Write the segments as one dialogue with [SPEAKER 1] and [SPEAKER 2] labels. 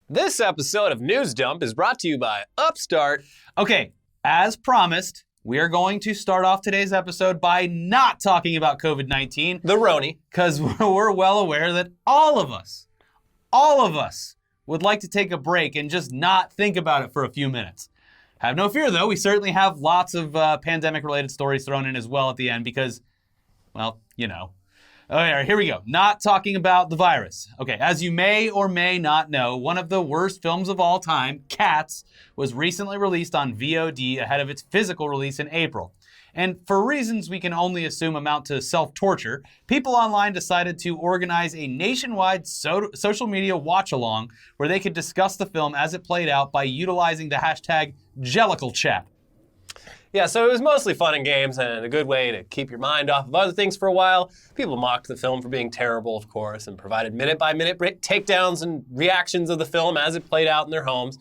[SPEAKER 1] This episode of News Dump is brought to you by Upstart.
[SPEAKER 2] Okay, as promised, we are going to start off today's episode by not talking about COVID-19.
[SPEAKER 1] The Roni.
[SPEAKER 2] Because we're well aware that all of us would like to take a break and just not think about it for a few minutes. Have no fear, though. We certainly have lots of pandemic-related stories thrown in as well at the end because, well, you know. All right, here we go. Not talking about the virus. Okay, as you may or may not know, one of the worst films of all time, Cats, was recently released on VOD ahead of its physical release in April. And for reasons we can only assume amount to self-torture, people online decided to organize a nationwide social media watch-along where they could discuss the film as it played out by utilizing the hashtag #JellicleChat.
[SPEAKER 1] Yeah, so it was mostly fun and games and a good way to keep your mind off of other things for a while. People mocked the film for being terrible, of course, and provided minute-by-minute takedowns and reactions of the film as it played out in their homes.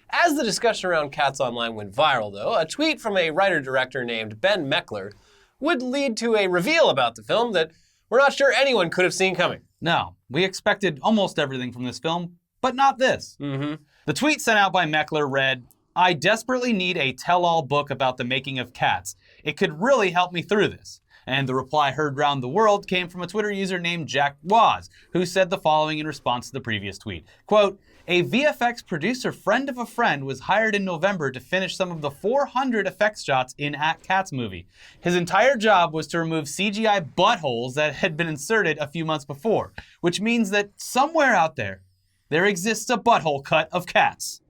[SPEAKER 1] As the discussion around Cats Online went viral, though, a tweet from a writer-director named Ben Meckler would lead to a reveal about the film that we're not sure anyone could have seen coming.
[SPEAKER 2] No, we expected almost everything from this film, but not this. The tweet sent out by Meckler read, "I desperately need a tell-all book about the making of Cats. It could really help me through this." And the reply heard round the world came from a Twitter user named Jack Waz, who said the following in response to the previous tweet. Quote, "A VFX producer friend of a friend was hired in November to finish some of the 400 effects shots in Cats movie. His entire job was to remove CGI buttholes that had been inserted a few months before, which means that somewhere out there exists a butthole cut of Cats."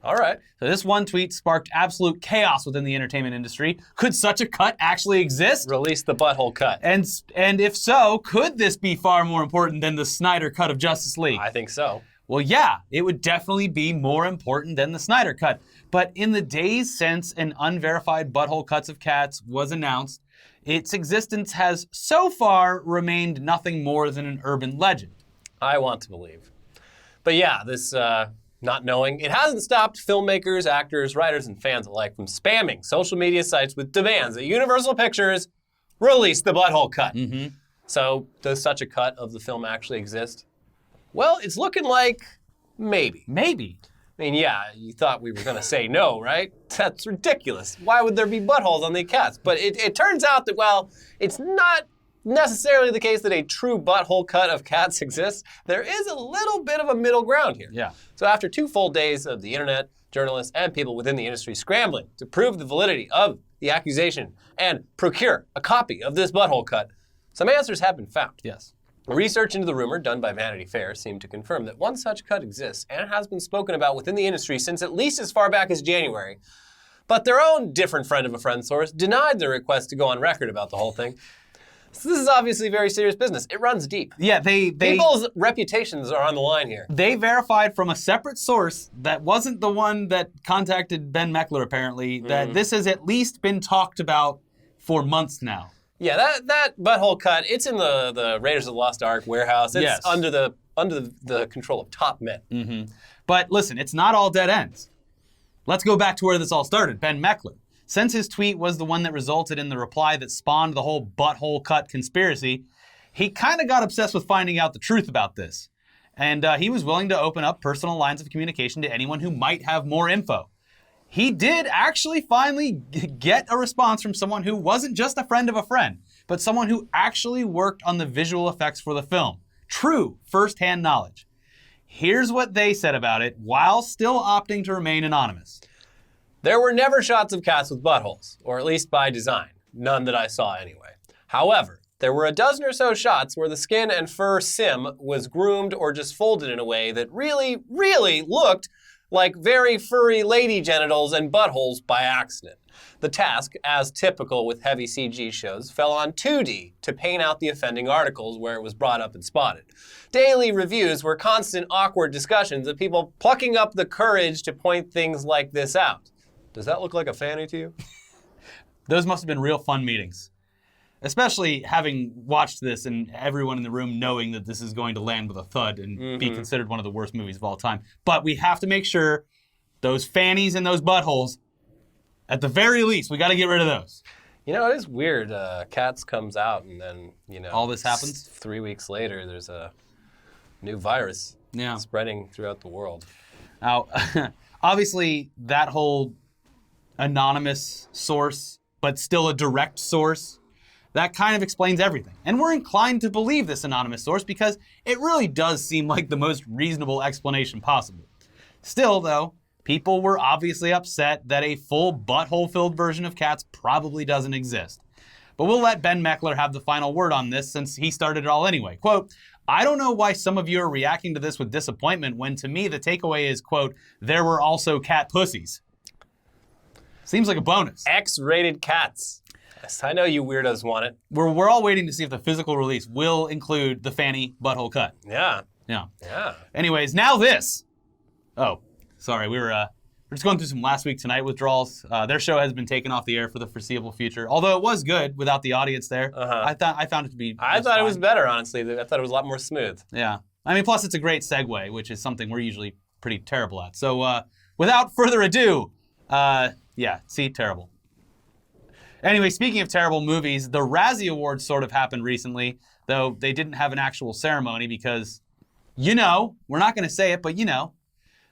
[SPEAKER 1] All right.
[SPEAKER 2] So this one tweet sparked absolute chaos within the entertainment industry. Could such a cut actually exist?
[SPEAKER 1] Release the butthole cut.
[SPEAKER 2] And if so, could this be far more important than the Snyder cut of Justice League?
[SPEAKER 1] I think so.
[SPEAKER 2] Well, yeah, it would definitely be more important than the Snyder cut. But in the days since an unverified butthole cuts of Cats was announced, its existence has so far remained nothing more than an urban legend.
[SPEAKER 1] I want to believe. But yeah, this not knowing, it hasn't stopped filmmakers, actors, writers, and fans alike from spamming social media sites with demands that Universal Pictures release the butthole cut. So does such a cut of the film actually exist? Well, it's looking like maybe.
[SPEAKER 2] Maybe.
[SPEAKER 1] I mean, yeah, you thought we were going to say no, right? That's ridiculous. Why would there be buttholes on the cats? But it turns out that, well, it's not necessarily the case that a true butthole cut of Cats exists. There is a little bit of a middle ground here.
[SPEAKER 2] Yeah.
[SPEAKER 1] So after 2 full days of the internet, journalists, and people within the industry scrambling to prove the validity of the accusation and procure a copy of this butthole cut, some answers have been found.
[SPEAKER 2] Yes.
[SPEAKER 1] Research into the rumor done by Vanity Fair seemed to confirm that one such cut exists and has been spoken about within the industry since at least as far back as January. But their own different friend of a friend source denied their request to go on record about the whole thing. So this is obviously very serious business. It runs deep.
[SPEAKER 2] Yeah,
[SPEAKER 1] People's reputations are on the line here.
[SPEAKER 2] They verified from a separate source that wasn't the one that contacted Ben Meckler, apparently, that this has at least been talked about for months now.
[SPEAKER 1] Yeah, that butthole cut, it's in the Raiders of the Lost Ark warehouse. It's under the control of top men.
[SPEAKER 2] But listen, it's not all dead ends. Let's go back to where this all started, Ben Meckler. Since his tweet was the one that resulted in the reply that spawned the whole butthole cut conspiracy, he kind of got obsessed with finding out the truth about this. And he was willing to open up personal lines of communication to anyone who might have more info. He did actually finally get a response from someone who wasn't just a friend of a friend, but someone who actually worked on the visual effects for the film. True first-hand knowledge. Here's what they said about it while still opting to remain anonymous.
[SPEAKER 1] There were never shots of cats with buttholes, or at least by design. None that I saw anyway. However, there were a dozen or so shots where the skin and fur sim was groomed or just folded in a way that really, really looked like very furry lady genitals and buttholes by accident. The task, as typical with heavy CG shows, fell on 2D to paint out the offending articles where it was brought up and spotted. Daily reviews were constant awkward discussions of people plucking up the courage to point things like this out. Does that look like a fanny to you?
[SPEAKER 2] Those must have been real fun meetings. Especially having watched this and everyone in the room knowing that this is going to land with a thud and be considered one of the worst movies of all time. But we have to make sure those fannies and those buttholes, at the very least, we got to get rid of those.
[SPEAKER 1] You know, it is weird. Cats comes out and then,
[SPEAKER 2] all this happens?
[SPEAKER 1] 3 weeks later, there's a new virus
[SPEAKER 2] Yeah.
[SPEAKER 1] spreading throughout the world.
[SPEAKER 2] Now, obviously, that whole anonymous source, but still a direct source, that kind of explains everything. And we're inclined to believe this anonymous source because it really does seem like the most reasonable explanation possible. Still, though, people were obviously upset that a full butthole-filled version of Cats probably doesn't exist. But we'll let Ben Meckler have the final word on this since he started it all anyway. Quote, I don't know why some of you are reacting to this with disappointment when to me the takeaway is, quote, there were also cat pussies. Seems like a bonus.
[SPEAKER 1] X-rated cats. Yes, I know you weirdos want it.
[SPEAKER 2] We're all waiting to see if the physical release will include the fanny butthole cut.
[SPEAKER 1] Yeah.
[SPEAKER 2] Yeah.
[SPEAKER 1] Yeah.
[SPEAKER 2] Anyways, now this. Oh, sorry, we're just going through some Last Week Tonight withdrawals. Their show has been taken off the air for the foreseeable future. Although it was good without the audience there. I found it to be.
[SPEAKER 1] I thought it was better, honestly. I thought it was a lot more smooth.
[SPEAKER 2] Yeah. I mean, plus it's a great segue, which is something we're usually pretty terrible at. So without further ado, yeah, see, terrible. Anyway, speaking of terrible movies, the Razzie Awards sort of happened recently, though they didn't have an actual ceremony because, you know, we're not going to say it, but you know.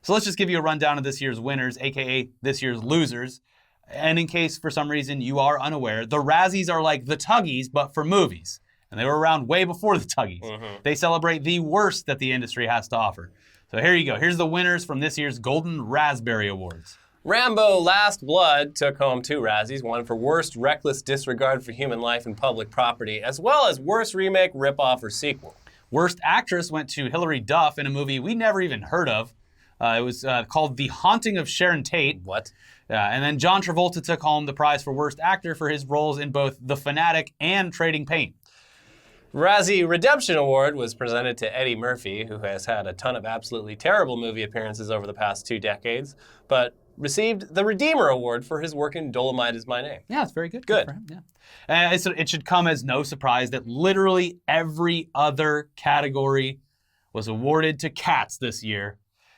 [SPEAKER 2] So let's just give you a rundown of this year's winners, aka this year's losers. And in case for some reason you are unaware, the Razzies are like the Tuggies, but for movies. And they were around way before the Tuggies. They celebrate the worst that the industry has to offer. So here you go. Here's the winners from this year's Golden Raspberry Awards.
[SPEAKER 1] Rambo Last Blood took home 2 Razzies, one for worst reckless disregard for human life and public property, as well as worst remake, ripoff, or sequel.
[SPEAKER 2] Worst actress went to Hilary Duff in a movie we never even heard of. It was called The Haunting of Sharon Tate.
[SPEAKER 1] What?
[SPEAKER 2] And then John Travolta took home the prize for worst actor for his roles in both The Fanatic and Trading Paint.
[SPEAKER 1] Razzie Redemption Award was presented to Eddie Murphy, who has had a ton of absolutely terrible movie appearances over the past 2 decades, but received the Redeemer Award for his work in Dolomite Is My Name.
[SPEAKER 2] Yeah, it's very good.
[SPEAKER 1] Good.
[SPEAKER 2] For him, yeah. It should come as no surprise that literally every other category was awarded to Cats this year.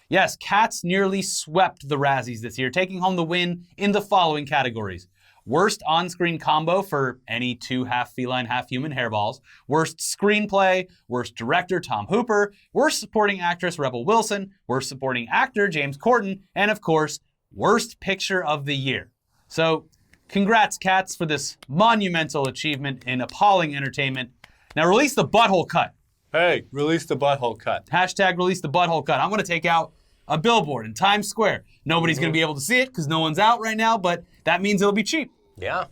[SPEAKER 2] Yes, Cats nearly swept the Razzies this year, taking home the win in the following categories. Worst on-screen combo for any 2 half-feline, half-human hairballs. Worst screenplay. Worst director, Tom Hooper. Worst supporting actress, Rebel Wilson. Worst supporting actor, James Corden. And of course, worst picture of the year. So, congrats, Cats, for this monumental achievement in appalling entertainment. Now release the butthole cut.
[SPEAKER 1] Hey, release the butthole cut.
[SPEAKER 2] Hashtag release the butthole cut. I'm going to take out a billboard in Times Square. Nobody's going to be able to see it because no one's out right now, but that means it'll be cheap.
[SPEAKER 1] Yeah.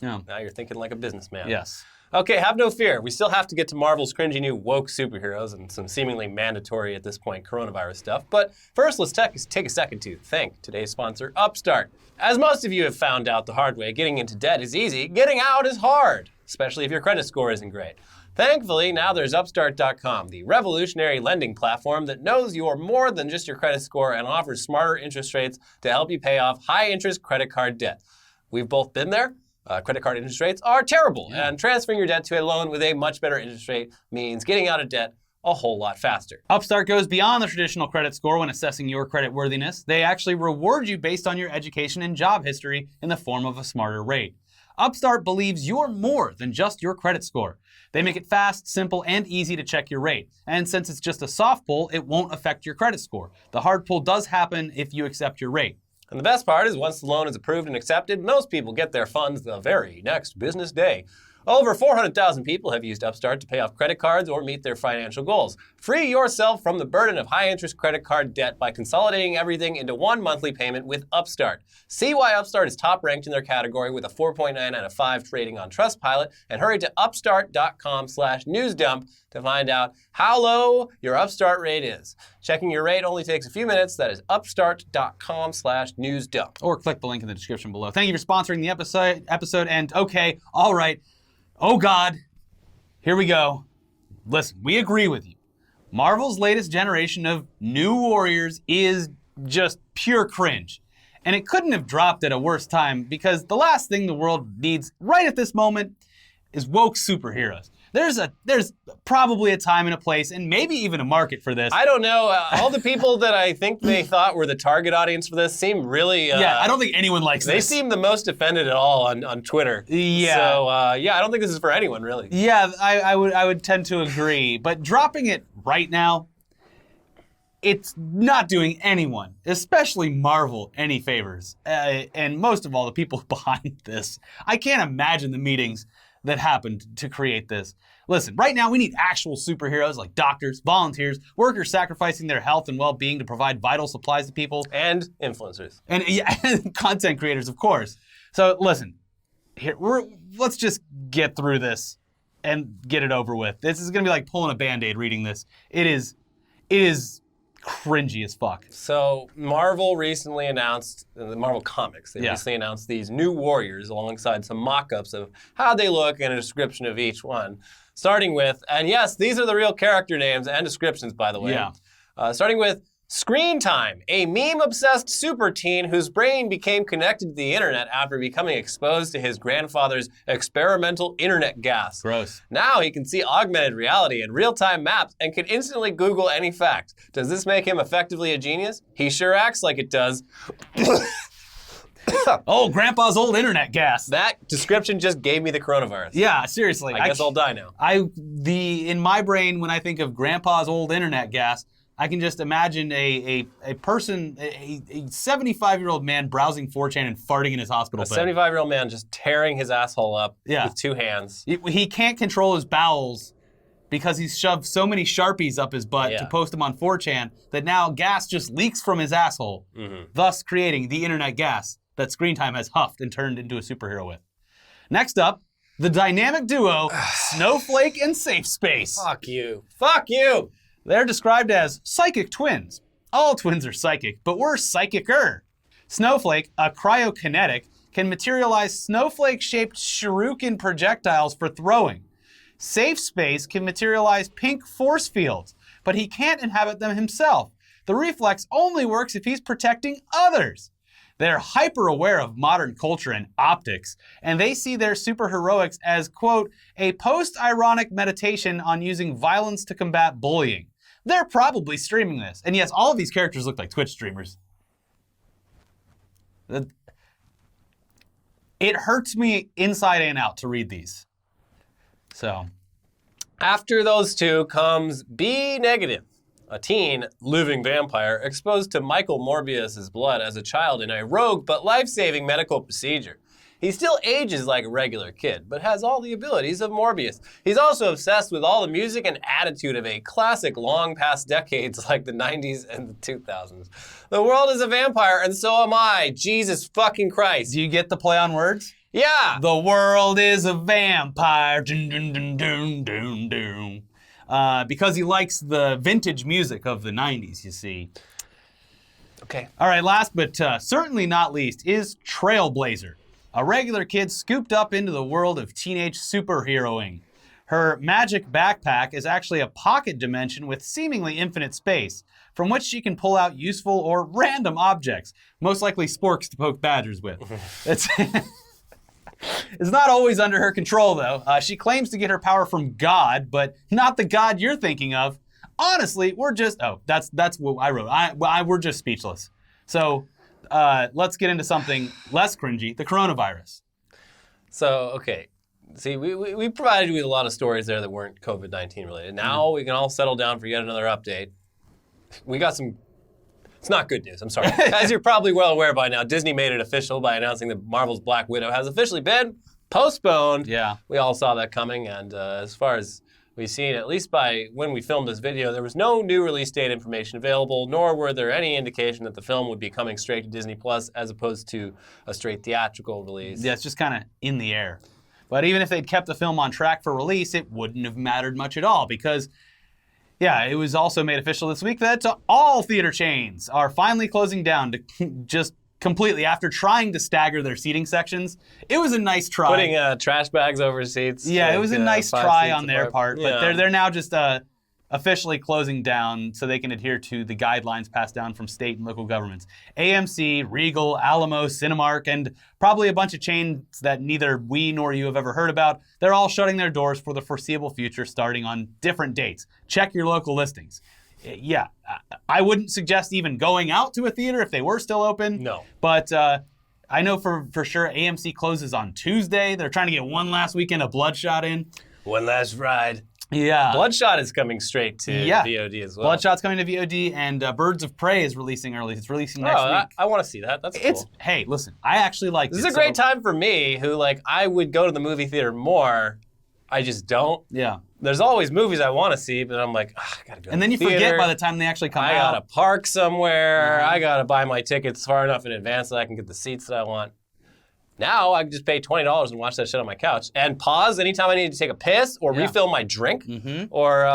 [SPEAKER 2] Yeah.
[SPEAKER 1] Now you're thinking like a businessman.
[SPEAKER 2] Yes.
[SPEAKER 1] Okay, have no fear. We still have to get to Marvel's cringy new woke superheroes and some seemingly mandatory at this point coronavirus stuff. But first, let's take a second to thank today's sponsor, Upstart. As most of you have found out the hard way, getting into debt is easy. Getting out is hard, especially if your credit score isn't great. Thankfully, now there's Upstart.com, the revolutionary lending platform that knows you're more than just your credit score and offers smarter interest rates to help you pay off high-interest credit card debt. We've both been there. Credit card interest rates are terrible, and transferring your debt to a loan with a much better interest rate means getting out of debt a whole lot faster.
[SPEAKER 2] Upstart goes beyond the traditional credit score when assessing your credit worthiness. They actually reward you based on your education and job history in the form of a smarter rate. Upstart believes you're more than just your credit score. They make it fast, simple, and easy to check your rate. And since it's just a soft pull, it won't affect your credit score. The hard pull does happen if you accept your rate.
[SPEAKER 1] And the best part is once the loan is approved and accepted, most people get their funds the very next business day. Over 400,000 people have used Upstart to pay off credit cards or meet their financial goals. Free yourself from the burden of high-interest credit card debt by consolidating everything into one monthly payment with Upstart. See why Upstart is top-ranked in their category with a 4.9 out of 5 rating on Trustpilot, and hurry to upstart.com/newsdump to find out how low your Upstart rate is. Checking your rate only takes a few minutes. That is upstart.com/newsdump.
[SPEAKER 2] Or click the link in the description below. Thank you for sponsoring the episode. And okay, all right. Oh God, here we go. Listen, we agree with you. Marvel's latest generation of New Warriors is just pure cringe. And it couldn't have dropped at a worse time because the last thing the world needs right at this moment is woke superheroes. There's probably a time and a place and maybe even a market for this.
[SPEAKER 1] I don't know. All the people that I think they thought were the target audience for this seem really...
[SPEAKER 2] yeah, I don't think anyone likes this.
[SPEAKER 1] They seem the most offended at all on Twitter.
[SPEAKER 2] Yeah.
[SPEAKER 1] So, yeah, I don't think this is for anyone, really.
[SPEAKER 2] Yeah, I would tend to agree. But dropping it right now, it's not doing anyone, especially Marvel, any favors. And most of all, the people behind this. I can't imagine the meetings that happened to create this. Listen, right now we need actual superheroes like doctors, volunteers, workers sacrificing their health and well-being to provide vital supplies to people.
[SPEAKER 1] And influencers.
[SPEAKER 2] And content creators, of course. So listen, let's just get through this and get it over with. This is gonna be like pulling a Band-Aid reading this. It is cringy as fuck.
[SPEAKER 1] So Marvel recently announced, the Marvel Comics, they
[SPEAKER 2] Yeah.
[SPEAKER 1] recently announced these new warriors alongside some mock-ups of how they look and a description of each one. Starting with, and yes, these are the real character names and descriptions, by the way.
[SPEAKER 2] Yeah.
[SPEAKER 1] Starting with Screen Time, a meme-obsessed super teen whose brain became connected to the internet after becoming exposed to his grandfather's experimental internet gas.
[SPEAKER 2] Gross.
[SPEAKER 1] Now he can see augmented reality and real-time maps and can instantly Google any fact. Does this make him effectively a genius? He sure acts like it does.
[SPEAKER 2] Oh, Grandpa's old internet gas.
[SPEAKER 1] That description just gave me the coronavirus.
[SPEAKER 2] Yeah, seriously.
[SPEAKER 1] I guess I'll die now.
[SPEAKER 2] In my brain, when I think of Grandpa's old internet gas, I can just imagine a person, a 75-year-old man browsing 4chan and farting in his hospital
[SPEAKER 1] A
[SPEAKER 2] bed.
[SPEAKER 1] 75-year-old man just tearing his asshole up with two hands.
[SPEAKER 2] He can't control his bowels because he's shoved so many Sharpies up his butt to post them on 4chan that now gas just leaks from his asshole, thus creating the internet gas that Screen Time has huffed and turned into a superhero with. Next up, the dynamic duo, Snowflake and Safe Space.
[SPEAKER 1] Fuck you. Fuck you!
[SPEAKER 2] They're described as psychic twins. All twins are psychic, but we're psychicer. Snowflake, a cryokinetic, can materialize snowflake-shaped shuriken projectiles for throwing. Safe Space can materialize pink force fields, but he can't inhabit them himself. The reflex only works if he's protecting others. They're hyper-aware of modern culture and optics, and they see their superheroics as, quote, a post-ironic meditation on using violence to combat bullying. They're probably streaming this. And yes, all of these characters look like Twitch streamers. It hurts me inside and out to read these. So.
[SPEAKER 1] After those two comes B negative, a teen living vampire exposed to Michael Morbius's blood as a child in a rogue but life-saving medical procedure. He still ages like a regular kid, but has all the abilities of Morbius. He's also obsessed with all the music and attitude of a classic long past decades like the 90s and the 2000s. The world is a vampire, and so am I. Jesus fucking Christ.
[SPEAKER 2] Do you get the play on words?
[SPEAKER 1] Yeah.
[SPEAKER 2] The world is a vampire. Dun, dun, dun, dun, dun, dun. Because he likes the vintage music of the 90s, you see.
[SPEAKER 1] Okay.
[SPEAKER 2] All right, last but certainly not least is Trailblazer, a regular kid scooped up into the world of teenage superheroing. Her magic backpack is actually a pocket dimension with seemingly infinite space, from which she can pull out useful or random objects, most likely sporks to poke badgers with. It's not always under her control, though. She claims to get her power from God, but not the God you're thinking of. Honestly, we're just... Oh, that's what I wrote. We're just speechless. So... let's get into something less cringy, the coronavirus.
[SPEAKER 1] So, okay. See, we provided you with a lot of stories there that weren't COVID-19 related. Now we can all settle down for yet another update. We got some... It's not good news, I'm sorry. As you're probably well aware by now, Disney made it official by announcing that Marvel's Black Widow has officially been postponed.
[SPEAKER 2] Yeah.
[SPEAKER 1] We all saw that coming, and as far as we've seen, at least by when we filmed this video, there was no new release date information available, nor were there any indication that the film would be coming straight to Disney Plus as opposed to a straight theatrical release.
[SPEAKER 2] Yeah, it's just kind of in the air. But even if they'd kept the film on track for release, it wouldn't have mattered much at all because, yeah, it was also made official this week that all theater chains are finally closing down to just completely after trying to stagger their seating sections. It was a nice try.
[SPEAKER 1] Putting trash bags over seats.
[SPEAKER 2] Yeah,
[SPEAKER 1] like,
[SPEAKER 2] it was a nice try on their part,
[SPEAKER 1] Yeah.
[SPEAKER 2] but they're now just officially closing down so they can adhere to the guidelines passed down from state and local governments. AMC, Regal, Alamo, Cinemark, and probably a bunch of chains that neither we nor you have ever heard about. They're all shutting their doors for the foreseeable future starting on different dates. Check your local listings. Yeah, I wouldn't suggest even going out to a theater if they were still open.
[SPEAKER 1] No.
[SPEAKER 2] But I know for sure AMC closes on Tuesday. They're trying to get one last weekend of Bloodshot in.
[SPEAKER 1] One last ride.
[SPEAKER 2] Yeah.
[SPEAKER 1] Bloodshot is coming straight to
[SPEAKER 2] Yeah.
[SPEAKER 1] VOD as well.
[SPEAKER 2] Bloodshot's coming to VOD, and Birds of Prey is releasing early. It's releasing next week.
[SPEAKER 1] I want to see that. That's cool.
[SPEAKER 2] Hey, listen, I actually like
[SPEAKER 1] This is a great time for me, who I would go to the movie theater more. I just don't.
[SPEAKER 2] Yeah.
[SPEAKER 1] There's always movies I want to see, but I'm like, I gotta go.
[SPEAKER 2] And then you forget by the time they actually come out.
[SPEAKER 1] I gotta park somewhere. I gotta buy my tickets far enough in advance so I can get the seats that I want. Now I can just pay $20 and watch that shit on my couch and pause anytime I need to take a piss or refill my drink or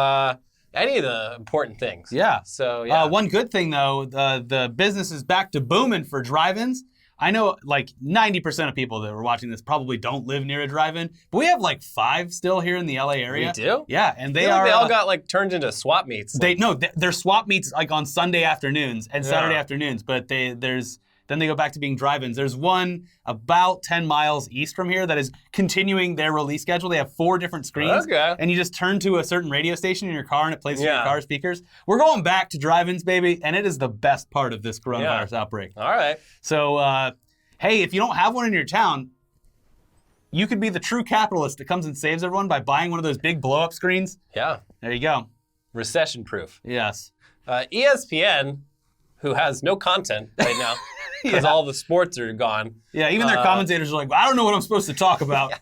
[SPEAKER 1] any of the important things.
[SPEAKER 2] Yeah.
[SPEAKER 1] So yeah.
[SPEAKER 2] One good thing though, the business is back to booming for drive-ins. I know 90% of people that are watching this probably don't live near a drive-in, but we have 5 still here in the LA area.
[SPEAKER 1] We do?
[SPEAKER 2] Yeah, and they
[SPEAKER 1] all got turned into swap meets.
[SPEAKER 2] They're swap meets on Sunday afternoons and Saturday afternoons, but then they go back to being drive-ins. There's one about 10 miles east from here that is continuing their release schedule. They have 4 different screens.
[SPEAKER 1] Okay.
[SPEAKER 2] And you just turn to a certain radio station in your car and it plays through your car speakers. We're going back to drive-ins, baby, and it is the best part of this coronavirus outbreak.
[SPEAKER 1] All right.
[SPEAKER 2] So, hey, if you don't have one in your town, you could be the true capitalist that comes and saves everyone by buying one of those big blow-up screens.
[SPEAKER 1] Yeah.
[SPEAKER 2] There you go.
[SPEAKER 1] Recession-proof.
[SPEAKER 2] Yes.
[SPEAKER 1] ESPN, who has no content right now, because all the sports are gone.
[SPEAKER 2] Yeah, even their commentators are like, I don't know what I'm supposed to talk about.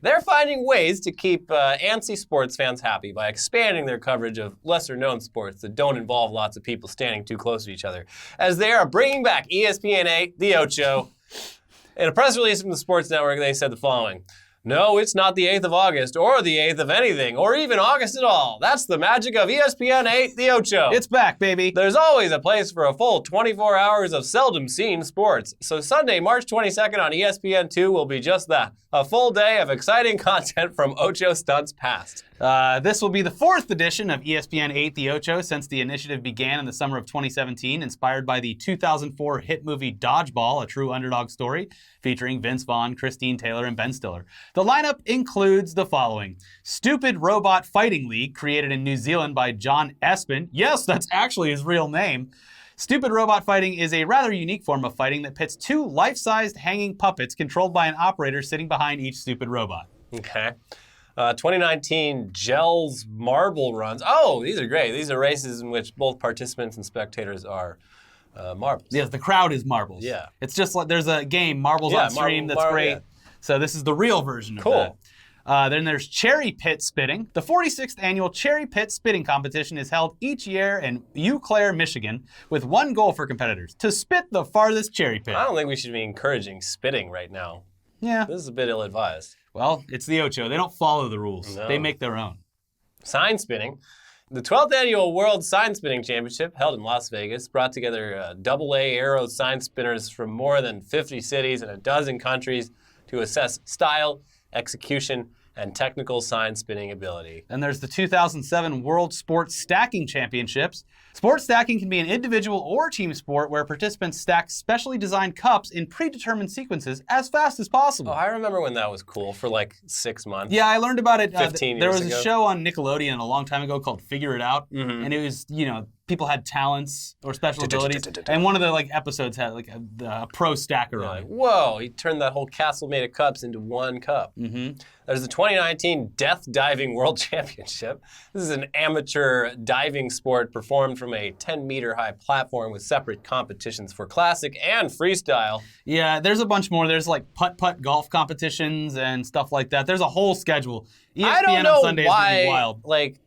[SPEAKER 1] They're finding ways to keep antsy sports fans happy by expanding their coverage of lesser-known sports that don't involve lots of people standing too close to each other, as they are bringing back ESPN 8, The Ocho. In a press release from the Sports Network, they said the following. No, it's not the 8th of August, or the 8th of anything, or even August at all. That's the magic of ESPN 8, The Ocho.
[SPEAKER 2] It's back, baby.
[SPEAKER 1] There's always a place for a full 24 hours of seldom-seen sports. So Sunday, March 22nd on ESPN 2 will be just that. A full day of exciting content from Ocho stunts past.
[SPEAKER 2] This will be the 4th edition of ESPN 8 The Ocho since the initiative began in the summer of 2017, inspired by the 2004 hit movie Dodgeball, a true underdog story, featuring Vince Vaughn, Christine Taylor, and Ben Stiller. The lineup includes the following. Stupid Robot Fighting League, created in New Zealand by John Espin. Yes, that's actually his real name. Stupid Robot Fighting is a rather unique form of fighting that pits 2 life-sized hanging puppets controlled by an operator sitting behind each stupid robot.
[SPEAKER 1] Okay. 2019 Gels Marble Runs. Oh, these are great. These are races in which both participants and spectators are marbles.
[SPEAKER 2] Yes, the crowd is marbles.
[SPEAKER 1] Yeah.
[SPEAKER 2] It's just like there's a game, Marbles on Stream, that's great. Yeah. So this is the real version of that. Then there's Cherry Pit Spitting. The 46th annual Cherry Pit Spitting competition is held each year in Eau Claire, Michigan, with one goal for competitors, to spit the farthest cherry pit.
[SPEAKER 1] I don't think we should be encouraging spitting right now.
[SPEAKER 2] Yeah.
[SPEAKER 1] This is a bit ill-advised.
[SPEAKER 2] Well, it's the Ocho. They don't follow the rules.
[SPEAKER 1] No.
[SPEAKER 2] They make their own.
[SPEAKER 1] Sign spinning. The 12th annual World Sign Spinning Championship, held in Las Vegas, brought together AA Aero sign spinners from more than 50 cities and a dozen countries to assess style, execution, and technical sign spinning ability.
[SPEAKER 2] Then there's the 2007 World Sports Stacking Championships. Sports stacking can be an individual or team sport where participants stack specially designed cups in predetermined sequences as fast as possible.
[SPEAKER 1] Oh, I remember when that was cool for 6 months.
[SPEAKER 2] Yeah, I learned about it.
[SPEAKER 1] 15
[SPEAKER 2] there
[SPEAKER 1] years
[SPEAKER 2] was
[SPEAKER 1] ago.
[SPEAKER 2] a show on Nickelodeon a long time ago called Figure It Out, and it was, people had talents or special abilities, and one of the episodes had a pro stacker on it.
[SPEAKER 1] Whoa, he turned that whole castle made of cups into one cup. There's the 2019 Death Diving World Championship. This is an amateur diving sport performed from a 10-meter high platform with separate competitions for classic and freestyle.
[SPEAKER 2] Yeah, there's a bunch more. There's putt-putt golf competitions and stuff like that. There's a whole schedule. ESPN
[SPEAKER 1] I don't know
[SPEAKER 2] on Sunday is
[SPEAKER 1] why,
[SPEAKER 2] gonna be wild.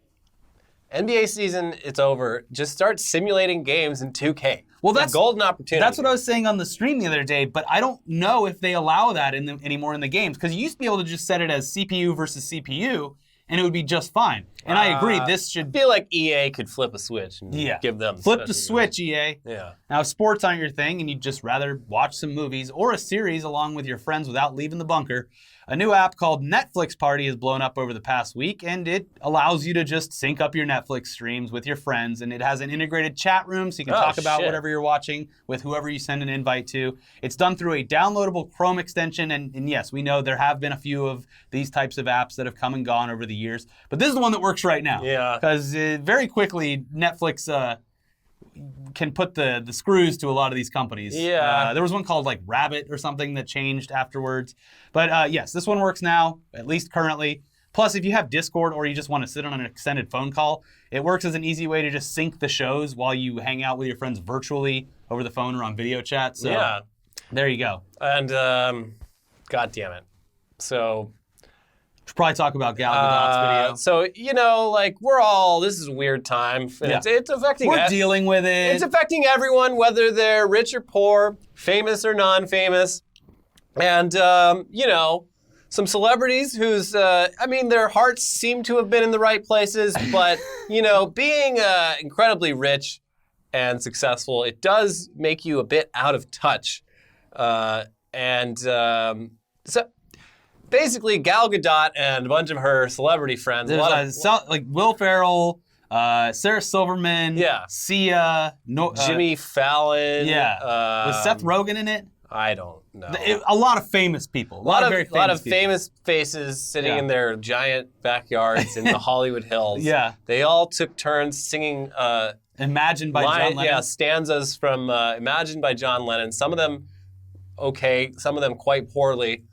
[SPEAKER 1] NBA season, it's over. Just start simulating games in 2K.
[SPEAKER 2] Well,
[SPEAKER 1] that's a golden opportunity.
[SPEAKER 2] That's what I was saying on the stream the other day, but I don't know if they allow that anymore in the games, because you used to be able to just set it as CPU versus CPU, and it would be just fine. And I agree, this should...
[SPEAKER 1] I feel like EA could flip a switch and give them...
[SPEAKER 2] Flip the switch, EA.
[SPEAKER 1] Yeah.
[SPEAKER 2] Now, if sports aren't your thing and you'd just rather watch some movies or a series along with your friends without leaving the bunker, a new app called Netflix Party has blown up over the past week, and it allows you to just sync up your Netflix streams with your friends, and it has an integrated chat room so you can talk about whatever you're watching with whoever you send an invite to. It's done through a downloadable Chrome extension, and yes, we know there have been a few of these types of apps that have come and gone over the years, but this is the one that works right now.
[SPEAKER 1] Yeah.
[SPEAKER 2] Because very quickly, Netflix can put the screws to a lot of these companies.
[SPEAKER 1] Yeah.
[SPEAKER 2] There was one called Rabbit or something that changed afterwards. But yes, this one works now, at least currently. Plus, if you have Discord or you just want to sit on an extended phone call, it works as an easy way to just sync the shows while you hang out with your friends virtually over the phone or on video chat. So
[SPEAKER 1] Yeah.
[SPEAKER 2] there you go.
[SPEAKER 1] And, God damn it. So...
[SPEAKER 2] Should probably talk about Gal Gadot's video.
[SPEAKER 1] So, this is a weird time. And it's affecting...
[SPEAKER 2] We're dealing with it.
[SPEAKER 1] It's affecting everyone, whether they're rich or poor, famous or non-famous. And, some celebrities whose, their hearts seem to have been in the right places, but, being incredibly rich and successful, it does make you a bit out of touch. So basically, Gal Gadot and a bunch of her celebrity friends.
[SPEAKER 2] There's like Will Ferrell, Sarah Silverman, Sia,
[SPEAKER 1] Jimmy Fallon.
[SPEAKER 2] Was Seth Rogen in it?
[SPEAKER 1] I don't know.
[SPEAKER 2] A lot of famous people. A lot of
[SPEAKER 1] famous faces sitting in their giant backyards in the Hollywood Hills.
[SPEAKER 2] Yeah.
[SPEAKER 1] They all took turns singing
[SPEAKER 2] Imagine by John Lennon.
[SPEAKER 1] Yeah, stanzas from Imagine by John Lennon. Some of them okay, some of them quite poorly.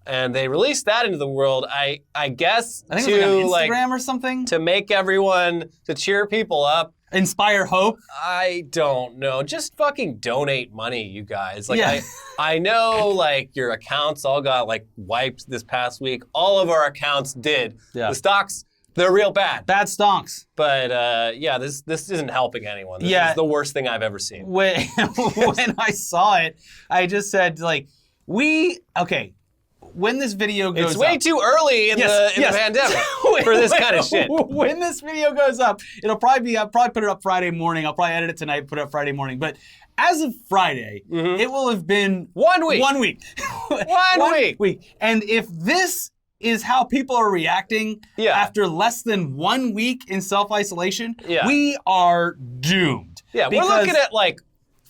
[SPEAKER 1] And they released that into the world, I guess,
[SPEAKER 2] I think it was on Instagram or something?
[SPEAKER 1] To make everyone, to cheer people up.
[SPEAKER 2] Inspire hope?
[SPEAKER 1] I don't know. Just fucking donate money, you guys.
[SPEAKER 2] Yeah.
[SPEAKER 1] I know, your accounts all got, wiped this past week. All of our accounts did.
[SPEAKER 2] Yeah.
[SPEAKER 1] The stocks, they're real bad.
[SPEAKER 2] Bad stonks.
[SPEAKER 1] But, this isn't helping anyone. This is the worst thing I've ever seen.
[SPEAKER 2] When I saw it, I just said, when this video goes up...
[SPEAKER 1] It's way too early in the pandemic for this kind of shit.
[SPEAKER 2] When this video goes up, I'll probably put it up Friday morning. I'll probably edit it tonight, put it up Friday morning. But as of Friday, it will have been...
[SPEAKER 1] 1 week.
[SPEAKER 2] 1 week.
[SPEAKER 1] One
[SPEAKER 2] week. And if this is how people are reacting after less than 1 week in self-isolation, we are doomed.
[SPEAKER 1] Yeah, we're looking at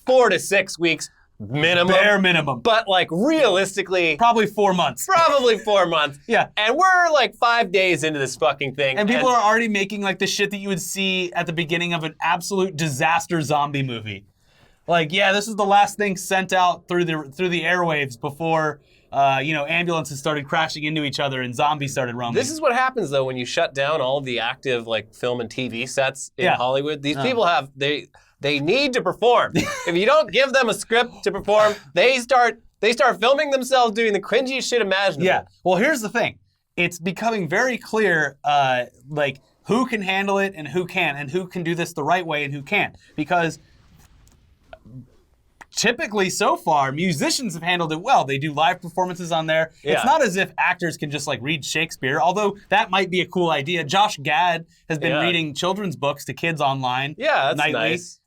[SPEAKER 1] 4 to 6 weeks minimum.
[SPEAKER 2] Bare minimum.
[SPEAKER 1] But realistically...
[SPEAKER 2] Probably 4 months.
[SPEAKER 1] Probably 4 months.
[SPEAKER 2] Yeah.
[SPEAKER 1] And we're 5 days into this fucking thing.
[SPEAKER 2] And people are already making the shit that you would see at the beginning of an absolute disaster zombie movie. This is the last thing sent out through the airwaves before ambulances started crashing into each other and zombies started roaming.
[SPEAKER 1] This is what happens though when you shut down all of the active film and TV sets in Hollywood. These people have they need to perform. If you don't give them a script to perform, they start filming themselves doing the cringiest shit imaginable.
[SPEAKER 2] Yeah. Well, here's the thing. It's becoming very clear who can handle it and who can't, and who can do this the right way and who can't. Because typically, so far, musicians have handled it well. They do live performances on there. Yeah. It's not as if actors can just read Shakespeare, although that might be a cool idea. Josh Gad has been reading children's books to kids online.
[SPEAKER 1] Yeah, that's
[SPEAKER 2] nightly.
[SPEAKER 1] Nice.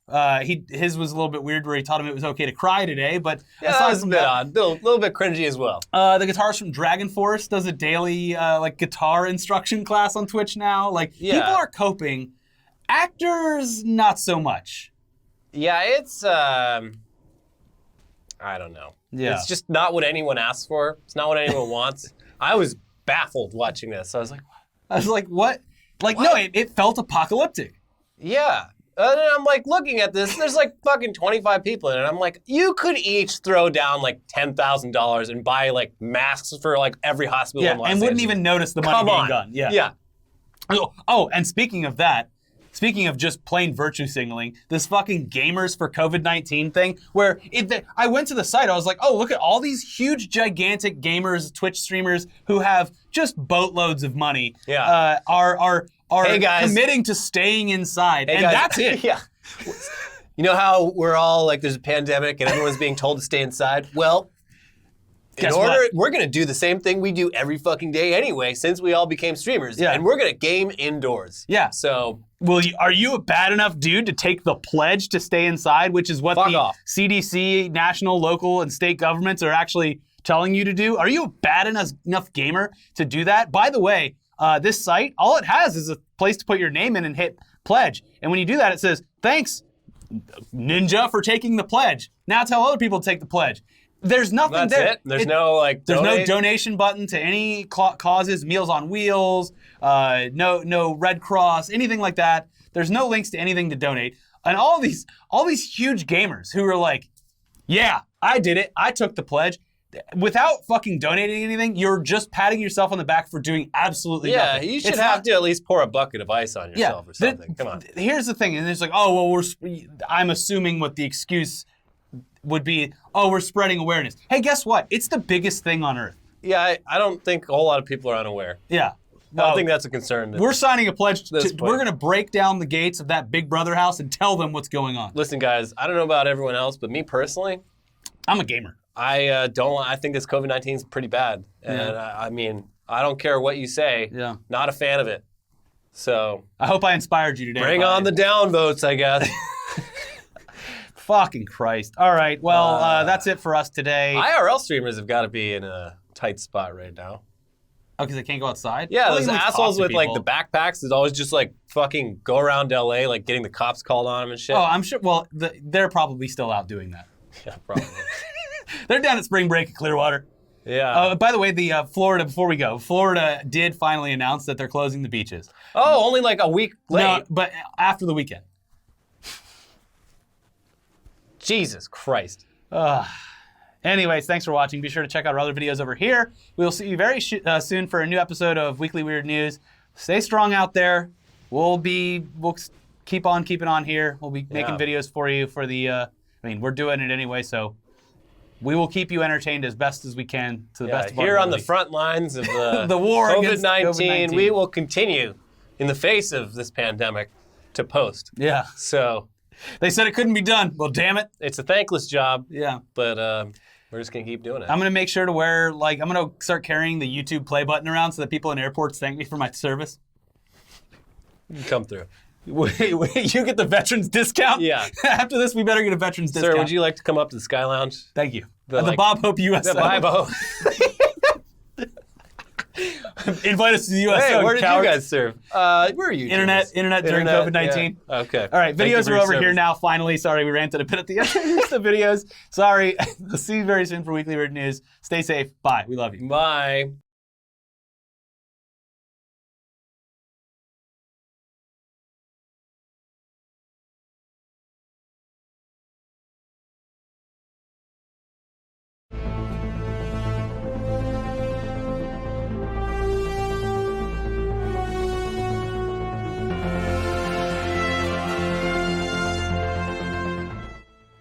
[SPEAKER 2] His was a little bit weird where he taught him it was okay to cry today, but
[SPEAKER 1] that was a bit odd. A little bit cringy as well.
[SPEAKER 2] The guitarist from Dragon Force does a daily guitar instruction class on Twitch now. People are coping. Actors, not so much.
[SPEAKER 1] Yeah, it's I don't know.
[SPEAKER 2] Yeah.
[SPEAKER 1] It's just not what anyone asks for. It's not what anyone wants. I was baffled watching this. I was like, what?
[SPEAKER 2] What? No, it felt apocalyptic.
[SPEAKER 1] Yeah. And then I'm looking at this, there's fucking 25 people in it. I'm you could each throw down $10,000 and buy masks for every hospital in Los
[SPEAKER 2] and wouldn't
[SPEAKER 1] Angeles.
[SPEAKER 2] Even notice the money being gone. Yeah.
[SPEAKER 1] Yeah.
[SPEAKER 2] Oh, and speaking of that, speaking of just plain virtue signaling, this fucking Gamers for COVID-19 thing, where I went to the site, I was like, oh, look at all these huge, gigantic gamers, Twitch streamers who have just boatloads of money.
[SPEAKER 1] Yeah.
[SPEAKER 2] Are
[SPEAKER 1] hey guys.
[SPEAKER 2] committing to staying inside,
[SPEAKER 1] hey
[SPEAKER 2] and
[SPEAKER 1] guys.
[SPEAKER 2] That's it.
[SPEAKER 1] Yeah. You know how we're all there's a pandemic and everyone's being told to stay inside? Well, we're going to do the same thing we do every fucking day anyway, since we all became streamers.
[SPEAKER 2] Yeah.
[SPEAKER 1] And we're going to game indoors.
[SPEAKER 2] Yeah.
[SPEAKER 1] So...
[SPEAKER 2] Are you a bad enough dude to take the pledge to stay inside, which is what the CDC, national, local, and state governments are actually telling you to do? Are you a bad enough gamer to do that? By the way, this site, all it has is a place to put your name in and hit pledge. And when you do that, it says, thanks, Ninja, for taking the pledge. Now tell other people to take the pledge. There's nothing there.
[SPEAKER 1] That's it? There's no
[SPEAKER 2] There's no donation button to any causes, Meals on Wheels, no Red Cross, anything like that. There's no links to anything to donate. And all these huge gamers who are yeah, I did it. I took the pledge. without fucking donating anything, you're just patting yourself on the back for doing absolutely nothing.
[SPEAKER 1] Yeah, you should have to at least pour a bucket of ice on yourself or something. Come on.
[SPEAKER 2] Here's the thing, and it's like, oh, well, I'm assuming what the excuse would be, oh, we're spreading awareness. Hey, guess what? It's the biggest thing on Earth.
[SPEAKER 1] Yeah, I don't think a whole lot of people are unaware.
[SPEAKER 2] Yeah.
[SPEAKER 1] I don't think that's a concern.
[SPEAKER 2] We're signing a pledge.
[SPEAKER 1] We're
[SPEAKER 2] going to break down the gates of that Big Brother house and tell them what's going on.
[SPEAKER 1] Listen, guys, I don't know about everyone else, but me personally,
[SPEAKER 2] I'm a gamer.
[SPEAKER 1] I think this COVID-19 is pretty bad. And I mean, I don't care what you say.
[SPEAKER 2] Yeah.
[SPEAKER 1] Not a fan of it. So
[SPEAKER 2] I hope I inspired you today.
[SPEAKER 1] Bring on the downvotes, I guess.
[SPEAKER 2] Fucking Christ. All right. Well, that's it for us today.
[SPEAKER 1] IRL streamers have got to be in a tight spot right now.
[SPEAKER 2] Oh, because they can't go outside?
[SPEAKER 1] Yeah, those assholes with like the backpacks that always just like fucking go around LA, like getting the cops called on them and shit.
[SPEAKER 2] Oh, I'm sure. Well, they're probably still out doing that.
[SPEAKER 1] Yeah, probably.
[SPEAKER 2] They're down at spring break at Clearwater.
[SPEAKER 1] Yeah.
[SPEAKER 2] By the way, Florida, before we go, Florida did finally announce that they're closing the beaches.
[SPEAKER 1] Oh, only like a week late.
[SPEAKER 2] No, but after the weekend.
[SPEAKER 1] Jesus Christ.
[SPEAKER 2] Anyways, thanks for watching. Be sure to check out our other videos over here. We will see you very soon for a new episode of Weekly Weird News. Stay strong out there. We'll keep on keeping on here. We'll be making videos for you for the, we're doing it anyway, so we will keep you entertained as best as we can to the best of our
[SPEAKER 1] here on
[SPEAKER 2] ability.
[SPEAKER 1] the front lines of the,
[SPEAKER 2] the war
[SPEAKER 1] COVID-19, we will continue in the face of this pandemic to post.
[SPEAKER 2] Yeah.
[SPEAKER 1] So
[SPEAKER 2] they said it couldn't be done. Well, damn it.
[SPEAKER 1] It's a thankless job.
[SPEAKER 2] Yeah.
[SPEAKER 1] But we're just going to keep doing it.
[SPEAKER 2] I'm going to make sure to wear, I'm going to start carrying the YouTube play button around so that people in airports thank me for my service.
[SPEAKER 1] Come through.
[SPEAKER 2] Wait, you get the veterans discount?
[SPEAKER 1] Yeah.
[SPEAKER 2] After this, we better get a veterans discount.
[SPEAKER 1] Sir, would you like to come up to the Sky Lounge?
[SPEAKER 2] Thank you. The Bob Hope USO.
[SPEAKER 1] The Bob Hope.
[SPEAKER 2] Invite us to the USO.
[SPEAKER 1] Hey, where did
[SPEAKER 2] cowards.
[SPEAKER 1] you guys serve? Where are you?
[SPEAKER 2] Internet during COVID-19.
[SPEAKER 1] Yeah. Okay.
[SPEAKER 2] All right, videos are over here now, finally. Sorry, we ranted a bit at the end of the videos. Sorry. We'll see you very soon for Weekly Weird News. Stay safe. Bye. We love you.
[SPEAKER 1] Bye.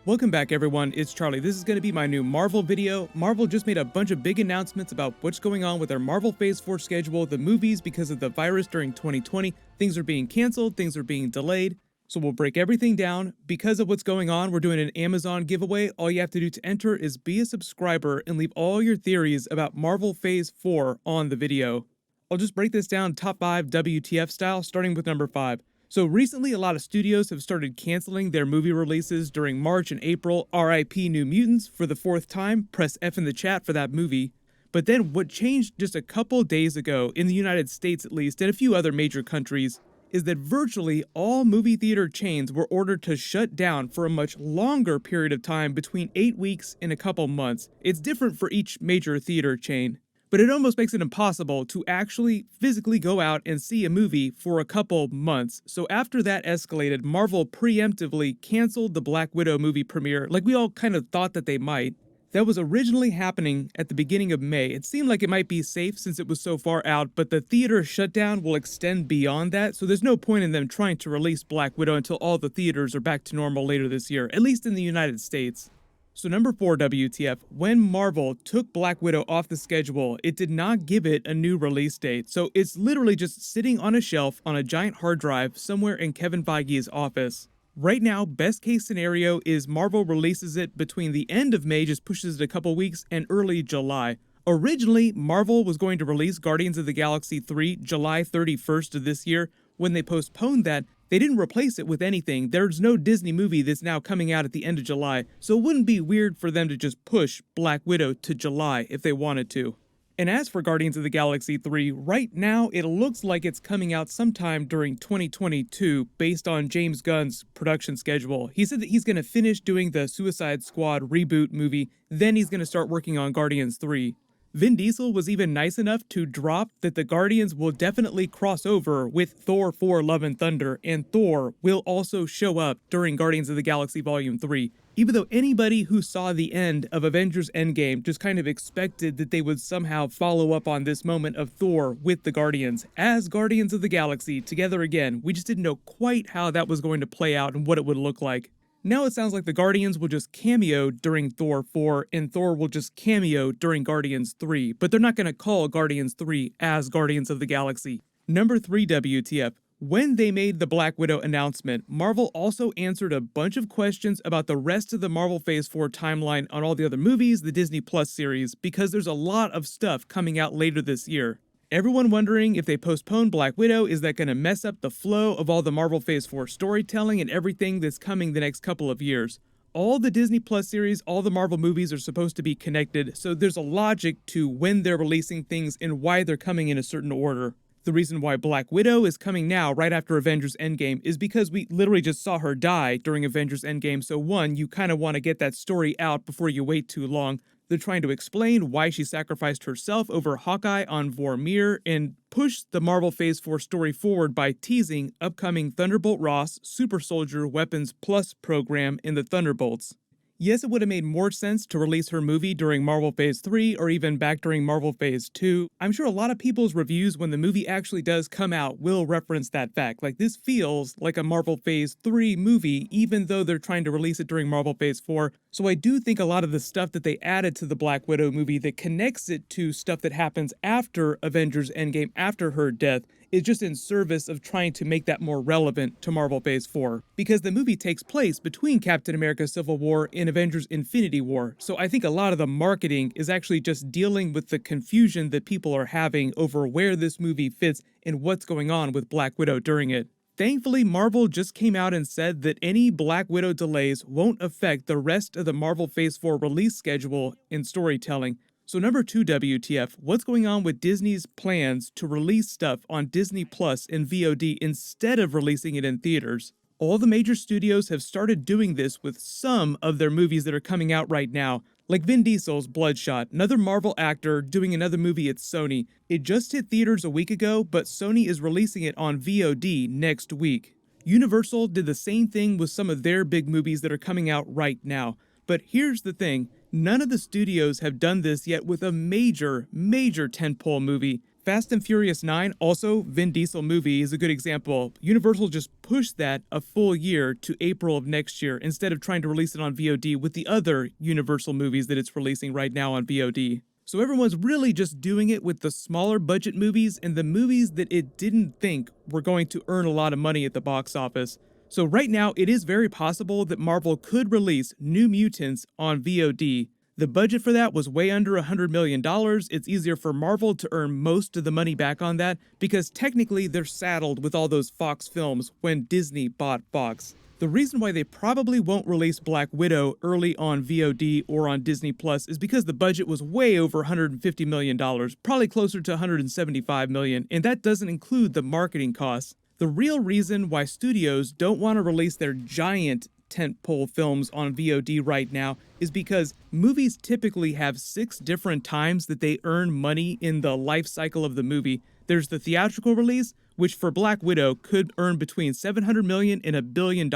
[SPEAKER 3] Welcome back everyone, it's Charlie. This is going to be my new Marvel video. Marvel just made a bunch of big announcements about what's going on with their Marvel Phase 4 schedule, the movies because of the virus during 2020. Things are being canceled, things are being delayed. So we'll break everything down. Because of what's going on, we're doing an Amazon giveaway. All you have to do to enter is be a subscriber and leave all your theories about Marvel Phase 4 on the video. I'll just break this down top 5 WTF style, starting with number 5. So recently, a lot of studios have started canceling their movie releases during March and April. RIP New Mutants for the 4th time. Press F in the chat for that movie. But then what changed just a couple days ago, in the United States at least, and a few other major countries, is that virtually all movie theater chains were ordered to shut down for a much longer period of time, between 8 weeks and a couple months. It's different for each major theater chain. But it almost makes it impossible to actually physically go out and see a movie for a couple months. So after that escalated, Marvel preemptively canceled the Black Widow movie premiere, like we all kind of thought that they might. That was originally happening at the beginning of May. It seemed like it might be safe since it was so far out, but the theater shutdown will extend beyond that, so there's no point in them trying to release Black Widow until all the theaters are back to normal later this year, at least in the United States. So number 4 WTF, when Marvel took Black Widow off the schedule, it did not give it a new release date. So it's literally just sitting on a shelf on a giant hard drive somewhere in Kevin Feige's office. Right now, best case scenario is Marvel releases it between the end of May, just pushes it a couple weeks, and early July. Originally, Marvel was going to release Guardians of the Galaxy 3 July 31st of this year. When they postponed that, they didn't replace it with anything. There's no Disney movie that's now coming out at the end of July, so it wouldn't be weird for them to just push Black Widow to July if they wanted to. And as for Guardians of the Galaxy 3, right now it looks like it's coming out sometime during 2022 based on James Gunn's production schedule. He said that he's going to finish doing the Suicide Squad reboot movie, then he's going to start working on Guardians 3. Vin Diesel was even nice enough to drop that the Guardians will definitely cross over with Thor 4 Love and Thunder, and Thor will also show up during Guardians of the Galaxy Volume 3. Even though anybody who saw the end of Avengers Endgame just kind of expected that they would somehow follow up on this moment of Thor with the Guardians, as Guardians of the Galaxy together again, we just didn't know quite how that was going to play out and what it would look like. Now it sounds like the Guardians will just cameo during Thor 4, and Thor will just cameo during Guardians 3, but they're not going to call Guardians 3 as Guardians of the Galaxy. Number 3 WTF. When they made the Black Widow announcement, Marvel also answered a bunch of questions about the rest of the Marvel Phase 4 timeline on all the other movies, the Disney Plus series, because there's a lot of stuff coming out later this year. Everyone wondering if they postpone Black Widow, is that going to mess up the flow of all the Marvel Phase 4 storytelling and everything that's coming the next couple of years? All the Disney Plus series, all the Marvel movies are supposed to be connected, so there's a logic to when they're releasing things and why they're coming in a certain order. The reason why Black Widow is coming now, right after Avengers Endgame, is because we literally just saw her die during Avengers Endgame, so one, you kind of want to get that story out before you wait too long. They're trying to explain why she sacrificed herself over Hawkeye on Vormir and push the Marvel Phase 4 story forward by teasing upcoming Thunderbolt Ross Super Soldier Weapons Plus program in the Thunderbolts. Yes, it would have made more sense to release her movie during Marvel Phase 3 or even back during Marvel Phase 2. I'm sure a lot of people's reviews when the movie actually does come out will reference that fact. Like, this feels like a Marvel Phase 3 movie, even though they're trying to release it during Marvel Phase 4. So I do think a lot of the stuff that they added to the Black Widow movie that connects it to stuff that happens after Avengers Endgame, after her death, is just in service of trying to make that more relevant to Marvel Phase 4. Because the movie takes place between Captain America Civil War and Avengers Infinity War, so I think a lot of the marketing is actually just dealing with the confusion that people are having over where this movie fits and what's going on with Black Widow during it. Thankfully, Marvel just came out and said that any Black Widow delays won't affect the rest of the Marvel Phase 4 release schedule and storytelling. So number 2 WTF, what's going on with Disney's plans to release stuff on Disney Plus and VOD instead of releasing it in theaters? All the major studios have started doing this with some of their movies that are coming out right now, like Vin Diesel's Bloodshot, another Marvel actor doing another movie at Sony. It just hit theaters a week ago, but Sony is releasing it on VOD next week. Universal did the same thing with some of their big movies that are coming out right now. But here's the thing, none of the studios have done this yet with a major tentpole movie. Fast and Furious 9, also Vin Diesel movie, is a good example. Universal just pushed that a full year to April of next year instead of trying to release it on VOD with the other Universal movies that it's releasing right now on VOD. So everyone's really just doing it with the smaller budget movies and the movies that it didn't think were going to earn a lot of money at the box office. So right now, it is very possible that Marvel could release New Mutants on VOD. The budget for that was way under $100 million. It's easier for Marvel to earn most of the money back on that because technically they're saddled with all those Fox films when Disney bought Fox. The reason why they probably won't release Black Widow early on VOD or on Disney Plus is because the budget was way over $150 million, probably closer to $175 million, and that doesn't include the marketing costs. The real reason why studios don't want to release their giant tentpole films on VOD right now is because movies typically have 6 different times that they earn money in the life cycle of the movie. There's the theatrical release, which for Black Widow could earn between $700 million and $1 billion.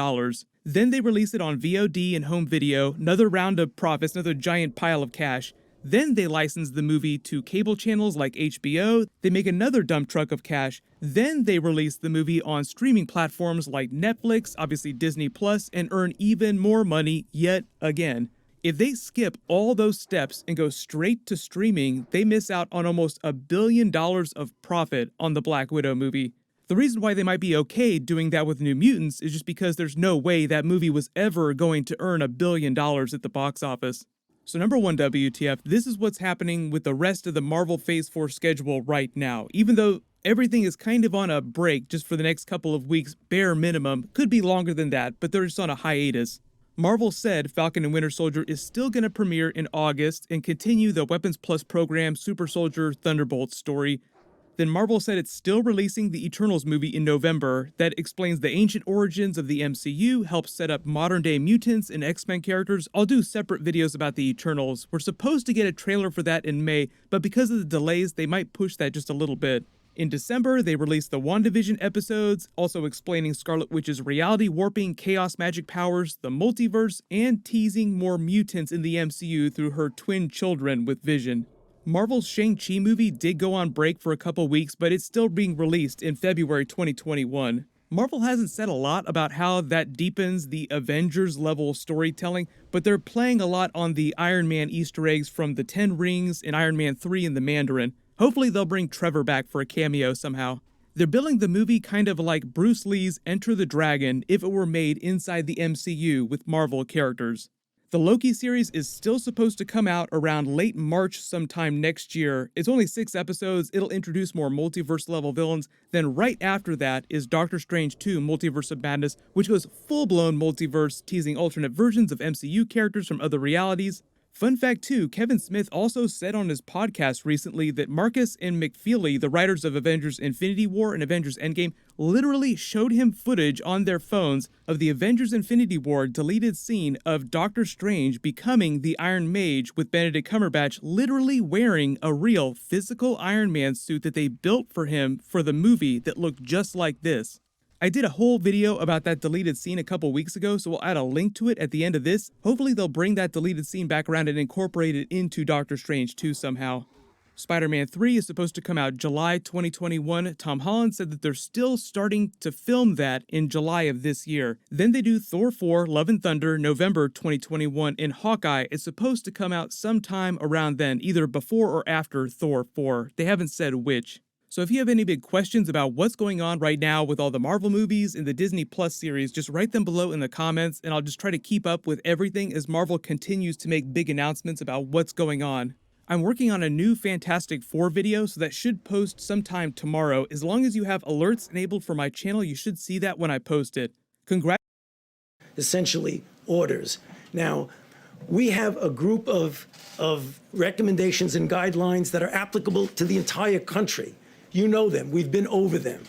[SPEAKER 3] Then they release it on VOD and home video, another round of profits, another giant pile of cash. Then they license the movie to cable channels like HBO, they make another dump truck of cash, then they release the movie on streaming platforms like Netflix, obviously Disney Plus, and earn even more money yet again. If they skip all those steps and go straight to streaming, they miss out on almost $1 billion of profit on the Black Widow movie. The reason why they might be okay doing that with New Mutants is just because there's no way that movie was ever going to earn $1 billion at the box office. So number 1 WTF, this is what's happening with the rest of the Marvel Phase 4 schedule right now. Even though everything is kind of on a break just for the next couple of weeks, bare minimum, could be longer than that, but they're just on a hiatus. Marvel said Falcon and Winter Soldier is still going to premiere in August and continue the Weapons Plus program Super Soldier Thunderbolt story. Then Marvel said it's still releasing the Eternals movie in November that explains the ancient origins of the MCU, helps set up modern-day mutants and X-Men characters. I'll do separate videos about the Eternals. We're supposed to get a trailer for that in May, but because of the delays, they might push that just a little bit. In December, they released the WandaVision episodes, also explaining Scarlet Witch's reality warping, chaos magic powers, the multiverse, and teasing more mutants in the MCU through her twin children with Vision. Marvel's Shang-Chi movie did go on break for a couple weeks, but it's still being released in February 2021. Marvel hasn't said a lot about how that deepens the Avengers-level storytelling, but they're playing a lot on the Iron Man Easter eggs from the 10 Rings in Iron Man 3 and the Mandarin. Hopefully they'll bring Trevor back for a cameo somehow. They're billing the movie kind of like Bruce Lee's Enter the Dragon if it were made inside the MCU with Marvel characters. The Loki series is still supposed to come out around late March sometime next year. It's only 6 episodes, it'll introduce more multiverse-level villains. Then right after that is Doctor Strange 2 Multiverse of Madness, which goes full-blown multiverse, teasing alternate versions of MCU characters from other realities. Fun fact too, Kevin Smith also said on his podcast recently that Marcus and McFeely, the writers of Avengers Infinity War and Avengers Endgame, literally showed him footage on their phones of the Avengers Infinity War deleted scene of Doctor Strange becoming the Iron Mage with Benedict Cumberbatch literally wearing a real physical Iron Man suit that they built for him for the movie that looked just like this. I did a whole video about that deleted scene a couple weeks ago, so we'll add a link to it at the end of this. Hopefully they'll bring that deleted scene back around and incorporate it into Doctor Strange 2 somehow. Spider-Man 3 is supposed to come out July 2021. Tom Holland said that they're still starting to film that in July of this year. Then they do Thor 4, Love and Thunder, November 2021, and Hawkeye is supposed to come out sometime around then, either before or after Thor 4. They haven't said which. So if you have any big questions about what's going on right now with all the Marvel movies and the Disney Plus series, just write them below in the comments and I'll just try to keep up with everything as Marvel continues to make big announcements about what's going on. I'm working on a new Fantastic Four video, so that should post sometime tomorrow. As long as you have alerts enabled for my channel, you should see that when I post it.
[SPEAKER 4] Essentially orders. Now, we have a group of recommendations and guidelines that are applicable to the entire country. You know them. We've been over them.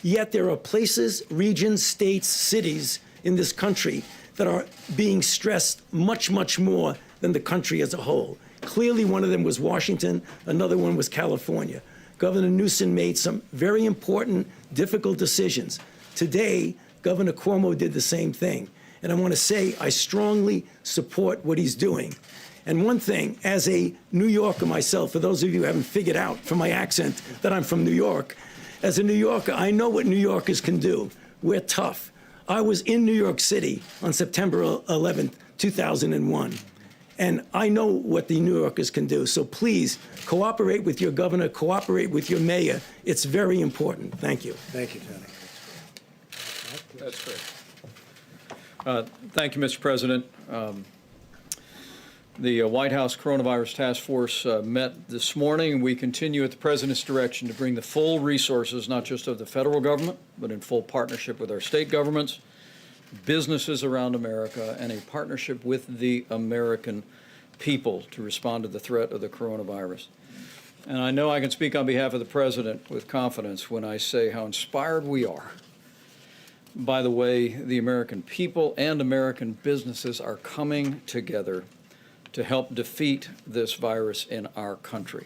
[SPEAKER 4] Yet there are places, regions, states, cities in this country that are being stressed much, much more than the country as a whole. Clearly, one of them was Washington. Another one was California. Governor Newsom made some very important, difficult decisions. Today, Governor Cuomo did the same thing. And I want to say I strongly support what he's doing. And one thing, as a New Yorker myself, for those of you who haven't figured out from my accent that I'm from New York, as a New Yorker, I know what New Yorkers can do. We're tough. I was in New York City on September 11th, 2001. And I know what the New Yorkers can do. So please, cooperate with your governor, cooperate with your mayor. It's very important. Thank you.
[SPEAKER 5] Thank you, Tony.
[SPEAKER 6] That's great. Thank you, Mr. President. The White House Coronavirus Task Force met this morning. We continue at the President's direction to bring the full resources, not just of the federal government, but in full partnership with our state governments, businesses around America, and a partnership with the American people to respond to the threat of the coronavirus. And I know I can speak on behalf of the President with confidence when I say how inspired we are by the way the American people and American businesses are coming together to help defeat this virus in our country.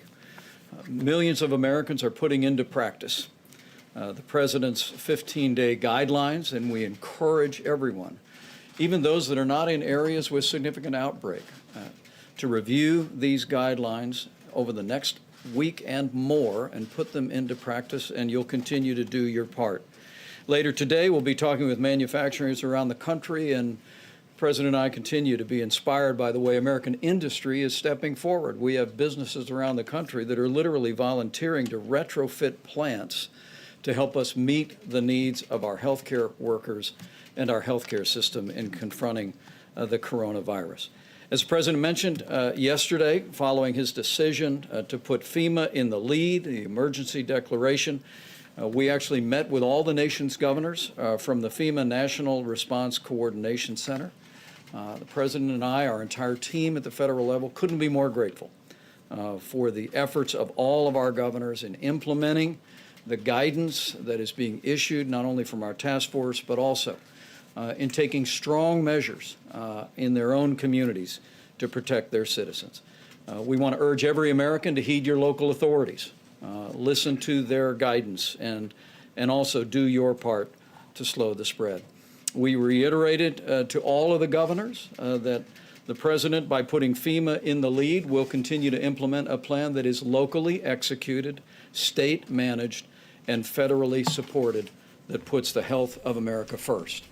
[SPEAKER 6] Millions of Americans are putting into practice the President's 15-day guidelines, and we encourage everyone, even those that are not in areas with significant outbreak, to review these guidelines over the next week and more and put them into practice, and you'll continue to do your part. Later today, we'll be talking with manufacturers around the country, and the President and I continue to be inspired by the way American industry is stepping forward. We have businesses around the country that are literally volunteering to retrofit plants to help us meet the needs of our healthcare workers and our healthcare system in confronting the coronavirus. As the President mentioned yesterday, following his decision to put FEMA in the lead, the emergency declaration, we actually met with all the nation's governors from the FEMA National Response Coordination Center. The President and I, our entire team at the federal level, couldn't be more grateful for the efforts of all of our governors in implementing the guidance that is being issued not only from our task force, but also in taking strong measures in their own communities to protect their citizens. We want to urge every American to heed your local authorities. Listen to their guidance and also do your part to slow the spread. We reiterated to all of the governors that the president, by putting FEMA in the lead, will continue to implement a plan that is locally executed, state managed, and federally supported that puts the health of America first.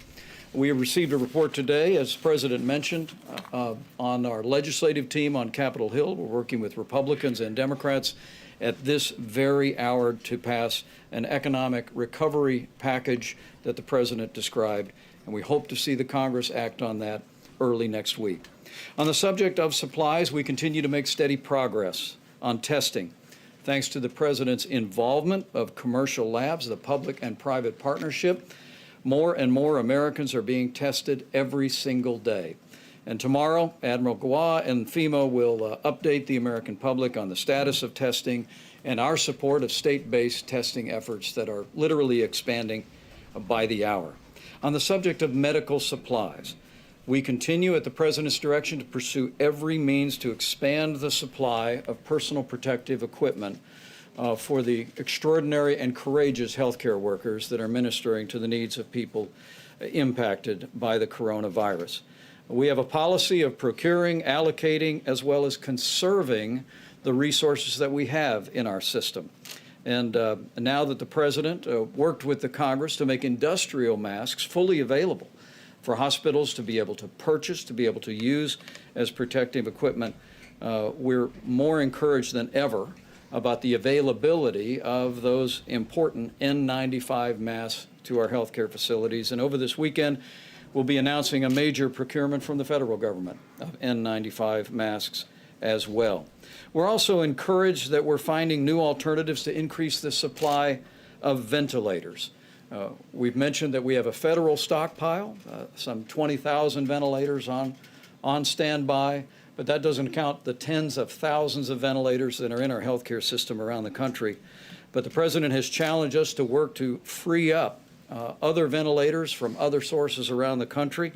[SPEAKER 6] We have received a report today, as the President mentioned, on our legislative team on Capitol Hill. We're working with Republicans and Democrats at this very hour to pass an economic recovery package that the President described, and we hope to see the Congress act on that early next week. On the subject of supplies, we continue to make steady progress on testing. Thanks to the President's involvement of commercial labs, the public and private partnership, more and more Americans are being tested every single day. And tomorrow, Admiral Gua and FEMA will update the American public on the status of testing and our support of state-based testing efforts that are literally expanding by the hour. On the subject of medical supplies, we continue at the President's direction to pursue every means to expand the supply of personal protective equipment for the extraordinary and courageous healthcare workers that are ministering to the needs of people impacted by the coronavirus. We have a policy of procuring, allocating, as well as conserving the resources that we have in our system. And now that the President worked with the Congress to make industrial masks fully available for hospitals to be able to purchase, to be able to use as protective equipment, we're more encouraged than ever about the availability of those important N95 masks to our healthcare facilities. And over this weekend, we'll be announcing a major procurement from the federal government of N95 masks as well. We're also encouraged that we're finding new alternatives to increase the supply of ventilators. We've mentioned that we have a federal stockpile, some 20,000 ventilators on standby, but that doesn't count the tens of thousands of ventilators that are in our healthcare system around the country. But the President has challenged us to work to free up other ventilators from other sources around the country.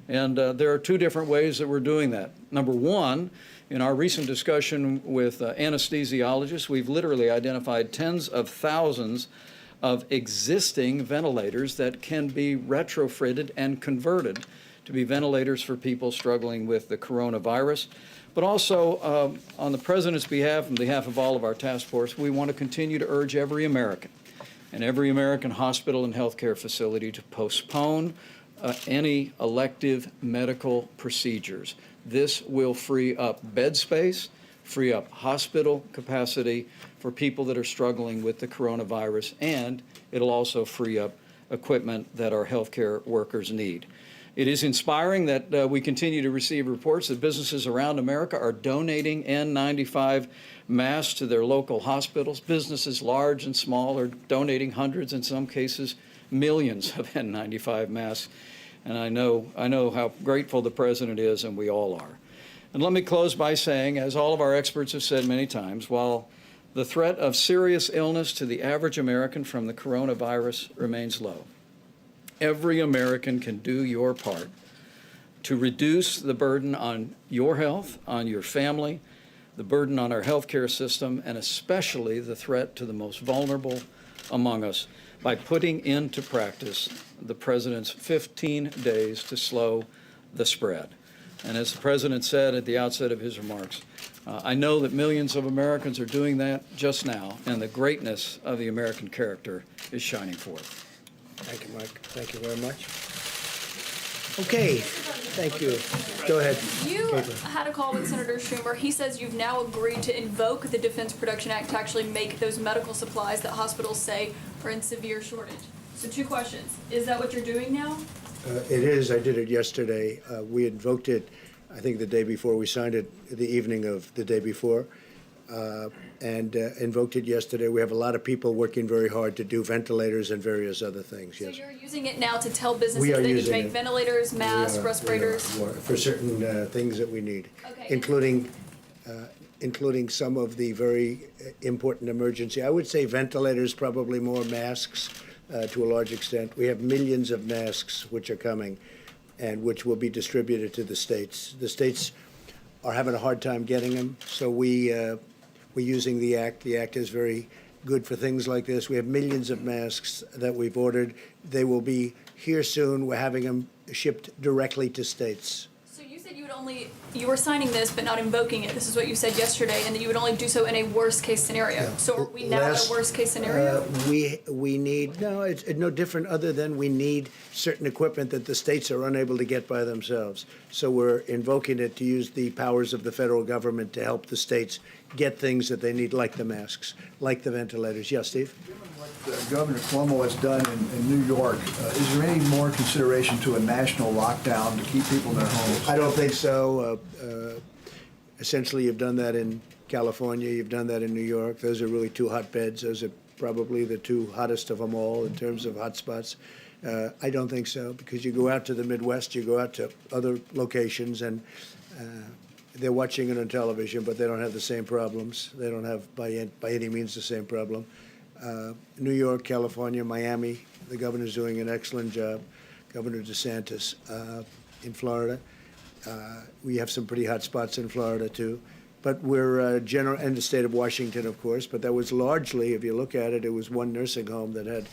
[SPEAKER 6] And there are two different ways that we're doing that. Number one, in our recent discussion with anesthesiologists, we've literally identified tens of thousands of existing ventilators that can be retrofitted and converted to be ventilators for people struggling with the coronavirus. But also, on the President's behalf, on behalf of all of our task force, we want to continue to urge every American and every American hospital and healthcare facility to postpone any elective medical procedures. This will free up bed space, free up hospital capacity for people that are struggling with the coronavirus, and it'll also free up equipment that our healthcare workers need. It is inspiring that we continue to receive reports that businesses around America are donating N95 masks to their local hospitals. Businesses large and small are donating hundreds, in some cases millions of N95 masks. And I know how grateful the President is, and we all are. And let me close by saying, as all of our experts have said many times, while the threat of serious illness to the average American from the coronavirus remains low, every American can do your part to reduce the burden on your health, on your family, the burden on our healthcare system, and especially the threat to the most vulnerable among us by putting into practice the President's 15 days to slow the spread. And as the President said at the outset of his remarks, I know that millions of Americans are doing that just now, and the greatness of the American character is shining forth.
[SPEAKER 5] Thank you, Mike. Thank you very much. Okay, thank you. Go ahead.
[SPEAKER 7] You had a call with Senator Schumer. He says you've now agreed to invoke the Defense Production Act to actually make those medical supplies that hospitals say are in severe shortage. So two questions. Is that what you're doing now?
[SPEAKER 5] It is. I did it yesterday. We invoked it, I think, the day before. We signed it the evening of the day before and invoked it yesterday. We have a lot of people working very hard to do ventilators and various other things, yes.
[SPEAKER 7] So you're using it now to tell businesses
[SPEAKER 5] We are
[SPEAKER 7] they need to
[SPEAKER 5] using
[SPEAKER 7] make
[SPEAKER 5] it.
[SPEAKER 7] ventilators, masks, respirators?
[SPEAKER 5] For certain things that we need,
[SPEAKER 7] Okay.
[SPEAKER 5] including some of the very important emergency. I would say ventilators, probably more masks to a large extent. We have millions of masks which are coming and which will be distributed to the states. The states are having a hard time getting them, so we We're using the Act. The Act is very good for things like this. We have millions of masks that we've ordered. They will be here soon. We're having them shipped directly to states.
[SPEAKER 7] So you said you were signing this but not invoking it. This is what you said yesterday, and that you would only do so in a worst case scenario.
[SPEAKER 5] Yeah.
[SPEAKER 7] So are we now at a worst case scenario?
[SPEAKER 5] We need, no, it's no different other than we need certain equipment that the states are unable to get by themselves. So we're invoking it to use the powers of the federal government to help the states get things that they need, like the masks, like the ventilators. Yes, Steve?
[SPEAKER 8] What Governor Cuomo has done in New York, is there any more consideration to a national lockdown to keep people in their homes?
[SPEAKER 5] I don't think so. Essentially, you've done that in California. You've done that in New York. Those are really two hotbeds. Those are probably the two hottest of them all in terms of hotspots. I don't think so, because you go out to the Midwest, you go out to other locations, and they're watching it on television, but they don't have the same problems. They don't have, by any means, the same problem. New York, California, Miami, the governor's doing an excellent job. Governor DeSantis in Florida. We have some pretty hot spots in Florida, too. But we're general, and the state of Washington, of course, but that was largely, if you look at it, it was one nursing home that had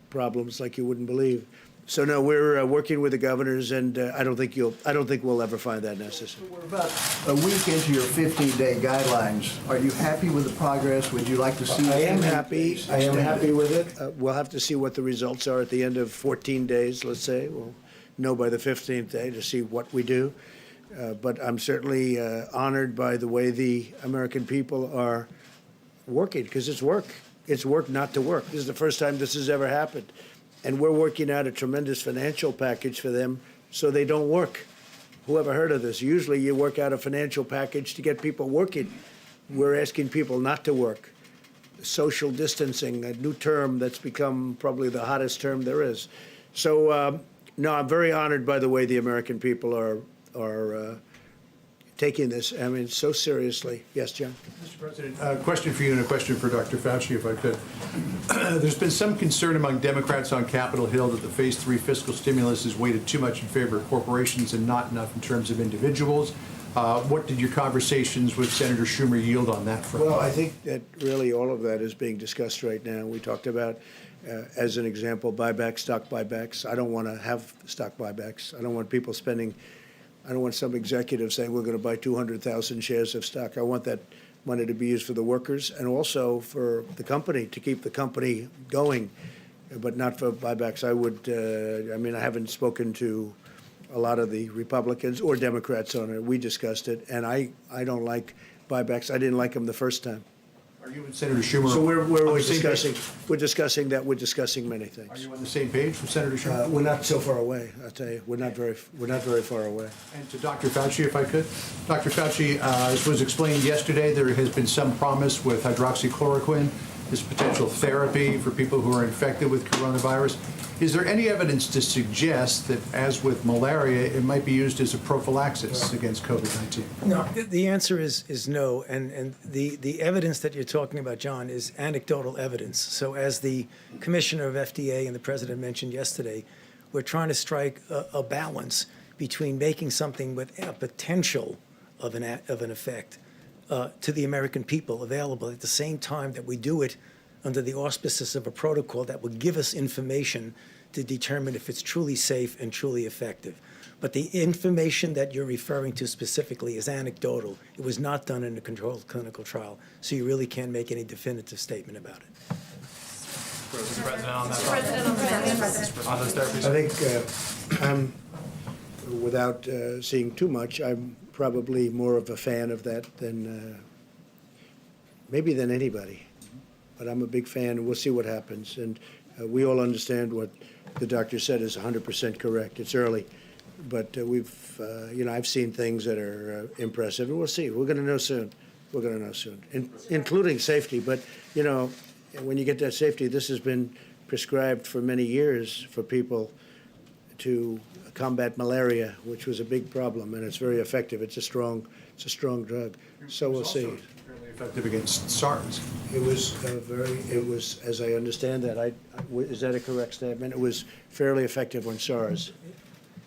[SPEAKER 5] problems like you wouldn't believe. So no, we're working with the governors, and I don't think we'll ever find that necessary.
[SPEAKER 8] We're about a week into your 15-day guidelines. Are you happy with the progress? Would you like to see?
[SPEAKER 5] I am happy. I am happy with it. We'll have to see what the results are at the end of 14 days, let's say. We'll know by the 15th day to see what we do. But I'm certainly honored by the way the American people are working, because it's work. It's work not to work. This is the first time this has ever happened. And we're working out a tremendous financial package for them so they don't work. Who ever heard of this? Usually you work out a financial package to get people working. We're asking people not to work. Social distancing, a new term that's become probably the hottest term there is. So, no, I'm very honored by the way the American people are taking this, I mean, so seriously. Yes, John?
[SPEAKER 9] Mr. President, a question for you and a question for Dr. Fauci, if I could. There's been some concern among Democrats on Capitol Hill that the Phase 3 fiscal stimulus is weighted too much in favor of corporations and not enough in terms of individuals. What did your conversations with Senator Schumer yield on that front?
[SPEAKER 5] Well, I think that really all of that is being discussed right now. We talked about, as an example, buybacks, stock buybacks. I don't want to have stock buybacks. I don't want people spending. I don't want some executive saying we're going to buy 200,000 shares of stock. I want that money to be used for the workers and also for the company, to keep the company going, but not for buybacks. I would, I mean, I haven't spoken to a lot of the Republicans or Democrats on it. We discussed it, and I don't like buybacks. I didn't like them the first time.
[SPEAKER 9] Are you and Senator Schumer?
[SPEAKER 5] So we're
[SPEAKER 9] on the same
[SPEAKER 5] discussing.
[SPEAKER 9] page?
[SPEAKER 5] We're discussing that. We're discussing many things.
[SPEAKER 9] Are you on the same page with Senator Schumer?
[SPEAKER 5] We're not so far away. I'll tell you, we're not very far away.
[SPEAKER 9] And to Dr. Fauci, if I could. Dr. Fauci, as was explained yesterday, there has been some promise with hydroxychloroquine, this potential therapy for people who are infected with coronavirus. Is there any evidence to suggest that, as with malaria, it might be used as a prophylaxis against COVID-19?
[SPEAKER 4] No, the answer is no. And the evidence that you're talking about, John, is anecdotal evidence. So as the commissioner of FDA and the president mentioned yesterday, we're trying to strike a balance between making something with a potential of an effect to the American people available at the same time that we do it under the auspices of a protocol that will give us information to determine if it's truly safe and truly effective. But the information that you're referring to specifically is anecdotal. It was not done in a controlled clinical trial, so you really can't make any definitive statement about it.
[SPEAKER 3] Mr. President, on that
[SPEAKER 7] On
[SPEAKER 3] those therapies.
[SPEAKER 5] I think without seeing too much, I'm probably more of a fan of that than maybe than anybody. But I'm a big fan, and we'll see what happens. And we all understand what the doctor said is 100% correct. It's early, but I've seen things that are impressive, and we'll see. We're going to know soon. We're going to know soon, including safety. But, when you get that safety, this has been prescribed for many years for people to combat malaria, which was a big problem, and it's very effective. It's a strong drug. So we'll see.
[SPEAKER 9] Effective against SARS.
[SPEAKER 5] It was, as I understand that, is that a correct statement? It was fairly effective on SARS.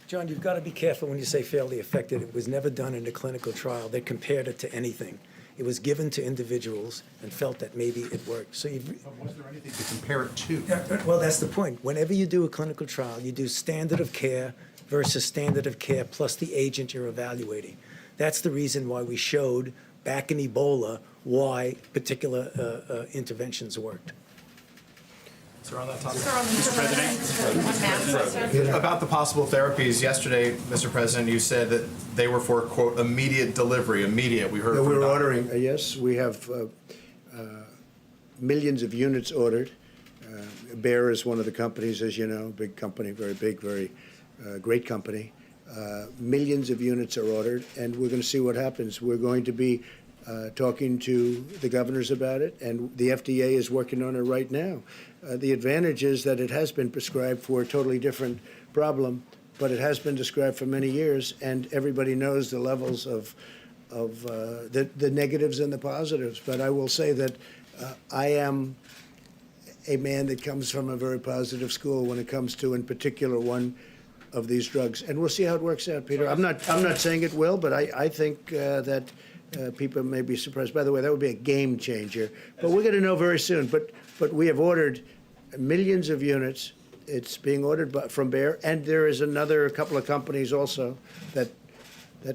[SPEAKER 4] John, you've got to be careful when you say fairly effective. It was never done in a clinical trial that compared it to anything. It was given to individuals and felt that maybe it worked. So
[SPEAKER 9] Was there anything to compare it to?
[SPEAKER 4] well, that's the point. Whenever you do a clinical trial, you do standard of care versus standard of care plus the agent you're evaluating. That's the reason why we showed back in Ebola why particular interventions worked.
[SPEAKER 10] Sir, on that topic. Mr. President, about the possible therapies, yesterday, Mr. President, you said that they were for, quote, immediate delivery, immediate. We heard
[SPEAKER 5] Yeah,
[SPEAKER 10] from
[SPEAKER 5] we're
[SPEAKER 10] Dr.
[SPEAKER 5] ordering, yes, we have millions of units ordered. Bayer is one of the companies, as you know, big company, very big, very great company. Millions of units are ordered, and we're going to see what happens. We're going to be talking to the governors about it, and the FDA is working on it right now. The advantage is that it has been prescribed for a totally different problem, but it has been prescribed for many years, and everybody knows the levels of the negatives and the positives. But I will say that I am a man that comes from a very positive school when it comes to, in particular, one of these drugs, and we'll see how it works out, Peter. I'm not saying it will, but I think that people may be surprised. By the way, that would be a game changer. But we're going to know very soon. But we have ordered millions of units. It's being ordered from Bayer, and there is another couple of companies also that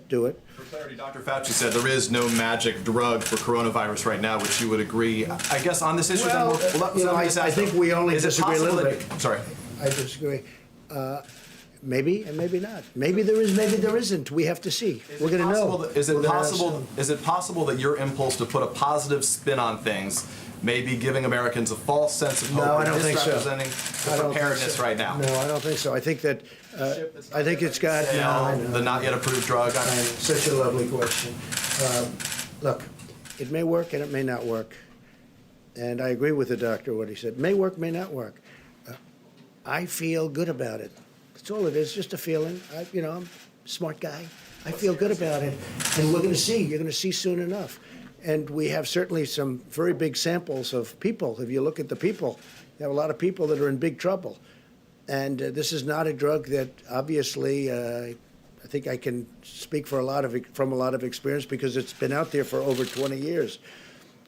[SPEAKER 5] do it.
[SPEAKER 10] For clarity, Dr. Fauci said there is no magic drug for coronavirus right now, which you would agree. I guess on this issue,
[SPEAKER 5] Well, I think we only disagree a little bit.
[SPEAKER 10] Sorry.
[SPEAKER 5] I disagree. Maybe and maybe not. Maybe there is, maybe there isn't. We have to see. We're going to know.
[SPEAKER 10] Is it possible that your impulse to put a positive spin on things may be giving Americans a false sense of hope?
[SPEAKER 5] No, I don't think so.
[SPEAKER 10] Misrepresenting the preparedness right now.
[SPEAKER 5] No, I don't think so. I think that I think it's got
[SPEAKER 10] the not yet approved drug.
[SPEAKER 5] Such a lovely question. Look, it may work and it may not work, and I agree with the doctor what he said. May work, may not work. I feel good about it. That's all it is, just a feeling. I'm a smart guy. I feel good about it, and we're going to see. You're going to see soon enough. And we have certainly some very big samples of people. If you look at the people, you have a lot of people that are in big trouble. And this is not a drug that, obviously, I think I can speak from a lot of experience because it's been out there for over 20 years.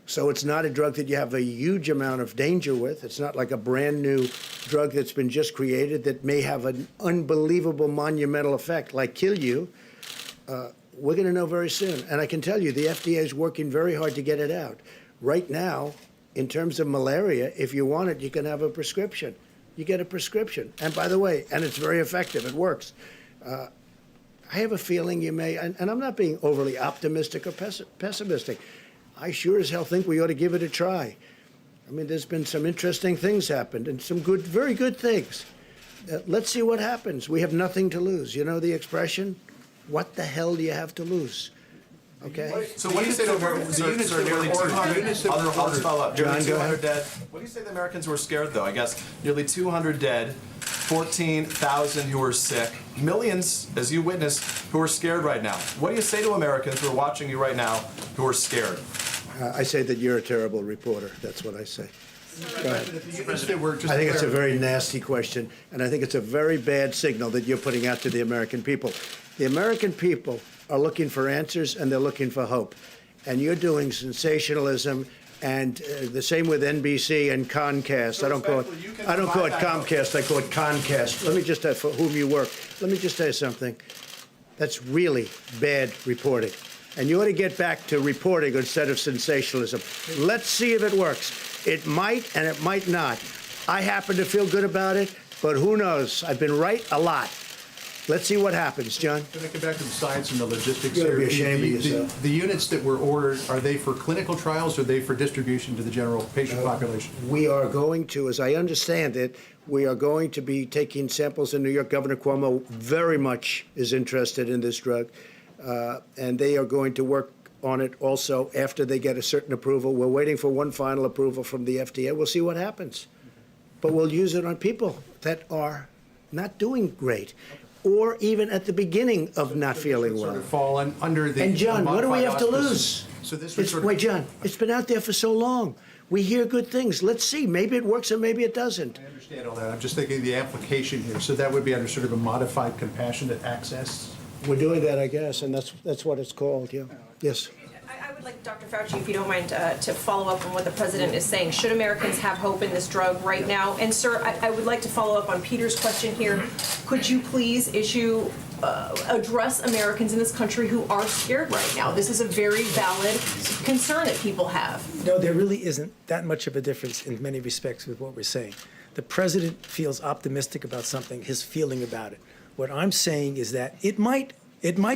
[SPEAKER 5] So it's not a drug that you have a huge amount of danger with. It's not like a brand new drug that's been just created that may have an unbelievable monumental effect, like kill you. We're going to know very soon. And I can tell you, the FDA is working very hard to get it out. Right now, in terms of malaria, if you want it, you can have a prescription. You get a prescription. And by the way, and it's very effective. It works. I have a feeling you may, and I'm not being overly optimistic or pessimistic. I sure as hell think we ought to give it a try. I mean, there's been some interesting things happened and some good, very good things. Let's see what happens. We have nothing to lose. You know the expression? What the hell do you have to lose? Okay?
[SPEAKER 10] So what do you say to Americans? Nearly 200. I'll just follow up. Nearly 200 dead. What do you say to the Americans who are scared, though? I guess nearly 200 dead, 14,000 who are sick, millions, as you witnessed, who are scared right now. What do you say to Americans who are watching you right now who are scared?
[SPEAKER 5] I say that you're a terrible reporter. That's what I say. Go ahead. I
[SPEAKER 9] think
[SPEAKER 5] think it's a very nasty question, and I think it's a very bad signal that you're putting out to the American people. The American people are looking for answers, and they're looking for hope. And you're doing sensationalism, and the same with NBC and Comcast. I don't call it Comcast. I call it Concast. Let me just for whom you work. Let me just tell you something. That's really bad reporting. And you ought to get back to reporting instead of sensationalism. Let's see if it works. It might and it might not. I happen to feel good about it, but who knows? I've been right a lot. Let's see what happens, John.
[SPEAKER 9] Can I get back to the science and the logistics
[SPEAKER 5] You're
[SPEAKER 9] here?
[SPEAKER 5] gonna be ashamed of yourself.
[SPEAKER 9] The units that were ordered, are they for clinical trials or are they for distribution to the general patient population?
[SPEAKER 5] We are going to, as I understand it, we are going to be taking samples in New York. Governor Cuomo very much is interested in this drug, and they are going to work on it also after they get a certain approval. We're waiting for one final approval from the FDA. We'll see what happens. But we'll use it on people that are not doing great, or even at the beginning of not feeling
[SPEAKER 9] Sort
[SPEAKER 5] well.
[SPEAKER 9] of fall under the
[SPEAKER 5] And John, what do we have to
[SPEAKER 9] modified
[SPEAKER 5] lose?
[SPEAKER 9] auspices. So this would sort of,
[SPEAKER 5] Wait, John, it's been out there for so long. We hear good things. Let's see. Maybe it works and maybe it doesn't.
[SPEAKER 9] I understand all that. I'm just thinking of the application here. So that would be under sort of a modified compassionate access?
[SPEAKER 5] We're doing that, I guess, and that's what it's called, yeah. Yes.
[SPEAKER 11] I would would like Dr. Fauci, if you don't mind, to follow up on what the president is saying. Should Americans have hope in this drug right now? And sir, I would like to follow up on Peter's question here. Could you please address Americans in this country who are scared right now? This is a very valid concern that people have.
[SPEAKER 4] No, there really isn't that much of a difference in many respects with what we're saying. The president feels optimistic about something, his feeling about it. What I'm saying is that it might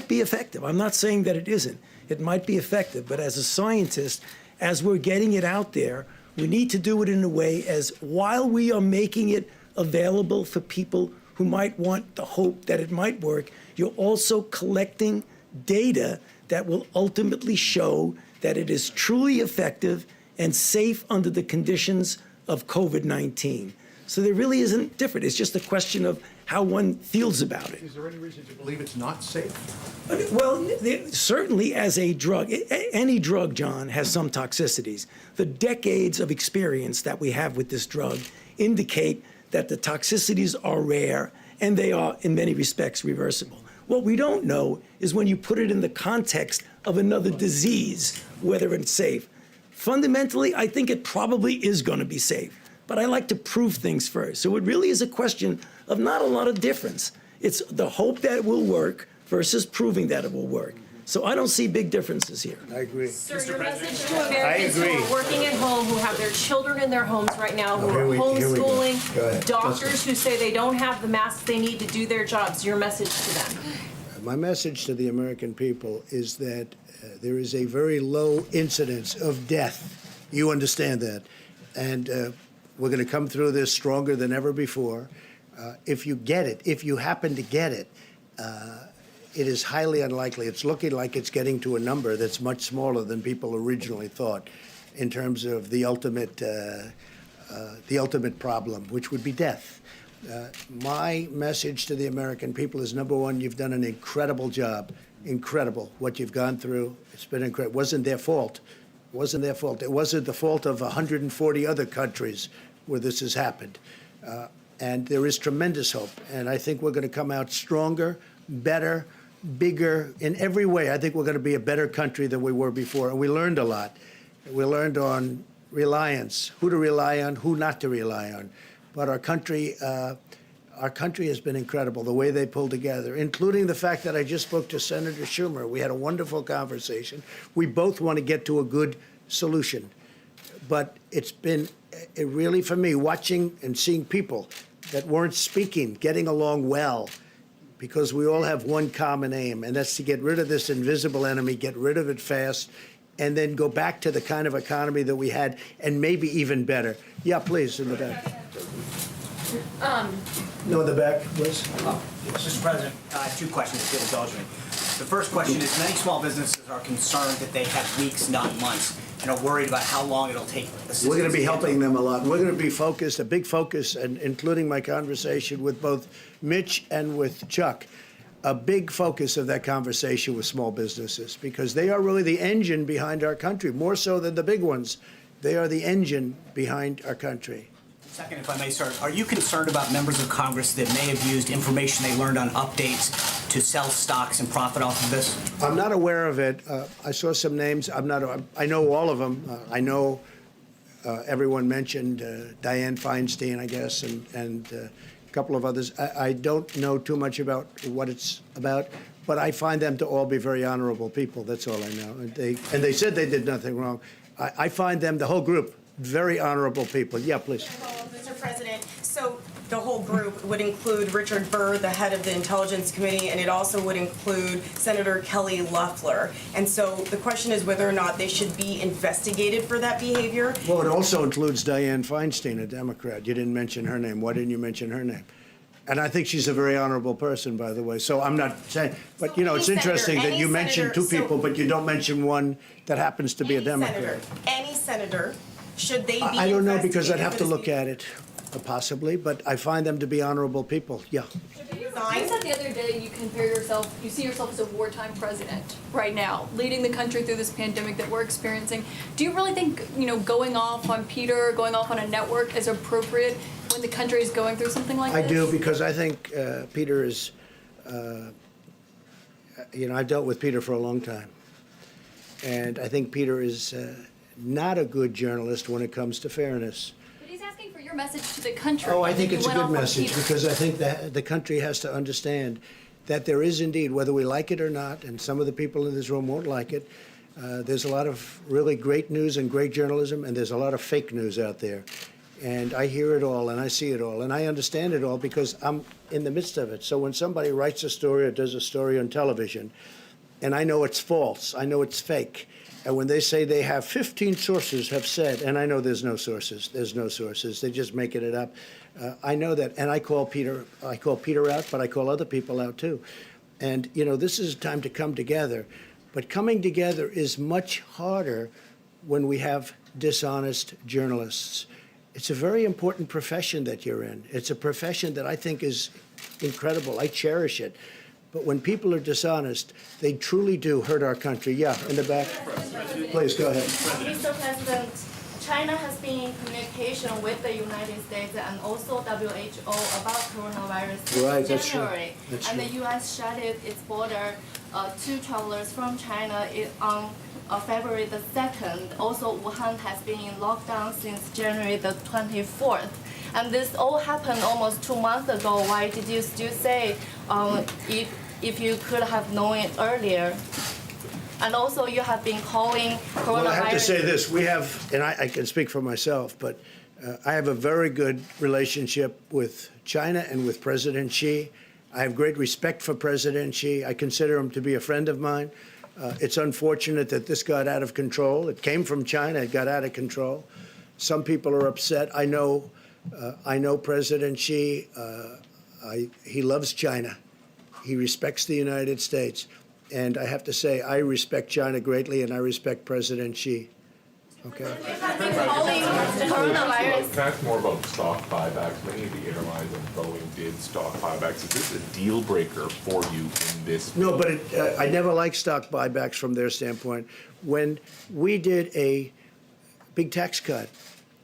[SPEAKER 4] be effective. I'm not saying that it isn't. It might be effective, but as a scientist, as we're getting it out there, we need to do it in a way as while we are making it available for people who might want the hope that it might work, you're also collecting data that will ultimately show that it is truly effective and safe under the conditions of COVID-19. So there really isn't different. It's just a question of how one feels about it.
[SPEAKER 9] Is there any reason to believe it's not safe?
[SPEAKER 4] Well, certainly as a drug, any drug, John, has some toxicities. The decades of experience that we have with this drug indicate that the toxicities are rare and they are, in many respects, reversible. What we don't know is when you put it in the context of another disease, whether it's safe. Fundamentally, I think it probably is going to be safe. But I like to prove things first. So it really is a question of not a lot of difference. It's the hope that it will work versus proving that it will work. So I don't see big differences here.
[SPEAKER 5] I agree.
[SPEAKER 11] Sir, your message to Americans who are working at home, who have their children in their homes right now, who are homeschooling, doctors who say they don't have the masks they need to do their jobs, your message to them.
[SPEAKER 5] My message to the American people is that there is a very low incidence of death. You understand that. And we're going to come through this stronger than ever before. If you get it, if you happen to get it, it is highly unlikely. It's looking like it's getting to a number that's much smaller than people originally thought in terms of the ultimate problem, which would be death. My message to the American people is, number one, you've done an incredible job. Incredible what you've gone through. It's been incredible. It wasn't their fault. It wasn't their fault. It wasn't the fault of 140 other countries where this has happened. And there is tremendous hope. And I think we're going to come out stronger, better, bigger in every way. I think we're going to be a better country than we were before. And we learned a lot. We learned on reliance, who to rely on, who not to rely on. But our country has been incredible, the way they pulled together, including the fact that I just spoke to Senator Schumer. We had a wonderful conversation. We both want to get to a good solution. But it's been really, for me, watching and seeing people that weren't speaking, getting along well, because we all have one common aim, and that's to get rid of this invisible enemy, get rid of it fast, and then go back to the kind of economy that we had, and maybe even better. Yeah, please, in the back. No, in the back, please.
[SPEAKER 12] Mr. President, two questions, if you'll indulge me. The first question is, many small businesses are concerned that they have weeks, not months, and are worried about how long it'll take.
[SPEAKER 5] We're going to be helping them a lot. We're going to be focused, a big focus, and including my conversation with both Mitch and with Chuck, a big focus of that conversation with small businesses, because they are really the engine behind our country, more so than the big ones. They are the engine behind our country.
[SPEAKER 12] Second, if I may, sir, are you concerned about members of Congress that may have used information they learned on updates to sell stocks and profit off of this?
[SPEAKER 5] I'm not aware of it. I saw some names. I know all of them. I know everyone mentioned Dianne Feinstein, I guess, and a couple of others. I don't know too much about what it's about, but I find them to all be very honorable people. That's all I know. And they said they did nothing wrong. I find them, the whole group, very honorable people. Yeah, please.
[SPEAKER 11] Mr. President, so the whole group would include Richard Burr, the head of the Intelligence Committee, and it also would include Senator Kelly Loeffler. And so the question is whether or not they should be investigated for that behavior.
[SPEAKER 5] Well, it also includes Dianne Feinstein, a Democrat. You didn't mention her name. Why didn't you mention her name? And I think she's a very honorable person, by the way. So I'm not saying, but you know, it's interesting that you mentioned two people, but you don't mention one that happens to be a Democrat.
[SPEAKER 11] Any senator, should they be
[SPEAKER 5] I don't know, because I'd
[SPEAKER 11] investigated
[SPEAKER 5] have
[SPEAKER 11] for
[SPEAKER 5] to
[SPEAKER 11] this
[SPEAKER 5] look at it, possibly, but I find them to be honorable people. Yeah.
[SPEAKER 7] You said the other day you see yourself as a wartime president right now, leading the country through this pandemic that we're experiencing. Do you really think, going off on Peter, going off on a network is appropriate when the country is going through something like this?
[SPEAKER 5] I do, because I think Peter is, I've dealt with Peter for a long time. And I think Peter is not a good journalist when it comes to fairness.
[SPEAKER 7] But he's asking for your message to the country.
[SPEAKER 5] Oh, I think
[SPEAKER 7] You
[SPEAKER 5] it's a
[SPEAKER 7] went
[SPEAKER 5] good
[SPEAKER 7] off on
[SPEAKER 5] message
[SPEAKER 7] Peter.
[SPEAKER 5] because I think that the country has to understand that there is indeed, whether we like it or not, and some of the people in this room won't like it, there's a lot of really great news and great journalism, and there's a lot of fake news out there. And I hear it all, and I see it all, and I understand it all because I'm in the midst of it. So when somebody writes a story or does a story on television, and I know it's false, I know it's fake, and when they say they have 15 sources have said, and I know there's no sources, they're just making it up. I know that, and I call Peter out, but I call other people out too. And, you know, this is time to come together. But coming together is much harder when we have dishonest journalists. It's a very important profession that you're in. It's a profession that I think is incredible. I cherish it. But when people are dishonest, they truly do hurt our country. Yeah, in the back. Please, go ahead.
[SPEAKER 13] Mr. President, China has been in communication with the United States and also WHO about coronavirus
[SPEAKER 5] Right,
[SPEAKER 13] in
[SPEAKER 5] that's true.
[SPEAKER 13] January.
[SPEAKER 5] That's
[SPEAKER 13] and
[SPEAKER 5] true.
[SPEAKER 13] the U.S. shut its border to travelers from China on February the 2nd. Also, Wuhan has been in lockdown since January the 24th. And this all happened almost 2 months ago. Why did you still say if you could have known it earlier? And also, you have been calling coronavirus.
[SPEAKER 5] Well, I have to say this. We have, and I can speak for myself, but I have a very good relationship with China and with President Xi. I have great respect for President Xi. I consider him to be a friend of mine. It's unfortunate that this got out of control. It came from China. It got out of control. Some people are upset. I know President Xi. He loves China. He respects the United States. And I have to say, I respect China greatly, and I respect President Xi. Okay.
[SPEAKER 13] Coronavirus.
[SPEAKER 14] Can I ask more about stock buybacks? Many of the airlines and Boeing did stock buybacks. Is this a deal breaker for you in this?
[SPEAKER 5] No, but I never liked stock buybacks from their standpoint. When we did a big tax cut,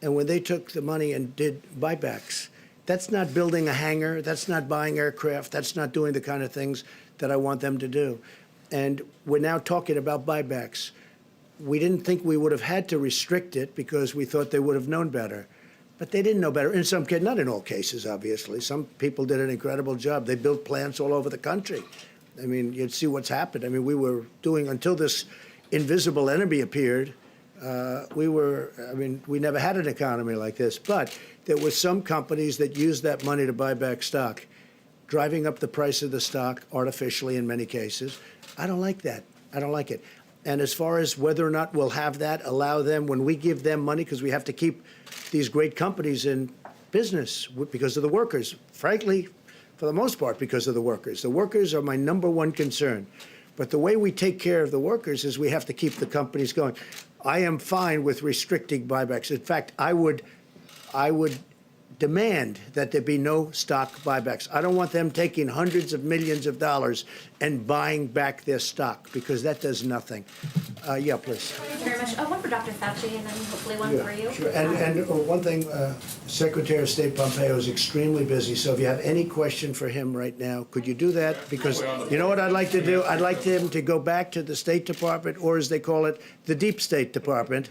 [SPEAKER 5] and when they took the money and did buybacks, that's not building a hangar, that's not buying aircraft, that's not doing the kind of things that I want them to do. And we're now talking about buybacks. We didn't think we would have had to restrict it because we thought they would have known better. But they didn't know better. In some cases, not in all cases, obviously. Some people did an incredible job. They built plants all over the country. I mean, you'd see what's happened. I mean, we were doing, until this invisible enemy appeared, we never had an economy like this. But there were some companies that used that money to buy back stock, driving up the price of the stock artificially in many cases. I don't like that. I don't like it. And as far as whether or not we'll have that, allow them, when we give them money, because we have to keep these great companies in business because of the workers, frankly, for the most part, because of the workers. The workers are my number one concern. But the way we take care of the workers is we have to keep the companies going. I am fine with restricting buybacks. In fact, I would demand that there be no stock buybacks. I don't want them taking hundreds of millions of dollars and buying back their stock, because that does nothing. Yeah, please.
[SPEAKER 15] Thank you very much. One for Dr. Fauci, and then hopefully one for you.
[SPEAKER 5] Sure. And one thing, Secretary of State Pompeo is extremely busy, so if you have any question for him right now, could you do that? Because you know what I'd like to do? I'd like him to go back to the State Department, or as they call it, the Deep State Department,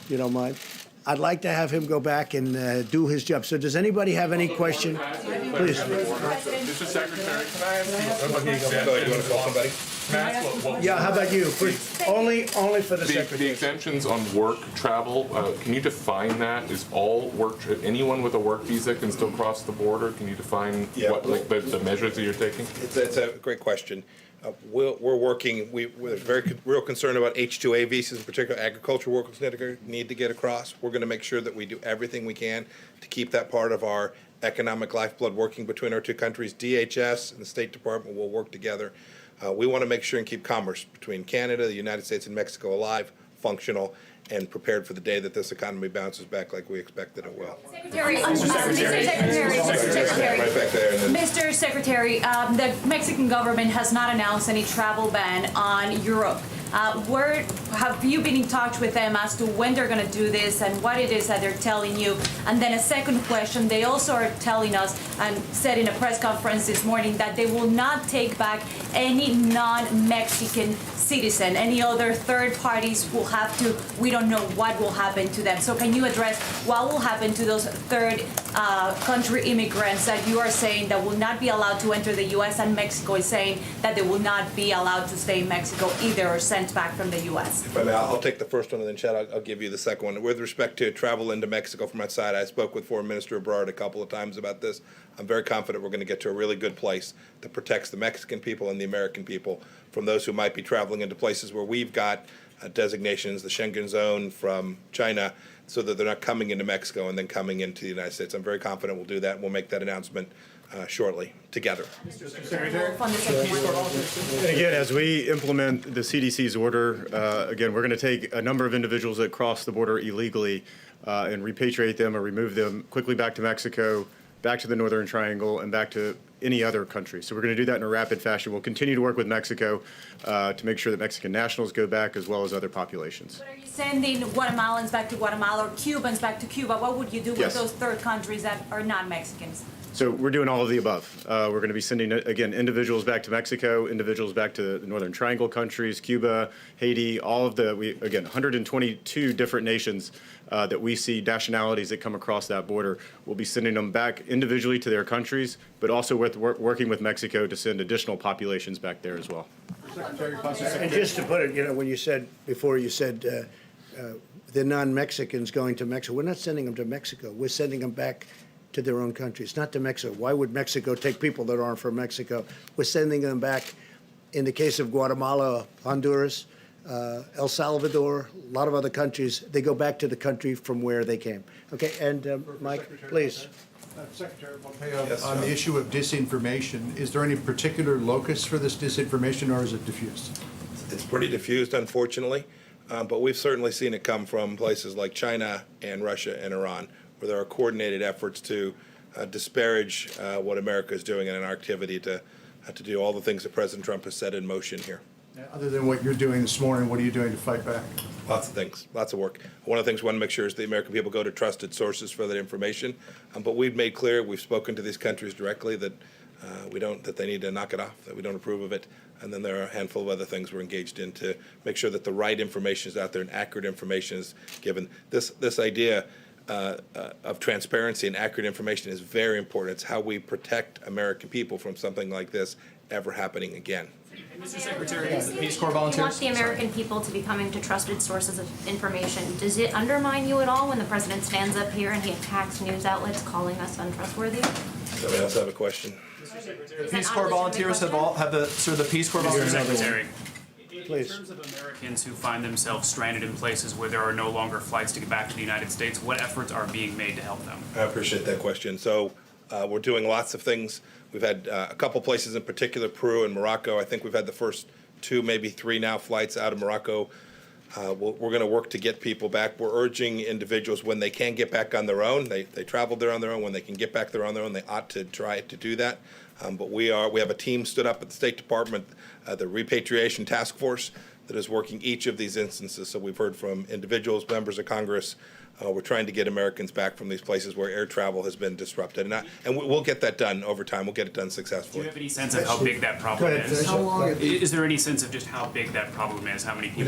[SPEAKER 5] if you don't mind. I'd like to have him go back and do his job. So does anybody have any question? Please.
[SPEAKER 14] Mr. Secretary, can I ask you?
[SPEAKER 16] Go ahead, you want to call somebody?
[SPEAKER 5] Yeah, how about you? Only for the Secretary.
[SPEAKER 14] The exemptions on work travel, can you define that? Is all work, anyone with a work visa can still cross the border? Can you define what, like, the measures that you're taking?
[SPEAKER 16] It's a great question. We're working, we're very real concerned about H-2A visas, in particular agricultural workers need to get across. We're going to make sure that we do everything we can to keep that part of our economic lifeblood working between our two countries. DHS and the State Department will work together. We want to make sure and keep commerce between Canada, the United States, and Mexico alive, functional, and prepared for the day that this economy bounces back like we expect that it will.
[SPEAKER 17] Mr. Secretary, the Mexican government has not announced any travel ban on Europe. Where have you been in touch with them as to when they're going to do this and what it is that they're telling you? And then a second question, they also are telling us and said in a press conference this morning that they will not take back any non-Mexican citizen. Any other third parties will have to, we don't know what will happen to them. So can you address what will happen to those third country immigrants that you are saying that will not be allowed to enter the U.S. and Mexico is saying that they will not be allowed to stay in Mexico either or sent back from the U.S.?
[SPEAKER 16] If I may, I'll take the first one, and then Chad, I'll give you the second one. With respect to travel into Mexico from outside, I spoke with Foreign Minister Ebrard a couple of times about this. I'm very confident we're going to get to a really good place that protects the Mexican people and the American people from those who might be traveling into places where we've got designations, the Schengen zone from China, so that they're not coming into Mexico and then coming into the United States. I'm very confident we'll do that, and we'll make that announcement shortly together.
[SPEAKER 18] And again, as we implement the CDC's order, again, we're going to take a number of individuals that cross the border illegally and repatriate them or remove them quickly back to Mexico, back to the Northern Triangle, and back to any other country. So we're going to do that in a rapid fashion. We'll continue to work with Mexico to make sure that Mexican nationals go back as well as other populations.
[SPEAKER 17] But are you sending Guatemalans back to Guatemala or Cubans back to Cuba? What would you do with those third countries that are not Mexicans?
[SPEAKER 18] So we're doing all of the above. We're going to be sending, again, individuals back to Mexico, individuals back to the Northern Triangle countries, Cuba, Haiti, all of the, again, 122 different nations that we see nationalities that come across that border. We'll be sending them back individually to their countries, but also working with Mexico to send additional populations back there as well.
[SPEAKER 5] And just to put it, when you said, before you said the non-Mexicans going to Mexico, we're not sending them to Mexico. We're sending them back to their own countries, not to Mexico. Why would Mexico take people that aren't from Mexico? We're sending them back, in the case of Guatemala, Honduras, El Salvador, a lot of other countries, they go back to the country from where they came. Okay, and Mike, please.
[SPEAKER 9] Secretary Pompeo, on the issue of disinformation, is there any particular locus for this disinformation, or is it diffused?
[SPEAKER 16] It's pretty diffused, unfortunately, but we've certainly seen it come from places like China and Russia and Iran, where there are coordinated efforts to disparage what America is doing in an activity to do all the things that President Trump has set in motion here.
[SPEAKER 9] Other than what you're doing this morning, what are you doing to fight back?
[SPEAKER 16] Lots of things, lots of work. One of the things we want to make sure is the American people go to trusted sources for that information. But we've made clear, we've spoken to these countries directly that that they need to knock it off, that we don't approve of it. And then there are a handful of other things we're engaged in to make sure that the right information is out there and accurate information is given. This idea of transparency and accurate information is very important. It's how we protect American people from something like this ever happening again.
[SPEAKER 15] Mr. Secretary, the Peace Corps volunteers. You want the American people to be coming to trusted sources of information. Does it undermine you at all when the president stands up here and he attacks news outlets calling us untrustworthy?
[SPEAKER 16] Somebody else have a question?
[SPEAKER 10] The Peace Corps volunteers have the Peace Corps volunteers.
[SPEAKER 19] Secretary.
[SPEAKER 16] Please.
[SPEAKER 19] In terms of Americans who find themselves stranded in places where there are no longer flights to get back to the United States, what efforts are being made to help them?
[SPEAKER 16] I appreciate that question. So we're doing lots of things. We've had a couple places in particular, Peru and Morocco. I think we've had the first 2, maybe 3 now flights out of Morocco. We're going to work to get people back. We're urging individuals when they can get back on their own. They traveled there on their own. When they can get back there on their own, they ought to try to do that. But we have a team stood up at the State Department, the Repatriation Task Force, that is working each of these instances. So we've heard from individuals, members of Congress. We're trying to get Americans back from these places where air travel has been disrupted. And we'll get that done over time. We'll get it done successfully.
[SPEAKER 19] Do you have any sense of how big that problem is? Is there any sense of just how big that problem is? How many people?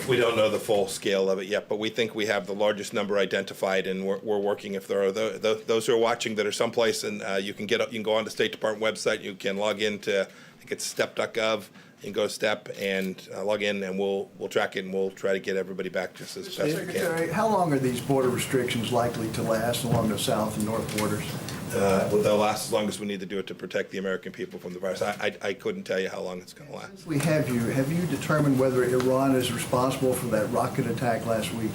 [SPEAKER 16] We don't know the full scale of it yet, but we think we have the largest number identified, and we're working. If there are those who are watching that are someplace, and you can go on the State Department website. You can log into, I think it's step.gov. You can go STEP and log in, and we'll track it, and we'll try to get everybody back just as best we can.
[SPEAKER 8] Secretary, how long are these border restrictions likely to last along the south and north borders?
[SPEAKER 16] They'll last as long as we need to do it to protect the American people from the virus. I couldn't tell you how long it's going to last.
[SPEAKER 8] Since we have you determined whether Iran is responsible for that rocket attack last week?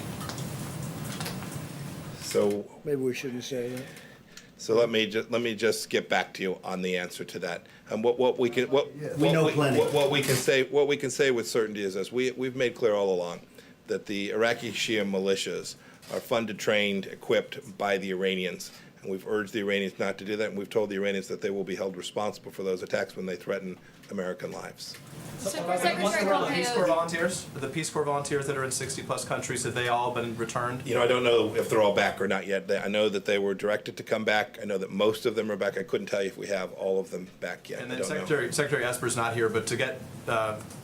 [SPEAKER 16] So
[SPEAKER 5] maybe we shouldn't say that.
[SPEAKER 16] So let me just get back to you on the answer to that. And what we can say with certainty is this: we've made clear all along that the Iraqi Shia militias are funded, trained, equipped by the Iranians, and we've urged the Iranians not to do that, and we've told the Iranians that they will be held responsible for those attacks when they threaten American lives.
[SPEAKER 10] The Peace Corps volunteers, that are in 60-plus countries, have they all been returned?
[SPEAKER 16] You know, I don't know if they're all back or not yet. I know that they were directed to come back. I know that most of them are back. I couldn't tell you if we have all of them back yet.
[SPEAKER 10] And then
[SPEAKER 16] I don't know.
[SPEAKER 10] Secretary Esper's not here, but to get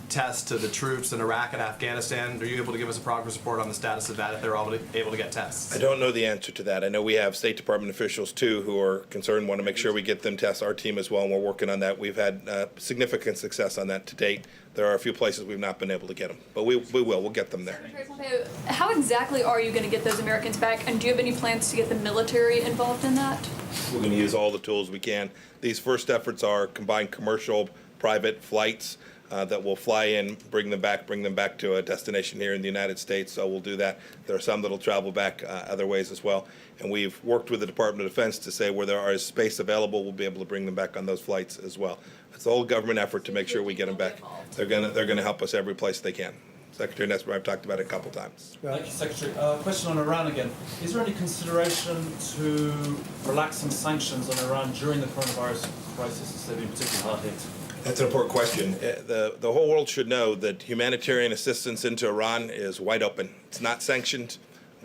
[SPEAKER 10] tests to the troops in Iraq and Afghanistan, are you able to give us a progress report on the status of that, if they're able to get tests?
[SPEAKER 16] I don't know the answer to that. I know we have State Department officials, too, who are concerned, want to make sure we get them tests, our team as well, and we're working on that. We've had significant success on that to date. There are a few places we've not been able to get them, but we will. We'll get them there.
[SPEAKER 7] Secretary Pompeo, how exactly are you going to get those Americans back, and do you have any plans to get the military involved in that?
[SPEAKER 16] We're going to use all the tools we can. These first efforts are combined commercial, private flights that will fly in, bring them back to a destination here in the United States. So we'll do that. There are some that will travel back other ways as well. And we've worked with the Department of Defense to say where there is space available, we'll be able to bring them back on those flights as well. It's a whole government effort to make sure we get them back. They're gonna help us every place they can. Secretary Nesper, I've talked about it a couple times.
[SPEAKER 20] Thank you, Secretary. Question on Iran again. Is there any consideration to relax some sanctions on Iran during the coronavirus crisis instead of being particularly hard hit?
[SPEAKER 16] That's an important question. The whole world should know that humanitarian assistance into Iran is wide open. It's not sanctioned.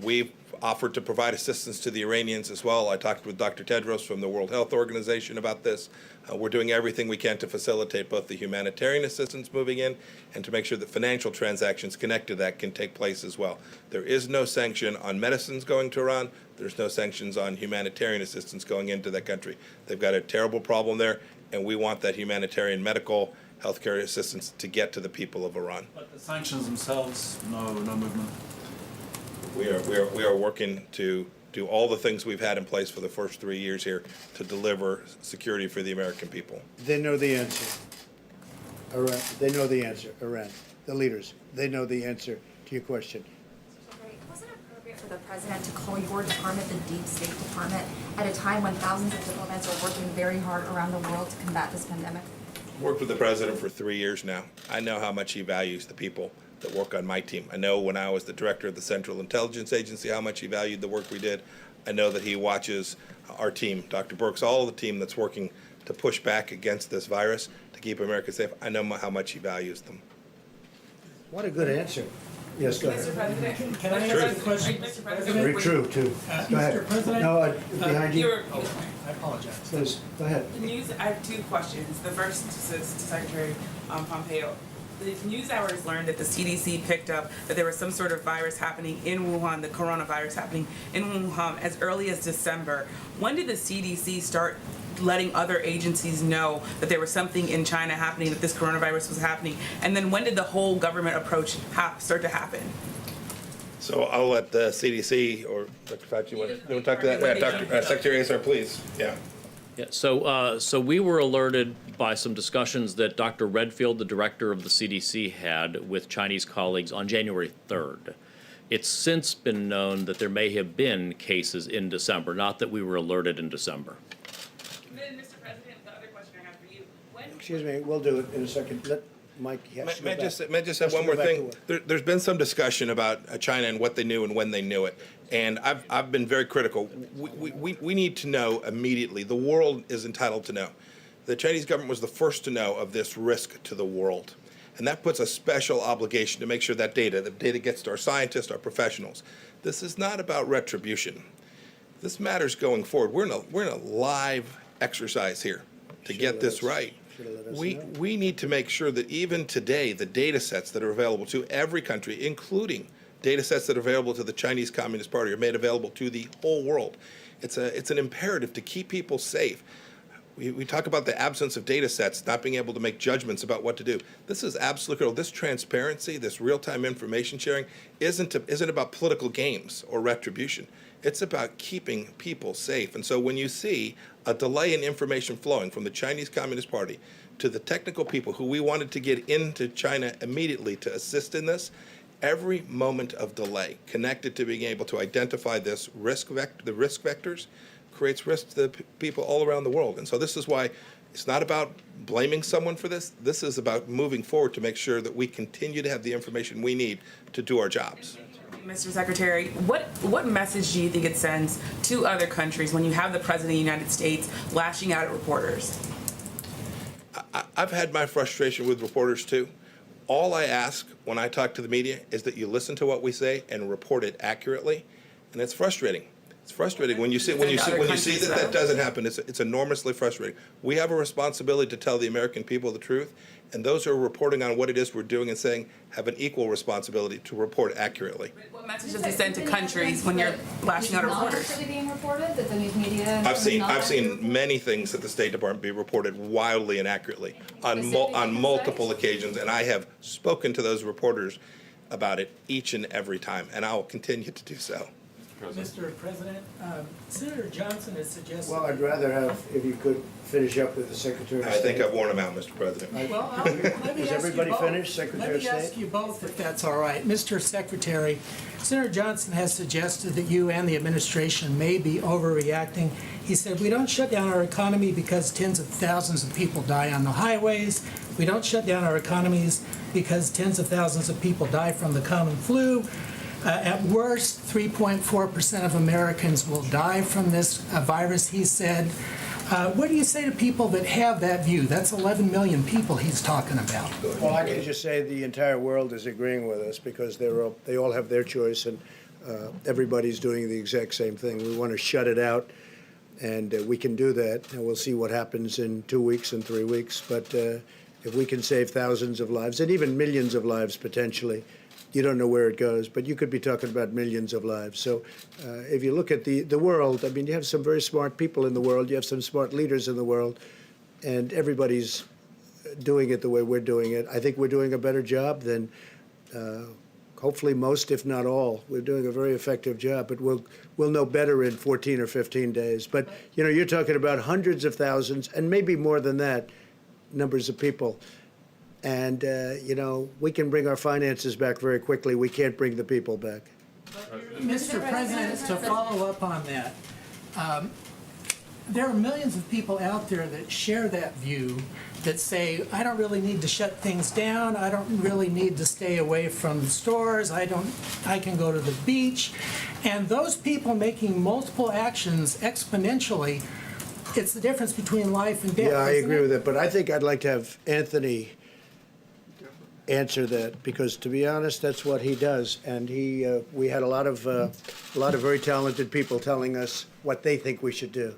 [SPEAKER 16] We've offered to provide assistance to the Iranians as well. I talked with Dr. Tedros from the World Health Organization about this. We're doing everything we can to facilitate both the humanitarian assistance moving in and to make sure that financial transactions connected to that can take place as well. There is no sanction on medicines going to Iran. There's no sanctions on humanitarian assistance going into that country. They've got a terrible problem there, and we want that humanitarian medical healthcare assistance to get to the people of Iran.
[SPEAKER 20] But the sanctions themselves, no movement.
[SPEAKER 16] We are working to do all the things we've had in place for the first 3 years here to deliver security for the American people.
[SPEAKER 5] They know the answer. Iran. They know the answer. Iran. The leaders. They know the answer to your question.
[SPEAKER 15] Was it appropriate for the president to call your department the Deep State Department at a time when thousands of diplomats are working very hard around the world to combat this pandemic?
[SPEAKER 16] I've worked with the president for 3 years now. I know how much he values the people that work on my team. I know when I was the director of the Central Intelligence Agency how much he valued the work we did. I know that he watches our team, Dr. Birx, all of the team that's working to push back against this virus to keep America safe. I know how much he values them.
[SPEAKER 5] What a good answer. Yes, go ahead.
[SPEAKER 21] Mr. President, can I ask a question? Mr. President,
[SPEAKER 5] Very true, too. Go ahead.
[SPEAKER 21] Mr. President,
[SPEAKER 5] No, behind you.
[SPEAKER 21] I apologize.
[SPEAKER 5] Please, go ahead.
[SPEAKER 21] The news, I have two questions. The first is to Secretary Pompeo. The news hours learned that the CDC picked up that there was some sort of virus happening in Wuhan, the coronavirus happening in Wuhan as early as December. When did the CDC start letting other agencies know that there was something in China happening, that this coronavirus was happening? And then when did the whole government approach start to happen?
[SPEAKER 16] So I'll let the CDC or Dr. Fauci, you want to talk to that? Yeah, Dr. Secretary Azar, please. Yeah.
[SPEAKER 22] Yeah, so we were alerted by some discussions that Dr. Redfield, the director of the CDC, had with Chinese colleagues on January 3rd. It's since been known that there may have been cases in December, not that we were alerted in December.
[SPEAKER 21] Then, Mr. President, the other question I have for you.
[SPEAKER 5] Excuse me, we'll do it in a second. Let Mike, he has to go
[SPEAKER 16] May I
[SPEAKER 5] back.
[SPEAKER 16] just have one more thing? There's been some discussion about China and what they knew and when they knew it. And I've been very critical. We need to know immediately. The world is entitled to know. The Chinese government was the first to know of this risk to the world. And that puts a special obligation to make sure that the data gets to our scientists, our professionals. This is not about retribution. This matters going forward. We're in a live exercise here to get this right. We need to make sure that even today, the data sets that are available to every country, including data sets that are available to the Chinese Communist Party, are made available to the whole world. It's an imperative to keep people safe. We talk about the absence of data sets, not being able to make judgments about what to do. This is absolutely critical. This transparency, this real-time information sharing isn't about political games or retribution. It's about keeping people safe. And so when you see a delay in information flowing from the Chinese Communist Party to the technical people who we wanted to get into China immediately to assist in this, every moment of delay connected to being able to identify this the risk vectors, creates risk to the people all around the world. And so this is why it's not about blaming someone for this. This is about moving forward to make sure that we continue to have the information we need to do our jobs.
[SPEAKER 21] Mr. Secretary, what message do you think it sends to other countries when you have the President of the United States lashing out at reporters?
[SPEAKER 16] I've had my frustration with reporters too. All I ask when I talk to the media is that you listen to what we say and report it accurately, and it's frustrating. It's frustrating when you see that doesn't happen. It's enormously frustrating. We have a responsibility to tell the American people the truth, and those who are reporting on what it is we're doing and saying have an equal responsibility to report accurately.
[SPEAKER 21] What message does it send to countries when you're lashing out at reporters?
[SPEAKER 16] I've seen many things at the State Department be reported wildly inaccurately on multiple occasions, and I have spoken to those reporters about it each and every time, and I will continue to do so.
[SPEAKER 1] Mr. President, Senator Johnson has suggested...
[SPEAKER 5] Well, I'd rather have, if you could finish up with the Secretary of
[SPEAKER 16] I
[SPEAKER 5] State.
[SPEAKER 16] think I've worn him out, Mr. President.
[SPEAKER 1] Well, let me
[SPEAKER 5] Is
[SPEAKER 1] ask
[SPEAKER 5] everybody
[SPEAKER 1] you both.
[SPEAKER 5] finished, Secretary of State?
[SPEAKER 1] Let me ask you both, if that's all right. Mr. Secretary, Senator Johnson has suggested that you and the administration may be overreacting. He said, we don't shut down our economy because tens of thousands of people die on the highways. We don't shut down our economies because tens of thousands of people die from the common flu. At worst, 3.4% of Americans will die from this virus, he said. What do you say to people that have that view? That's 11 million people he's talking about.
[SPEAKER 5] Well, I can just say the entire world is agreeing with us because they all have their choice, and everybody's doing the exact same thing. We want to shut it out, and we can do that. And we'll see what happens in 2 weeks and 3 weeks. But if we can save thousands of lives, and even millions of lives potentially, you don't know where it goes, but you could be talking about millions of lives. So if you look at the world, I mean, you have some very smart people in the world, you have some smart leaders in the world, and everybody's doing it the way we're doing it. I think we're doing a better job than hopefully most, if not all. We're doing a very effective job, but we'll know better in 14 or 15 days. But, you know, you're talking about hundreds of thousands, and maybe more than that, numbers of people. And, you know, we can bring our finances back very quickly. We can't bring the people back.
[SPEAKER 1] Mr. President, to follow up on that, there are millions of people out there that share that view, that say, I don't really need to shut things down. I don't really need to stay away from stores. I can go to the beach. And those people making multiple actions exponentially, it's the difference between life and death.
[SPEAKER 5] Yeah, I agree with that. But I think I'd like to have Anthony answer that, because to be honest, that's what he does. And we had a lot of very talented people telling us what they think we should do.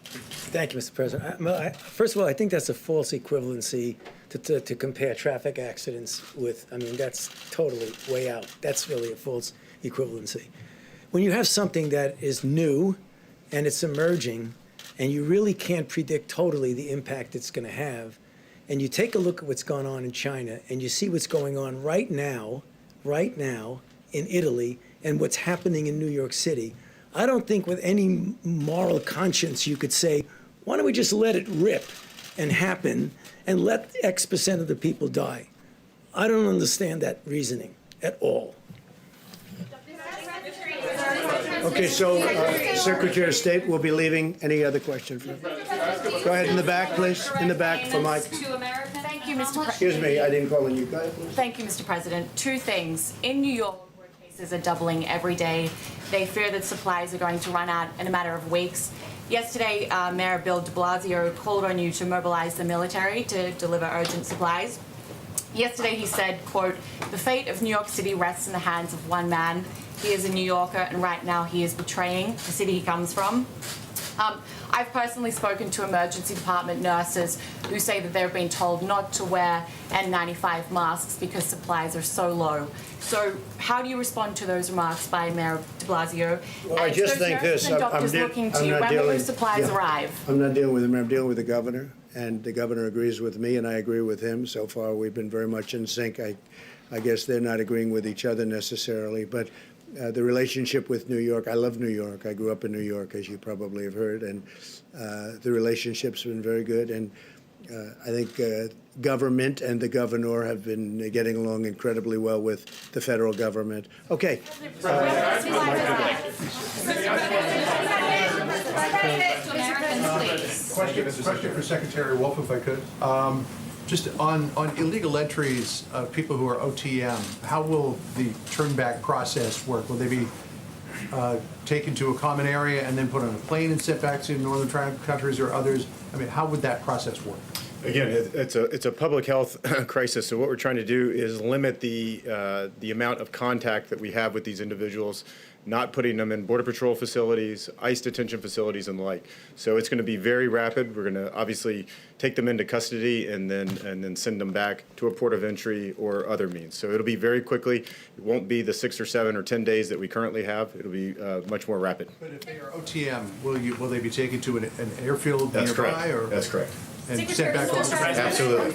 [SPEAKER 4] Thank you, Mr. President. First of all, I think that's a false equivalency to compare traffic accidents with. I mean, that's totally way out. That's really a false equivalency. When you have something that is new and it's emerging, and you really can't predict totally the impact it's going to have, and you take a look at what's going on in China, and you see what's going on right now in Italy, and what's happening in New York City, I don't think with any moral conscience you could say, why don't we just let it rip and happen and let X% of the people die? I don't understand that reasoning at all.
[SPEAKER 5] Okay, so Secretary of State will be leaving. Any other question? Go ahead in the back, please. In the back for Mike.
[SPEAKER 2] Thank you, Mr. President.
[SPEAKER 5] Excuse me, I didn't call on you. Go ahead, please.
[SPEAKER 2] Thank you, Mr. President. Two things. In New York, where cases are doubling every day, they fear that supplies are going to run out in a matter of weeks. Yesterday, Mayor Bill de Blasio called on you to mobilize the military to deliver urgent supplies. Yesterday, he said, quote, the fate of New York City rests in the hands of one man. He is a New Yorker, and right now he is betraying the city he comes from. I've personally spoken to emergency department nurses who say that they've been told not to wear N95 masks because supplies are so low. So how do you respond to those remarks by Mayor de Blasio?
[SPEAKER 5] Well, I just think this.
[SPEAKER 2] I'm not dealing. When will those supplies arrive?
[SPEAKER 5] I'm not dealing with him. I'm dealing with the governor, and the governor agrees with me, and I agree with him. So far, we've been very much in sync. I guess they're not agreeing with each other necessarily, but the relationship with New York, I love New York. I grew up in New York, as you probably have heard, and the relationship's been very good. And I think government and the governor have been getting along incredibly well with the federal government. Okay.
[SPEAKER 9] Question for Secretary Wolf, if I could. Just on illegal entries of people who are OTM, how will the turnback process work? Will they be taken to a common area and then put on a plane and sent back to northern triangle countries or others? I mean, how would that process work?
[SPEAKER 18] Again, it's a public health crisis, so what we're trying to do is limit the amount of contact that we have with these individuals, not putting them in Border Patrol facilities, ICE detention facilities, and the like. So it's going to be very rapid. We're going to obviously take them into custody and then send them back to a port of entry or other means. So it'll be very quickly. It won't be the 6 or 7 or 10 days that we currently have. It'll be much more rapid.
[SPEAKER 9] But if they are OTM, will they be taken to an airfield
[SPEAKER 18] That's
[SPEAKER 9] nearby?
[SPEAKER 18] correct.
[SPEAKER 9] Or?
[SPEAKER 18] That's correct.
[SPEAKER 9] And sent back over?
[SPEAKER 18] Absolutely.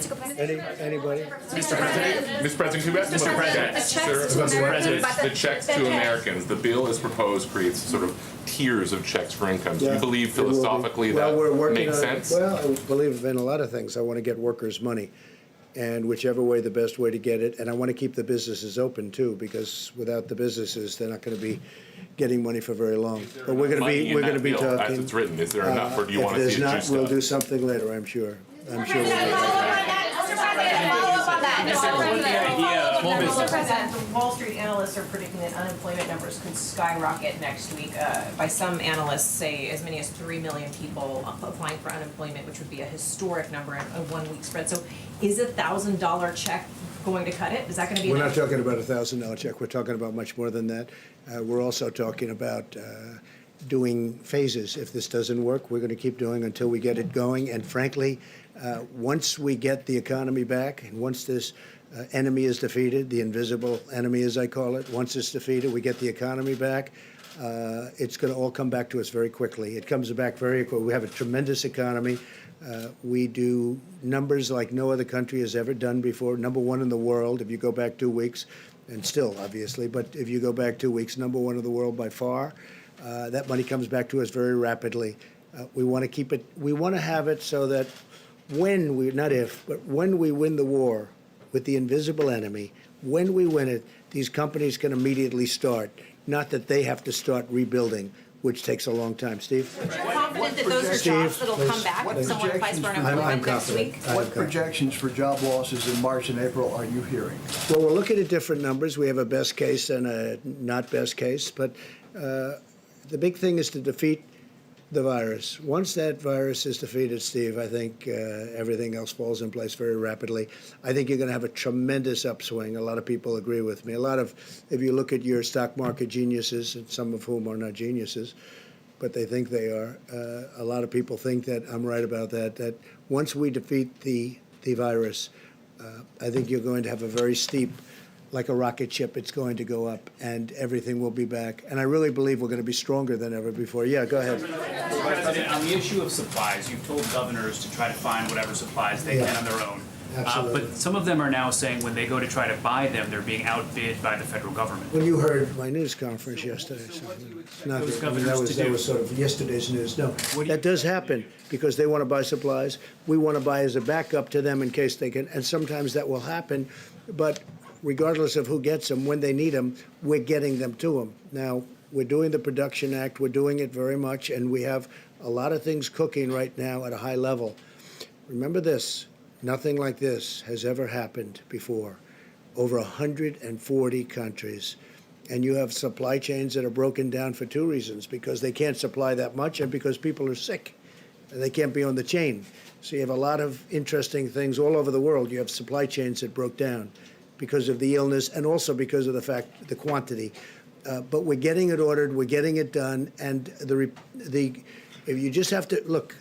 [SPEAKER 5] Anybody?
[SPEAKER 14] Mr. President, can we ask
[SPEAKER 15] Mr. President,
[SPEAKER 14] Mr. President, the checks to Americans, the bill as proposed creates sort of tiers of checks for incomes. Do you believe philosophically that makes sense?
[SPEAKER 5] Well, I believe in a lot of things. I want to get workers' money, and whichever way the best way to get it. And I want to keep the businesses open too, because without the businesses, they're not going to be getting money for very long. But we're going to be talking.
[SPEAKER 14] As it's written, is there enough, or do you want to see it
[SPEAKER 5] If there's
[SPEAKER 14] juiced
[SPEAKER 5] not, we'll
[SPEAKER 14] up?
[SPEAKER 5] do something later, I'm sure. I'm sure we'll do
[SPEAKER 11] Mr. President, the Wall Street analysts are predicting that unemployment numbers could skyrocket next week. By some analysts, say as many as 3 million people applying for unemployment, which would be a historic number in a 1 week spread. So is a $1,000 check going to cut it? Is that going to be
[SPEAKER 5] We're
[SPEAKER 11] enough?
[SPEAKER 5] not talking about a $1,000 check. We're talking about much more than that. We're also talking about doing phases. If this doesn't work, we're going to keep doing until we get it going. And frankly, once we get the economy back, and once this enemy is defeated, the invisible enemy, as I call it, once it's defeated, we get the economy back, it's going to all come back to us very quickly. It comes back very quickly. We have a tremendous economy. We do numbers like no other country has ever done before. #1 in the world, if you go back 2 weeks, and still, obviously, but if you go back 2 weeks, #1 in the world by far. That money comes back to us very rapidly. We want to keep it, we want to have it so that when we, not if, but when we win the war with the invisible enemy, when we win it, these companies can immediately start, not that they have to start rebuilding, which takes a long time. Steve?
[SPEAKER 11] You're confident that those are jobs that'll come back if someone applies for unemployment next week?
[SPEAKER 8] What projections for job losses in March and April are you hearing?
[SPEAKER 5] Well, we're looking at different numbers. We have a best case and a not best case, but the big thing is to defeat the virus. Once that virus is defeated, Steve, I think everything else falls in place very rapidly. I think you're going to have a tremendous upswing. A lot of people agree with me. If you look at your stock market geniuses, and some of whom are not geniuses, but they think they are, a lot of people think that I'm right about that, that once we defeat the virus, I think you're going to have a very steep, like a rocket ship, it's going to go up, and everything will be back. And I really believe we're going to be stronger than ever before. Yeah, go ahead.
[SPEAKER 19] President, on the issue of supplies, you've told governors to try to find whatever supplies they can on their own.
[SPEAKER 5] Absolutely.
[SPEAKER 19] But some of them are now saying when they go to try to buy them, they're being outbid by the federal government.
[SPEAKER 5] Well, you heard my news conference yesterday. So not
[SPEAKER 19] those
[SPEAKER 5] that, I mean,
[SPEAKER 19] governors to
[SPEAKER 5] that
[SPEAKER 19] do?
[SPEAKER 5] was sort of yesterday's news. No, that does happen because they want to buy supplies. We want to buy as a backup to them in case they can, and sometimes that will happen. But regardless of who gets them, when they need them, we're getting them to them. Now, we're doing the Production Act. We're doing it very much, and we have a lot of things cooking right now at a high level. Remember this. Nothing like this has ever happened before. Over 140 countries. And you have supply chains that are broken down for 2 reasons, because they can't supply that much and because people are sick and they can't be on the chain. So you have a lot of interesting things all over the world. You have supply chains that broke down because of the illness and also because of the quantity. But we're getting it ordered, we're getting it done, and if you just have to, look,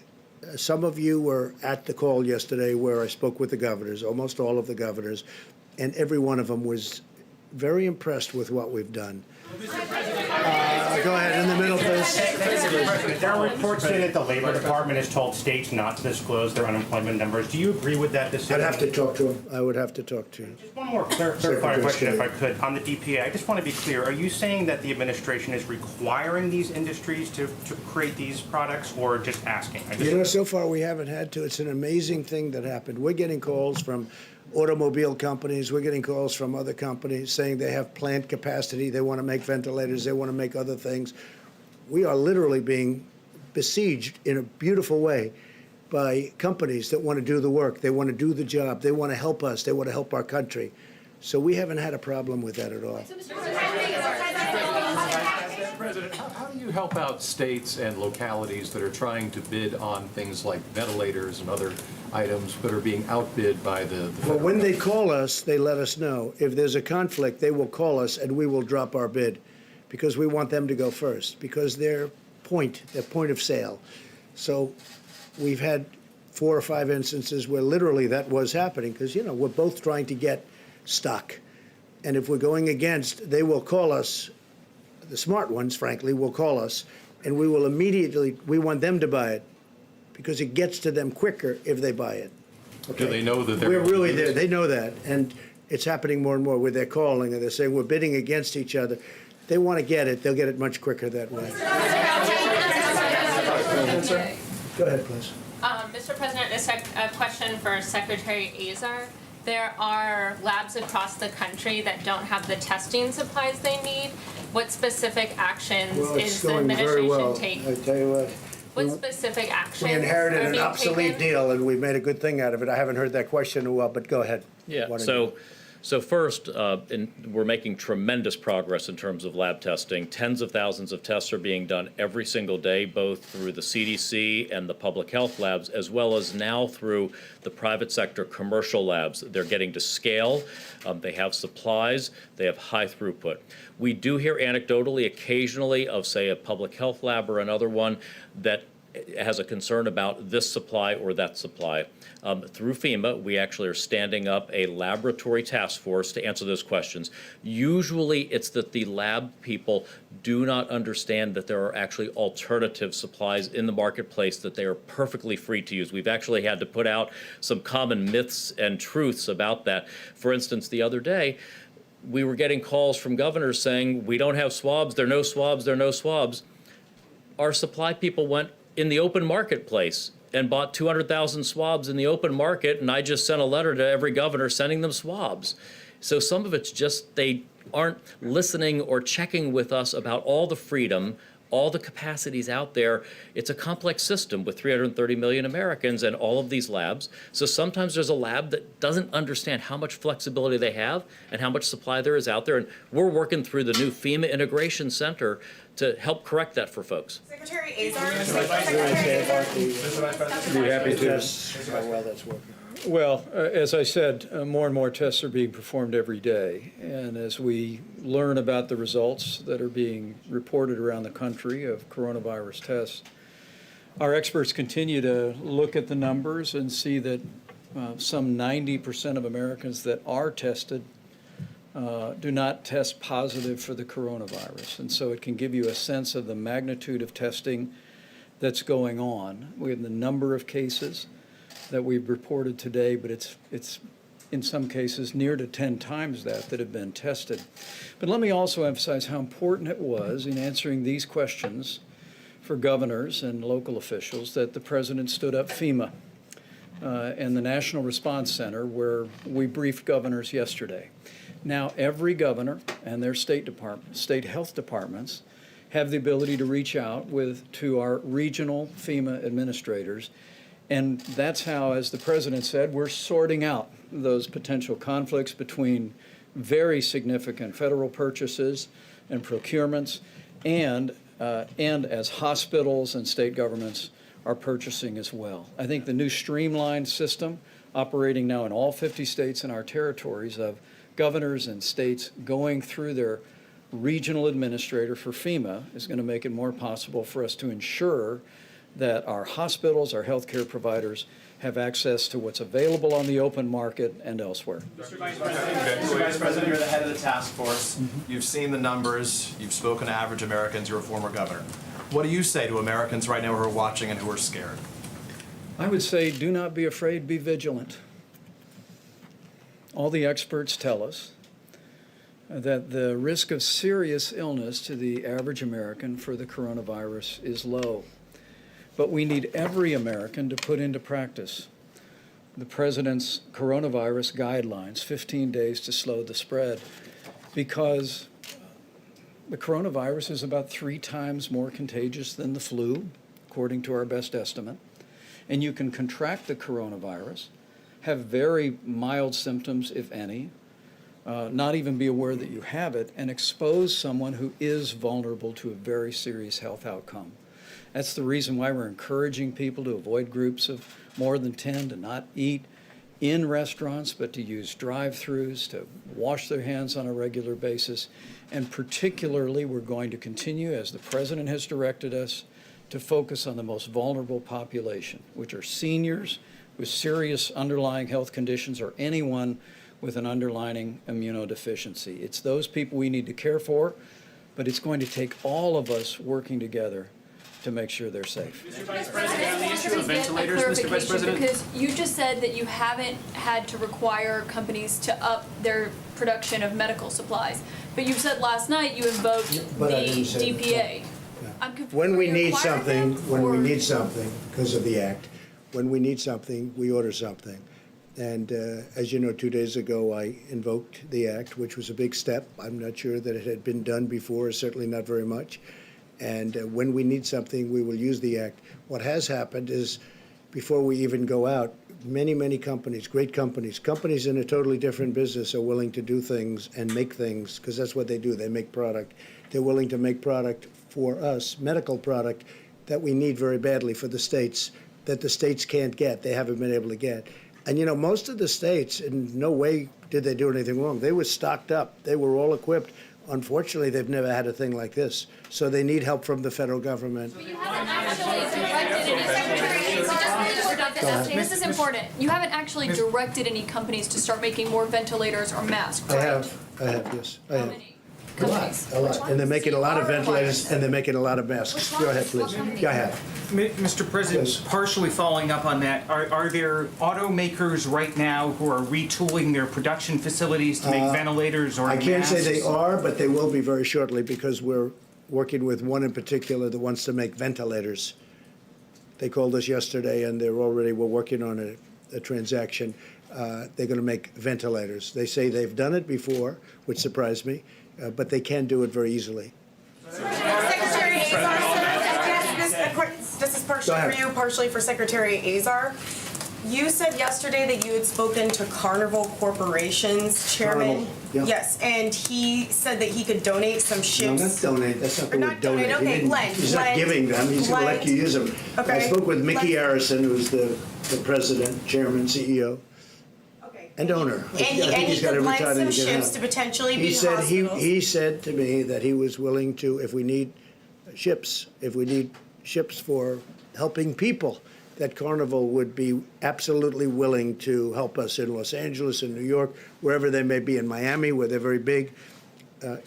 [SPEAKER 5] some of you were at the call yesterday where I spoke with the governors, almost all of the governors, and every one of them was very impressed with what we've done. Go ahead, in the middle, please.
[SPEAKER 3] There are reports that the Labor Department has told states not to disclose their unemployment numbers. Do you agree with that decision?
[SPEAKER 5] I'd have to talk to him. I would have to talk to him.
[SPEAKER 3] Just one more clarifying question, if I could. On the DPA, I just want to be clear. Are you saying that the administration is requiring these industries to create these products, or just asking?
[SPEAKER 5] You know, so far we haven't had to. It's an amazing thing that happened. We're getting calls from automobile companies. We're getting calls from other companies saying they have plant capacity. They want to make ventilators. They want to make other things. We are literally being besieged in a beautiful way by companies that want to do the work. They want to do the job. They want to help us. They want to help our country. So we haven't had a problem with that at all.
[SPEAKER 6] President, how do you help out states and localities that are trying to bid on things like ventilators and other items, but are being outbid by the
[SPEAKER 5] Well, when they call us, they let us know. If there's a conflict, they will call us and we will drop our bid because we want them to go first, because their point of sale. So we've had 4 or 5 instances where literally that was happening because, we're both trying to get stock. And if we're going against, they will call us, the smart ones, frankly, will call us, and we will immediately, we want them to buy it because it gets to them quicker if they buy it.
[SPEAKER 6] Do they know that they're?
[SPEAKER 5] We're really there. They know that, and it's happening more and more where they're calling and they're saying we're bidding against each other. They want to get it. They'll get it much quicker that way. Go ahead, please.
[SPEAKER 12] Mr. President, a question for Secretary Azar. There are labs across the country that don't have the testing supplies they need. What specific actions is the administration taking?
[SPEAKER 5] I tell you what.
[SPEAKER 12] What specific actions
[SPEAKER 5] We inherited
[SPEAKER 12] are
[SPEAKER 5] an
[SPEAKER 12] being
[SPEAKER 5] obsolete
[SPEAKER 12] taken?
[SPEAKER 5] deal, and we made a good thing out of it. I haven't heard that question in a while, but go ahead.
[SPEAKER 22] Yeah,
[SPEAKER 5] Why don't you-
[SPEAKER 22] so first, we're making tremendous progress in terms of lab testing. Tens of thousands of tests are being done every single day, both through the CDC and the public health labs, as well as now through the private sector commercial labs. They're getting to scale. They have supplies. They have high throughput. We do hear anecdotally, occasionally, of, say, a public health lab or another one that has a concern about this supply or that supply. Through FEMA, we actually are standing up a laboratory task force to answer those questions. Usually, it's that the lab people do not understand that there are actually alternative supplies in the marketplace that they are perfectly free to use. We've actually had to put out some common myths and truths about that. For instance, the other day, we were getting calls from governors saying, we don't have swabs, there are no swabs, there are no swabs. Our supply people went in the open marketplace and bought 200,000 swabs in the open market, and I just sent a letter to every governor sending them swabs. So some of it's just they aren't listening or checking with us about all the freedom, all the capacities out there. It's a complex system with 330 million Americans and all of these labs. So sometimes there's a lab that doesn't understand how much flexibility they have and how much supply there is out there. And we're working through the new FEMA Integration Center to help correct that for folks.
[SPEAKER 11] Secretary Azar.
[SPEAKER 13] Be happy to.
[SPEAKER 5] How well that's working.
[SPEAKER 13] Well, as I said, more and more tests are being performed every day. And as we learn about the results that are being reported around the country of coronavirus tests, our experts continue to look at the numbers and see that some 90% of Americans that are tested do not test positive for the coronavirus. And so it can give you a sense of the magnitude of testing that's going on. We have the number of cases that we've reported today, but it's in some cases near to 10 times that have been tested. But let me also emphasize how important it was in answering these questions for governors and local officials that the President stood up FEMA and the National Response Center, where we briefed governors yesterday. Now, every governor and their state health departments have the ability to reach out to our regional FEMA administrators. And that's how, as the President said, we're sorting out those potential conflicts between very significant federal purchases and procurements and as hospitals and state governments are purchasing as well. I think the new streamlined system operating now in all 50 states and our territories of governors and states going through their regional administrator for FEMA is going to make it more possible for us to ensure that our hospitals, our healthcare providers have access to what's available on the open market and elsewhere.
[SPEAKER 10] Mr. Vice President, you're the head of the task force. You've seen the numbers. You've spoken to average Americans. You're a former governor. What do you say to Americans right now who are watching and who are scared?
[SPEAKER 13] I would say do not be afraid, be vigilant. All the experts tell us that the risk of serious illness to the average American for the coronavirus is low. But we need every American to put into practice the President's coronavirus guidelines, 15 days to slow the spread, because the coronavirus is about 3 times more contagious than the flu, according to our best estimate. And you can contract the coronavirus, have very mild symptoms, if any, not even be aware that you have it, and expose someone who is vulnerable to a very serious health outcome. That's the reason why we're encouraging people to avoid groups of more than 10 to not eat in restaurants, but to use drive-throughs, to wash their hands on a regular basis. And particularly, we're going to continue, as the President has directed us, to focus on the most vulnerable population, which are seniors with serious underlying health conditions or anyone with an underlying immunodeficiency. It's those people we need to care for, but it's going to take all of us working together to make sure they're safe.
[SPEAKER 19] Mr. Vice President, on the issue of ventilators, Mr. Vice President.
[SPEAKER 7] Because you just said that you haven't had to require companies to up their production of medical supplies. But you said last night you invoked the
[SPEAKER 5] But I didn't say that.
[SPEAKER 7] DPA. I'm confused.
[SPEAKER 5] When we need
[SPEAKER 7] Require
[SPEAKER 5] something,
[SPEAKER 7] them,
[SPEAKER 5] when we
[SPEAKER 7] or-
[SPEAKER 5] need something, because of the act, when we need something, we order something. And as you know, 2 days ago, I invoked the act, which was a big step. I'm not sure that it had been done before, certainly not very much. And when we need something, we will use the act. What has happened is, before we even go out, many, many companies, great companies in a totally different business are willing to do things and make things, because that's what they do. They make product. They're willing to make product for us, medical product, that we need very badly for the states, that the states can't get, they haven't been able to get. And you know, most of the states, in no way did they do anything wrong. They were stocked up. They were all equipped. Unfortunately, they've never had a thing like this. So they need help from the federal government.
[SPEAKER 7] But you haven't actually directed any secretaries. So just really quick on this. This is important. You haven't actually directed any companies to start making more ventilators or masks,
[SPEAKER 5] I
[SPEAKER 7] right?
[SPEAKER 5] have, yes, I have.
[SPEAKER 7] Companies.
[SPEAKER 5] A lot. And they're making a lot of ventilators, and they're making a lot of masks. Go ahead, please. Go ahead.
[SPEAKER 17] Mr. President, partially following up on that, are there automakers right now who are retooling their production facilities to make ventilators or
[SPEAKER 5] I can't say they
[SPEAKER 17] masks?
[SPEAKER 5] are, but they will be very shortly, because we're working with one in particular that wants to make ventilators. They called us yesterday, and we're working on a transaction. They're going to make ventilators. They say they've done it before, which surprised me, but they can do it very easily.
[SPEAKER 23] Secretary Azar, this is partially for you, partially for Secretary Azar. You said yesterday that you had spoken to Carnival Corporation's chairman.
[SPEAKER 5] Carnival, yeah.
[SPEAKER 23] Yes, and he said that he could donate some
[SPEAKER 5] No,
[SPEAKER 23] ships.
[SPEAKER 5] not donate. That's not the
[SPEAKER 23] Or
[SPEAKER 5] word
[SPEAKER 23] not donate,
[SPEAKER 5] donate.
[SPEAKER 23] okay,
[SPEAKER 5] He didn't-
[SPEAKER 23] lend,
[SPEAKER 5] He's not
[SPEAKER 23] lend,
[SPEAKER 5] giving them. He's going to let
[SPEAKER 23] lend.
[SPEAKER 5] you use them. I
[SPEAKER 23] Okay.
[SPEAKER 5] spoke with Mickey
[SPEAKER 23] Lend.
[SPEAKER 5] Harrison, who's the president, chairman, CEO, and owner.
[SPEAKER 23] And he
[SPEAKER 5] got
[SPEAKER 23] could
[SPEAKER 5] every
[SPEAKER 23] lend
[SPEAKER 5] title
[SPEAKER 23] some
[SPEAKER 5] he can
[SPEAKER 23] ships
[SPEAKER 5] have.
[SPEAKER 23] to potentially
[SPEAKER 5] He
[SPEAKER 23] be
[SPEAKER 5] said
[SPEAKER 23] hospitals.
[SPEAKER 5] he said to me that he was willing to, if we need ships for helping people, that Carnival would be absolutely willing to help us in Los Angeles, in New York, wherever they may be, in Miami, where they're very big.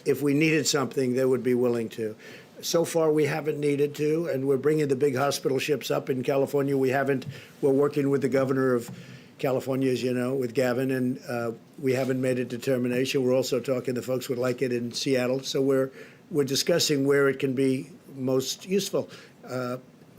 [SPEAKER 5] If we needed something, they would be willing to. So far, we haven't needed to, and we're bringing the big hospital ships up in California. We're working with the governor of California, as you know, with Gavin, and we haven't made a determination. We're also talking to folks who would like it in Seattle. So we're discussing where it can be most useful.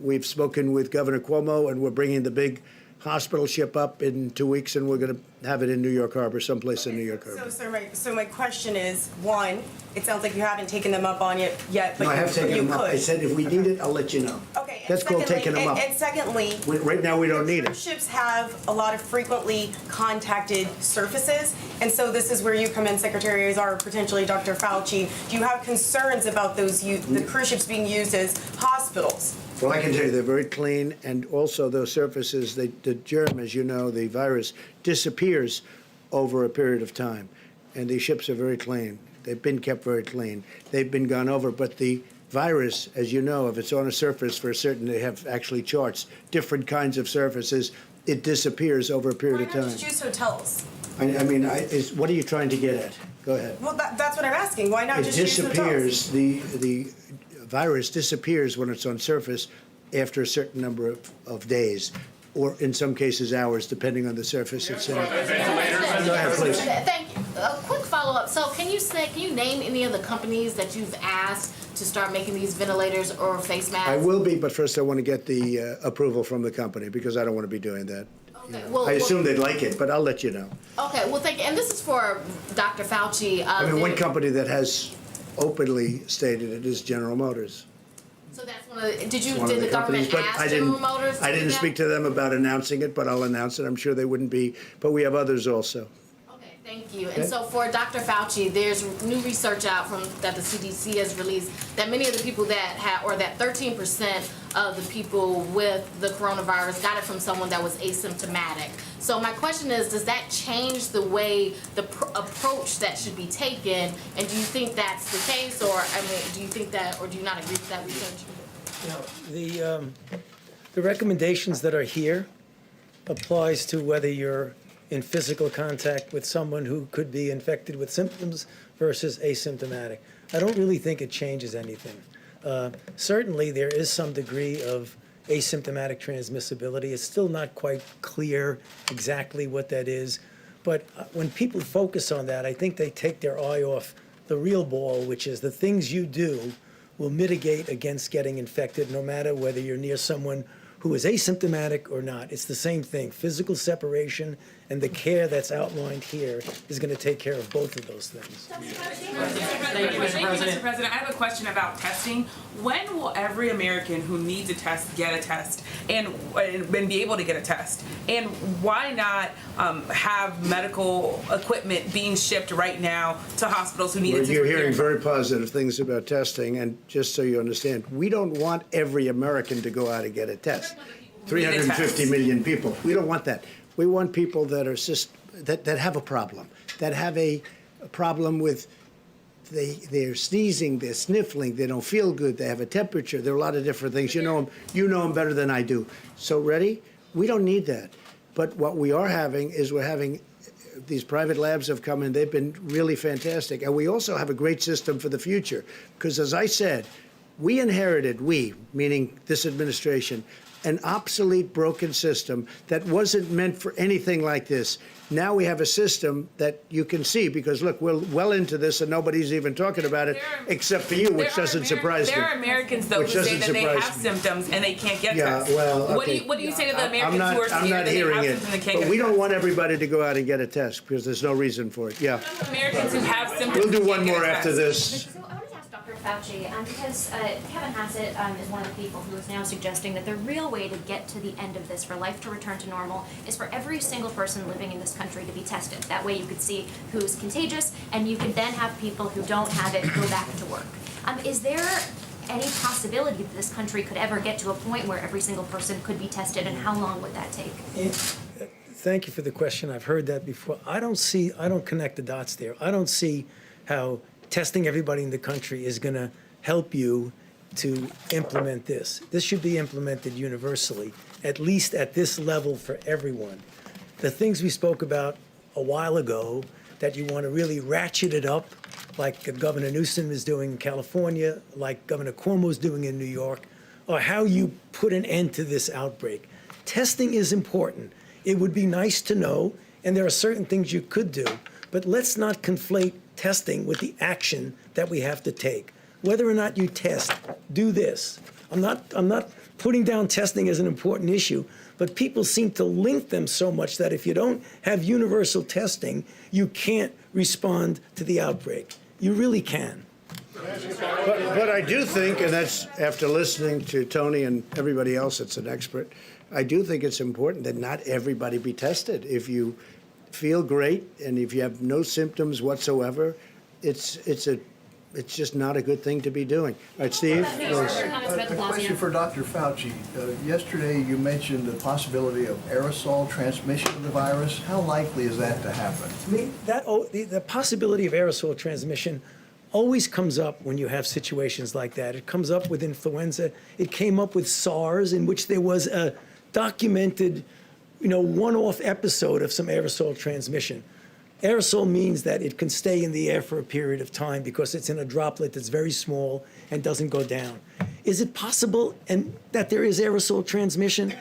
[SPEAKER 5] We've spoken with Governor Cuomo, and we're bringing the big hospital ship up in 2 weeks, and we're going to have it in New York Harbor, someplace in New York Harbor.
[SPEAKER 23] So my question is, one, it sounds like you haven't taken them up on it yet, but
[SPEAKER 5] No, I have taken
[SPEAKER 23] you
[SPEAKER 5] them up. I
[SPEAKER 23] could.
[SPEAKER 5] said if we need it, I'll let you know.
[SPEAKER 23] Okay.
[SPEAKER 5] That's called taking them up.
[SPEAKER 23] And secondly,
[SPEAKER 5] Right now, we don't need it.
[SPEAKER 23] ships have a lot of frequently contacted surfaces, and so this is where you come in, Secretary Azar, potentially Dr. Fauci. Do you have concerns about the cruise ships being used as hospitals?
[SPEAKER 5] Well, I can tell you they're very clean, and also those surfaces, the germ, as you know, the virus, disappears over a period of time. And these ships are very clean. They've been kept very clean. They've been gone over, but the virus, as you know, if it's on a surface for a certain, they have actually charts, different kinds of surfaces, it disappears over a period of
[SPEAKER 23] Why not
[SPEAKER 5] time.
[SPEAKER 23] just use hotels?
[SPEAKER 5] What are you trying to get at? Go ahead.
[SPEAKER 23] Well, that's what I'm asking. Why not
[SPEAKER 5] It
[SPEAKER 23] just use hotels?
[SPEAKER 5] disappears, the virus disappears when it's on surface after a certain number of days, or in some cases hours, depending on the surface it's in. Go ahead, please.
[SPEAKER 24] Thank you. A quick follow-up. So can you name any of the companies that you've asked to start making these ventilators or face masks?
[SPEAKER 5] I will be, but first I want to get the approval from the company, because I don't want to be doing that.
[SPEAKER 24] Okay,
[SPEAKER 5] I assume they'd like it, but I'll let you know.
[SPEAKER 24] Okay, well, thank you. And this is for Dr. Fauci.
[SPEAKER 5] One company that has openly stated it is General Motors.
[SPEAKER 24] So that's one of the, did
[SPEAKER 5] One of
[SPEAKER 24] the government
[SPEAKER 5] companies, but
[SPEAKER 24] ask General Motors?
[SPEAKER 5] I didn't speak to them about announcing it, but I'll announce it. I'm sure they wouldn't be, but we have others also.
[SPEAKER 24] Thank you. And so for Dr. Fauci, there's new research out that the CDC has released that many of the people that 13% of the people with the coronavirus got it from someone that was asymptomatic. So my question is, does that change the way, the approach that should be taken? And do you think that's the case, or do you think that, or do you not agree with that research?
[SPEAKER 4] The recommendations that are here applies to whether you're in physical contact with someone who could be infected with symptoms versus asymptomatic. I don't really think it changes anything. Certainly, there is some degree of asymptomatic transmissibility. It's still not quite clear exactly what that is. But when people focus on that, I think they take their eye off the real ball, which is the things you do will mitigate against getting infected, no matter whether you're near someone who is asymptomatic or not. It's the same thing. Physical separation and the care that's outlined here is going to take care of both of those things.
[SPEAKER 1] Thank you, Mr. President. I have a question about testing. When will every American who needs a test get a test and be able to get a test? And why not have medical equipment being shipped right now to hospitals who need it?
[SPEAKER 5] You're hearing very positive things about testing, and just so you understand, we don't want every American to go out and get a test. 350 million people. We don't want that. We want people that are that have a problem, that have a problem with they're sneezing, they're sniffling, they don't feel good, they have a temperature. There are a lot of different things. You know them better than I do. So ready? We don't need that. But what we are having is we're having these private labs have come in. They've been really fantastic. And we also have a great system for the future. Because as I said, we inherited, meaning this administration, an obsolete, broken system that wasn't meant for anything like this. Now we have a system that you can see, because look, we're well into this and nobody's even talking about it, except for you, which doesn't surprise me.
[SPEAKER 1] There are Americans, though, who say that they have symptoms and they can't get tests.
[SPEAKER 5] Well, okay.
[SPEAKER 1] What do you say to the Americans who are scared that they have symptoms and they can't get tests?
[SPEAKER 5] But we don't want everybody to go out and get a test, because there's no reason for it. Yeah.
[SPEAKER 1] Americans who have symptoms.
[SPEAKER 5] We'll do one more after this.
[SPEAKER 15] Fauci, because Kevin Hassett is one of the people who is now suggesting that the real way to get to the end of this, for life to return to normal, is for every single person living in this country to be tested. That way you could see who's contagious, and you could then have people who don't have it go back to work. Is there any possibility that this country could ever get to a point where every single person could be tested, and how long would that take?
[SPEAKER 4] Thank you for the question. I've heard that before. I don't connect the dots there. I don't see how testing everybody in the country is going to help you to implement this. This should be implemented universally, at least at this level for everyone. The things we spoke about a while ago, that you want to really ratchet it up, like Governor Newsom is doing in California, like Governor Cuomo is doing in New York, or how you put an end to this outbreak. Testing is important. It would be nice to know, and there are certain things you could do, but let's not conflate testing with the action that we have to take. Whether or not you test, do this. I'm not putting down testing as an important issue, but people seem to link them so much that if you don't have universal testing, you can't respond to the outbreak. You really can.
[SPEAKER 5] But I do think, and that's after listening to Tony and everybody else that's an expert, I do think it's important that not everybody be tested. If you feel great and if you have no symptoms whatsoever, it's just not a good thing to be doing. All right, Steve?
[SPEAKER 8] A question for Dr. Fauci. Yesterday you mentioned the possibility of aerosol transmission of the virus. How likely is that to happen?
[SPEAKER 4] The possibility of aerosol transmission always comes up when you have situations like that. It comes up with influenza. It came up with SARS, in which there was a documented, one-off episode of some aerosol transmission. Aerosol means that it can stay in the air for a period of time because it's in a droplet that's very small and doesn't go down. Is it possible that there is aerosol transmission?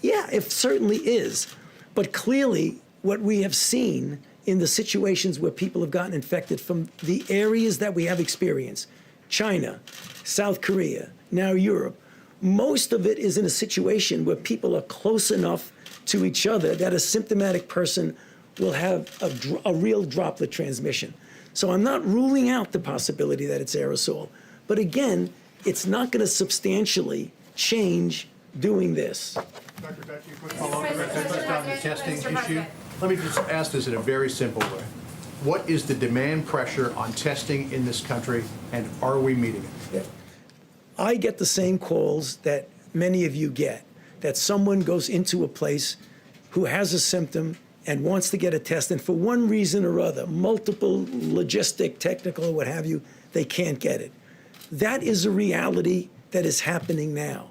[SPEAKER 4] Yeah, it certainly is. But clearly, what we have seen in the situations where people have gotten infected from the areas that we have experienced, China, South Korea, now Europe, most of it is in a situation where people are close enough to each other that a symptomatic person will have a real droplet transmission. So I'm not ruling out the possibility that it's aerosol. But again, it's not going to substantially change doing this.
[SPEAKER 9] Dr. Fauci, quick follow-up on the testing issue. Let me just ask this in a very simple way. What is the demand pressure on testing in this country, and are we meeting it?
[SPEAKER 4] I get the same calls that many of you get, that someone goes into a place who has a symptom and wants to get a test, and for one reason or other, multiple, logistic, technical, or what have you, they can't get it. That is a reality that is happening now.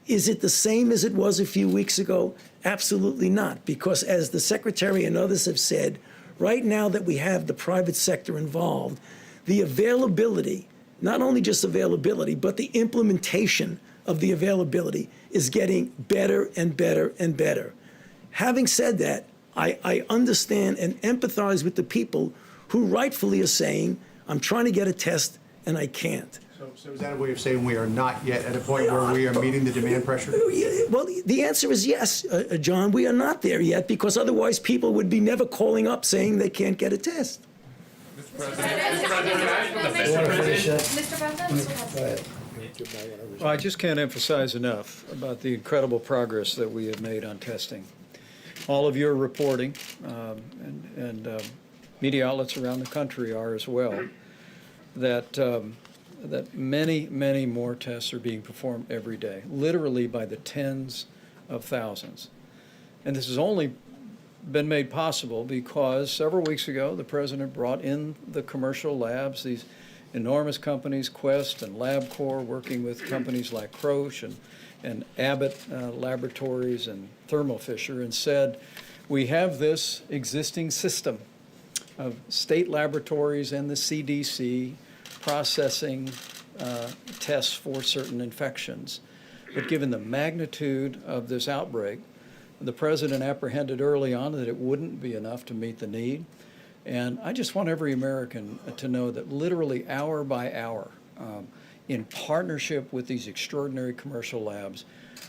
[SPEAKER 4] Is it the same as it was a few weeks ago? Absolutely not, because as the Secretary and others have said, right now that we have the private sector involved, the availability, not only just availability, but the implementation of the availability is getting better and better and better. Having said that, I understand and empathize with the people who rightfully are saying, I'm trying to get a test and I can't.
[SPEAKER 9] So is that a way of saying we are not yet at a point where we are meeting the demand pressure?
[SPEAKER 4] Well, the answer is yes, John. We are not there yet, because otherwise people would be never calling up saying they can't get a test.
[SPEAKER 13] Well, I just can't emphasize enough about the incredible progress that we have made on testing. All of your reporting, and media outlets around the country are as well, that that many, many more tests are being performed every day, literally by the tens of thousands. And this has only been made possible because several weeks ago, the President brought in the commercial labs, these enormous companies, Quest and LabCorp, working with companies like Roche and Abbott Laboratories and Thermo Fisher, and said, we have this existing system of state laboratories and the CDC processing tests for certain infections. But given the magnitude of this outbreak, the President apprehended early on that it wouldn't be enough to meet the need. And I just want every American to know that literally hour by hour, in partnership with these extraordinary commercial labs,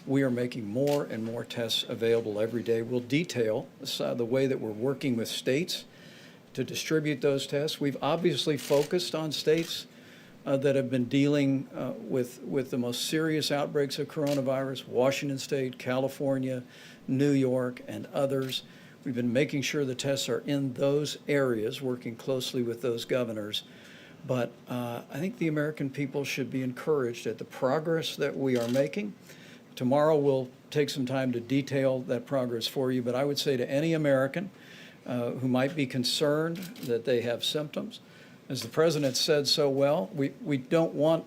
[SPEAKER 13] we are making more and more tests available every day. We'll detail the way that we're working with states to distribute those tests. We've obviously focused on states that have been dealing with the most serious outbreaks of coronavirus: Washington State, California, New York, and others. We've been making sure the tests are in those areas, working closely with those governors. But I think the American people should be encouraged at the progress that we are making. Tomorrow we'll take some time to detail that progress for you, but I would say to any American who might be concerned that they have symptoms, as the President said so well, we don't want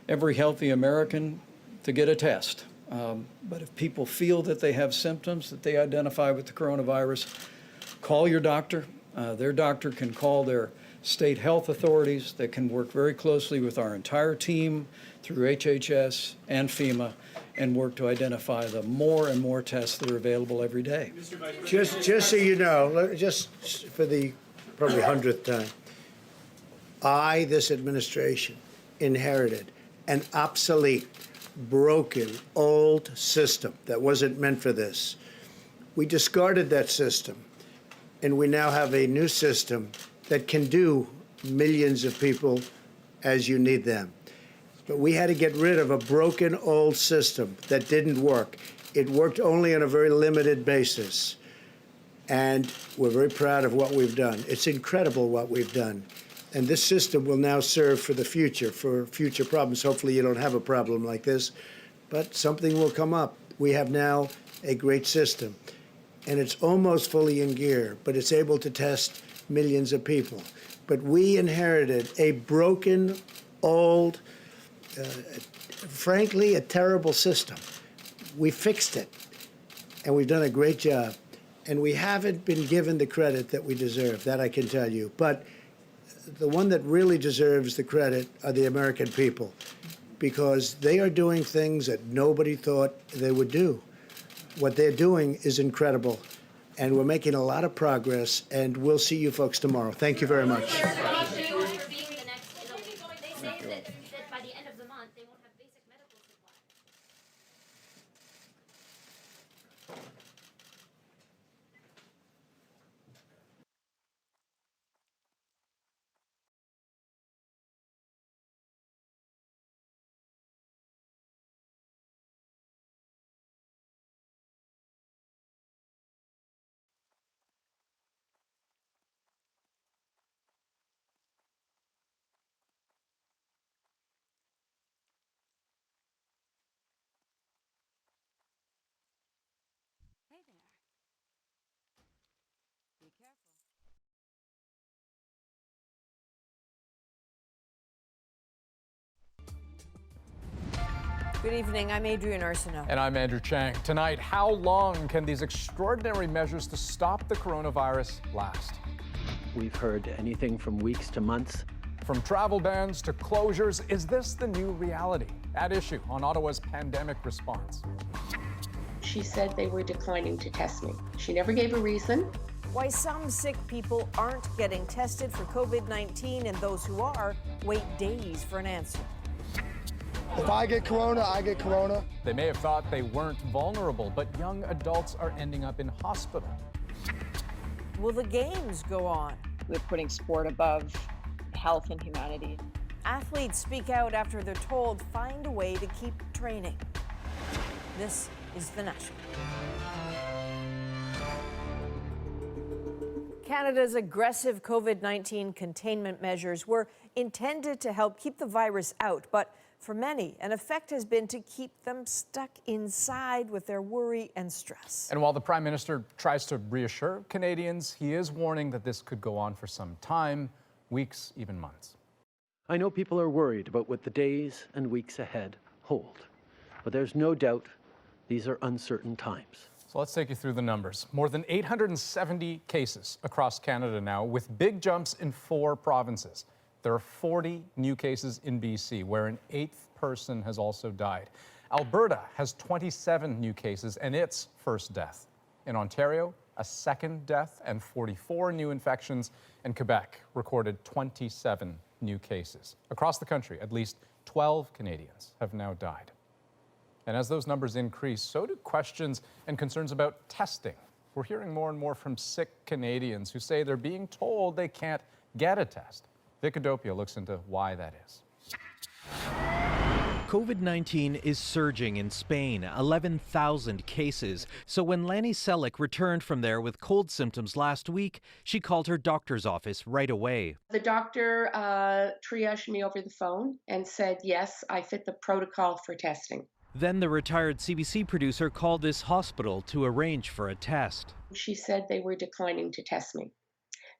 [SPEAKER 13] every healthy American to get a test. But if people feel that they have symptoms that they identify with the coronavirus, call your doctor. Their doctor can call their state health authorities that can work very closely with our entire team through HHS and FEMA and work to identify the more and more tests that are available every day.
[SPEAKER 5] Just so you know, just for the probably 100th time, this administration, inherited an obsolete, broken, old system that wasn't meant for this. We discarded that system, and we now have a new system that can do millions of people as you need them. But we had to get rid of a broken old system that didn't work. It worked only on a very limited basis. And we're very proud of what we've done. It's incredible what we've done. And this system will now serve for the future, for future problems. Hopefully you don't have a problem like this, but something will come up. We have now a great system, and it's almost fully in gear, but it's able to test millions of people. But we inherited a broken, old, frankly, a terrible system. We fixed it, and we've done a great job. And we haven't been given the credit that we deserve, that I can tell you. But the one that really deserves the credit are the American people, because they are doing things that nobody thought they would do. What they're doing is incredible, and we're making a lot of progress, and we'll see you folks tomorrow. Thank you very much.
[SPEAKER 2] Good evening, I'm Adrienne Arsenault.
[SPEAKER 16] And I'm Andrew Chang. Tonight, how long can these extraordinary measures to stop the coronavirus last?
[SPEAKER 20] We've heard anything from weeks to months.
[SPEAKER 16] From travel bans to closures, is this the new reality? At issue on Ottawa's pandemic response.
[SPEAKER 21] She said they were declining to test me. She never gave a reason.
[SPEAKER 2] Why some sick people aren't getting tested for COVID-19 and those who are wait days for an answer.
[SPEAKER 25] If I get corona, I get corona.
[SPEAKER 16] They may have thought they weren't vulnerable, but young adults are ending up in hospital.
[SPEAKER 2] Will the games go on?
[SPEAKER 26] We're putting sport above health and humanity.
[SPEAKER 2] Athletes speak out after they're told find a way to keep training. This is The National. Canada's aggressive COVID-19 containment measures were intended to help keep the virus out, but for many, an effect has been to keep them stuck inside with their worry and stress.
[SPEAKER 16] And while the Prime Minister tries to reassure Canadians, he is warning that this could go on for some time, weeks, even months.
[SPEAKER 20] I know people are worried about what the days and weeks ahead hold, but there's no doubt these are uncertain times.
[SPEAKER 16] So let's take you through the numbers. More than 870 cases across Canada now, with big jumps in 4 provinces. There are 40 new cases in BC, where an 8th person has also died. Alberta has 27 new cases and its first death. In Ontario, a second death and 44 new infections. And Quebec recorded 27 new cases. Across the country, at least 12 Canadians have now died. And as those numbers increase, so do questions and concerns about testing. We're hearing more and more from sick Canadians who say they're being told they can't get a test. Vicadopia looks into why that is.
[SPEAKER 27] COVID-19 is surging in Spain, 11,000 cases. So when Lanny Selleck returned from there with cold symptoms last week, she called her doctor's office right away.
[SPEAKER 21] The doctor triaged me over the phone and said, yes, I fit the protocol for testing.
[SPEAKER 27] Then the retired CBC producer called this hospital to arrange for a test.
[SPEAKER 21] She said they were declining to test me.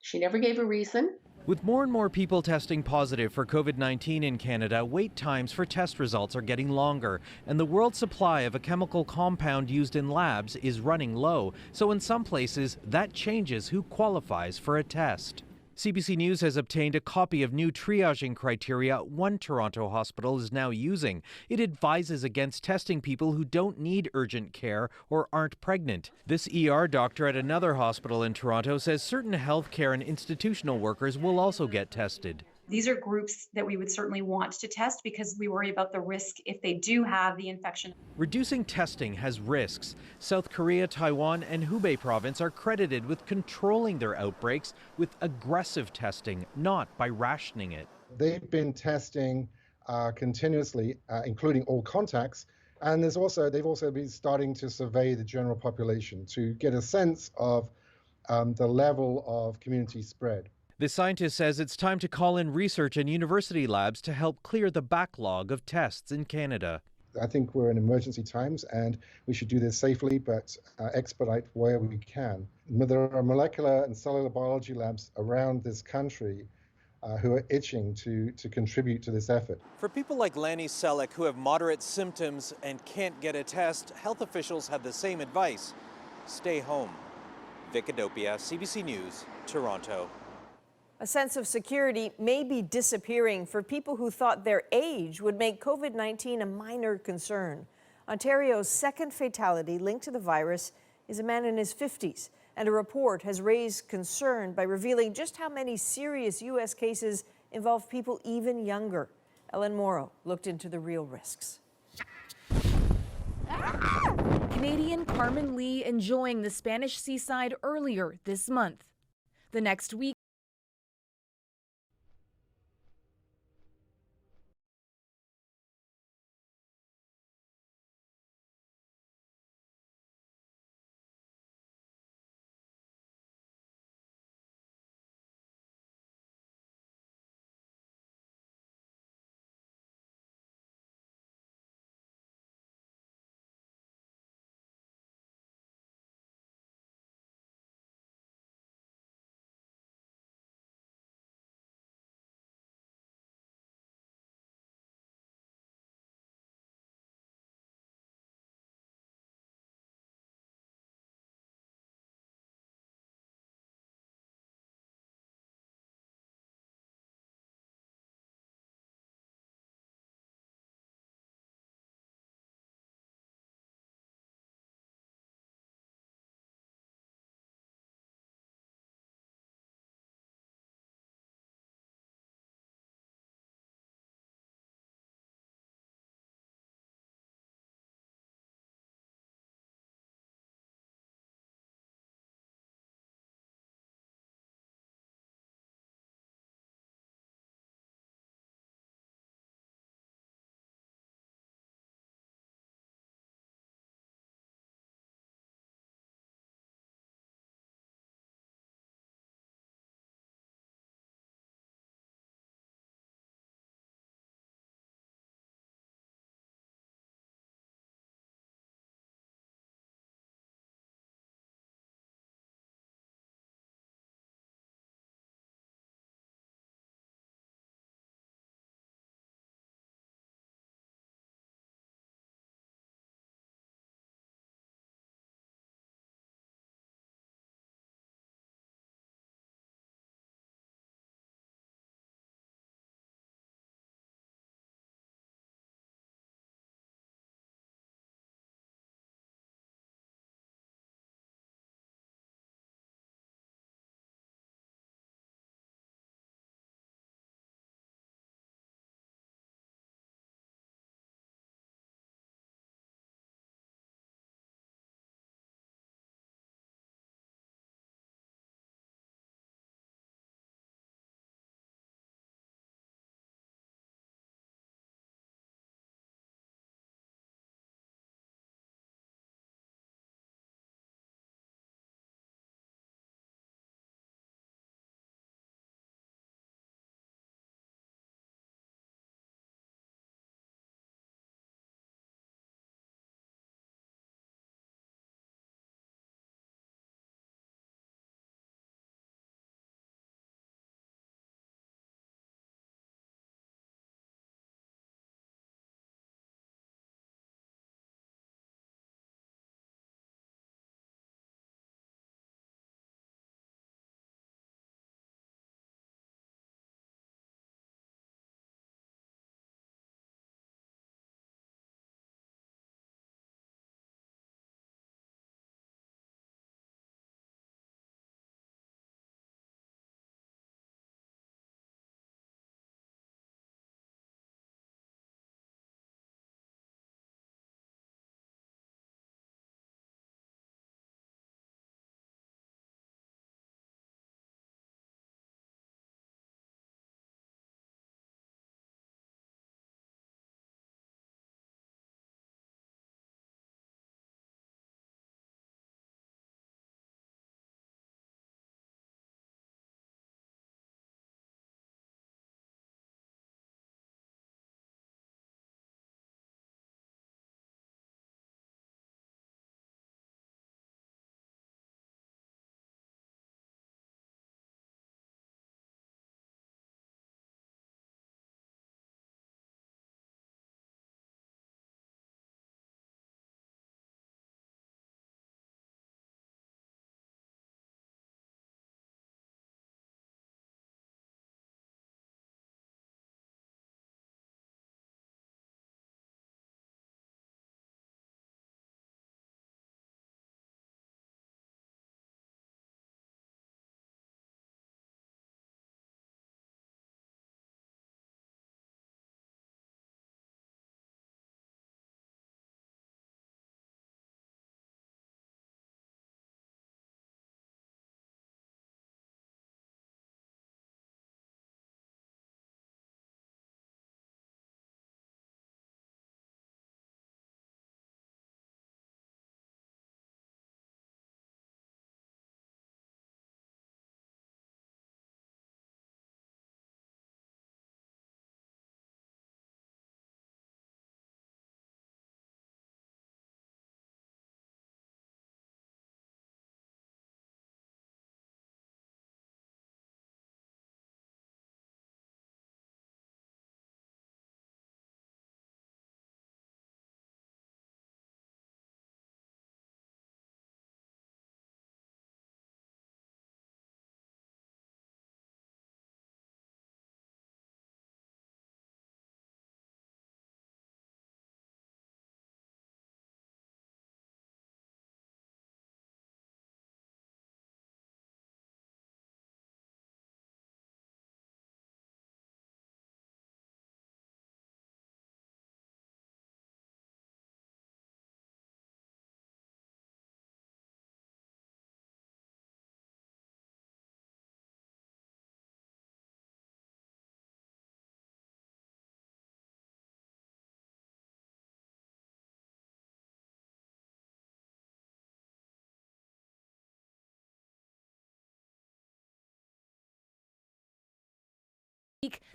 [SPEAKER 21] She never gave a reason.
[SPEAKER 27] With more and more people testing positive for COVID-19 in Canada, wait times for test results are getting longer, and the world supply of a chemical compound used in labs is running low. So in some places, that changes who qualifies for a test. CBC News has obtained a copy of new triaging criteria one Toronto hospital is now using. It advises against testing people who don't need urgent care or aren't pregnant. This ER doctor at another hospital in Toronto says certain healthcare and institutional workers will also get tested.
[SPEAKER 28] These are groups that we would certainly want to test because we worry about the risk if they do have the infection.
[SPEAKER 27] Reducing testing has risks. South Korea, Taiwan, and Hubei province are credited with controlling their outbreaks with aggressive testing, not by rationing it.
[SPEAKER 29] They've been testing continuously, including all contacts, and they've also been starting to survey the general population to get a sense of the level of community spread.
[SPEAKER 27] The scientist says it's time to call in research and university labs to help clear the backlog of tests in Canada.
[SPEAKER 29] I think we're in emergency times and we should do this safely but expedite where we can. There are molecular and cellular biology labs around this country who are itching to contribute to this effort.
[SPEAKER 27] For people like Lanny Selleck who have moderate symptoms and can't get a test, health officials have the same advice. Stay home. Vicadopia, CBC News, Toronto.
[SPEAKER 2] A sense of security may be disappearing for people who thought their age would make COVID-19 a minor concern. Ontario's second fatality linked to the virus is a man in his 50s, and a report has raised concern by revealing just how many serious U.S. cases involve people even younger. Ellen Morrow looked into the real risks.
[SPEAKER 30] Canadian Carmen Lee enjoying the Spanish seaside earlier this month. The next week,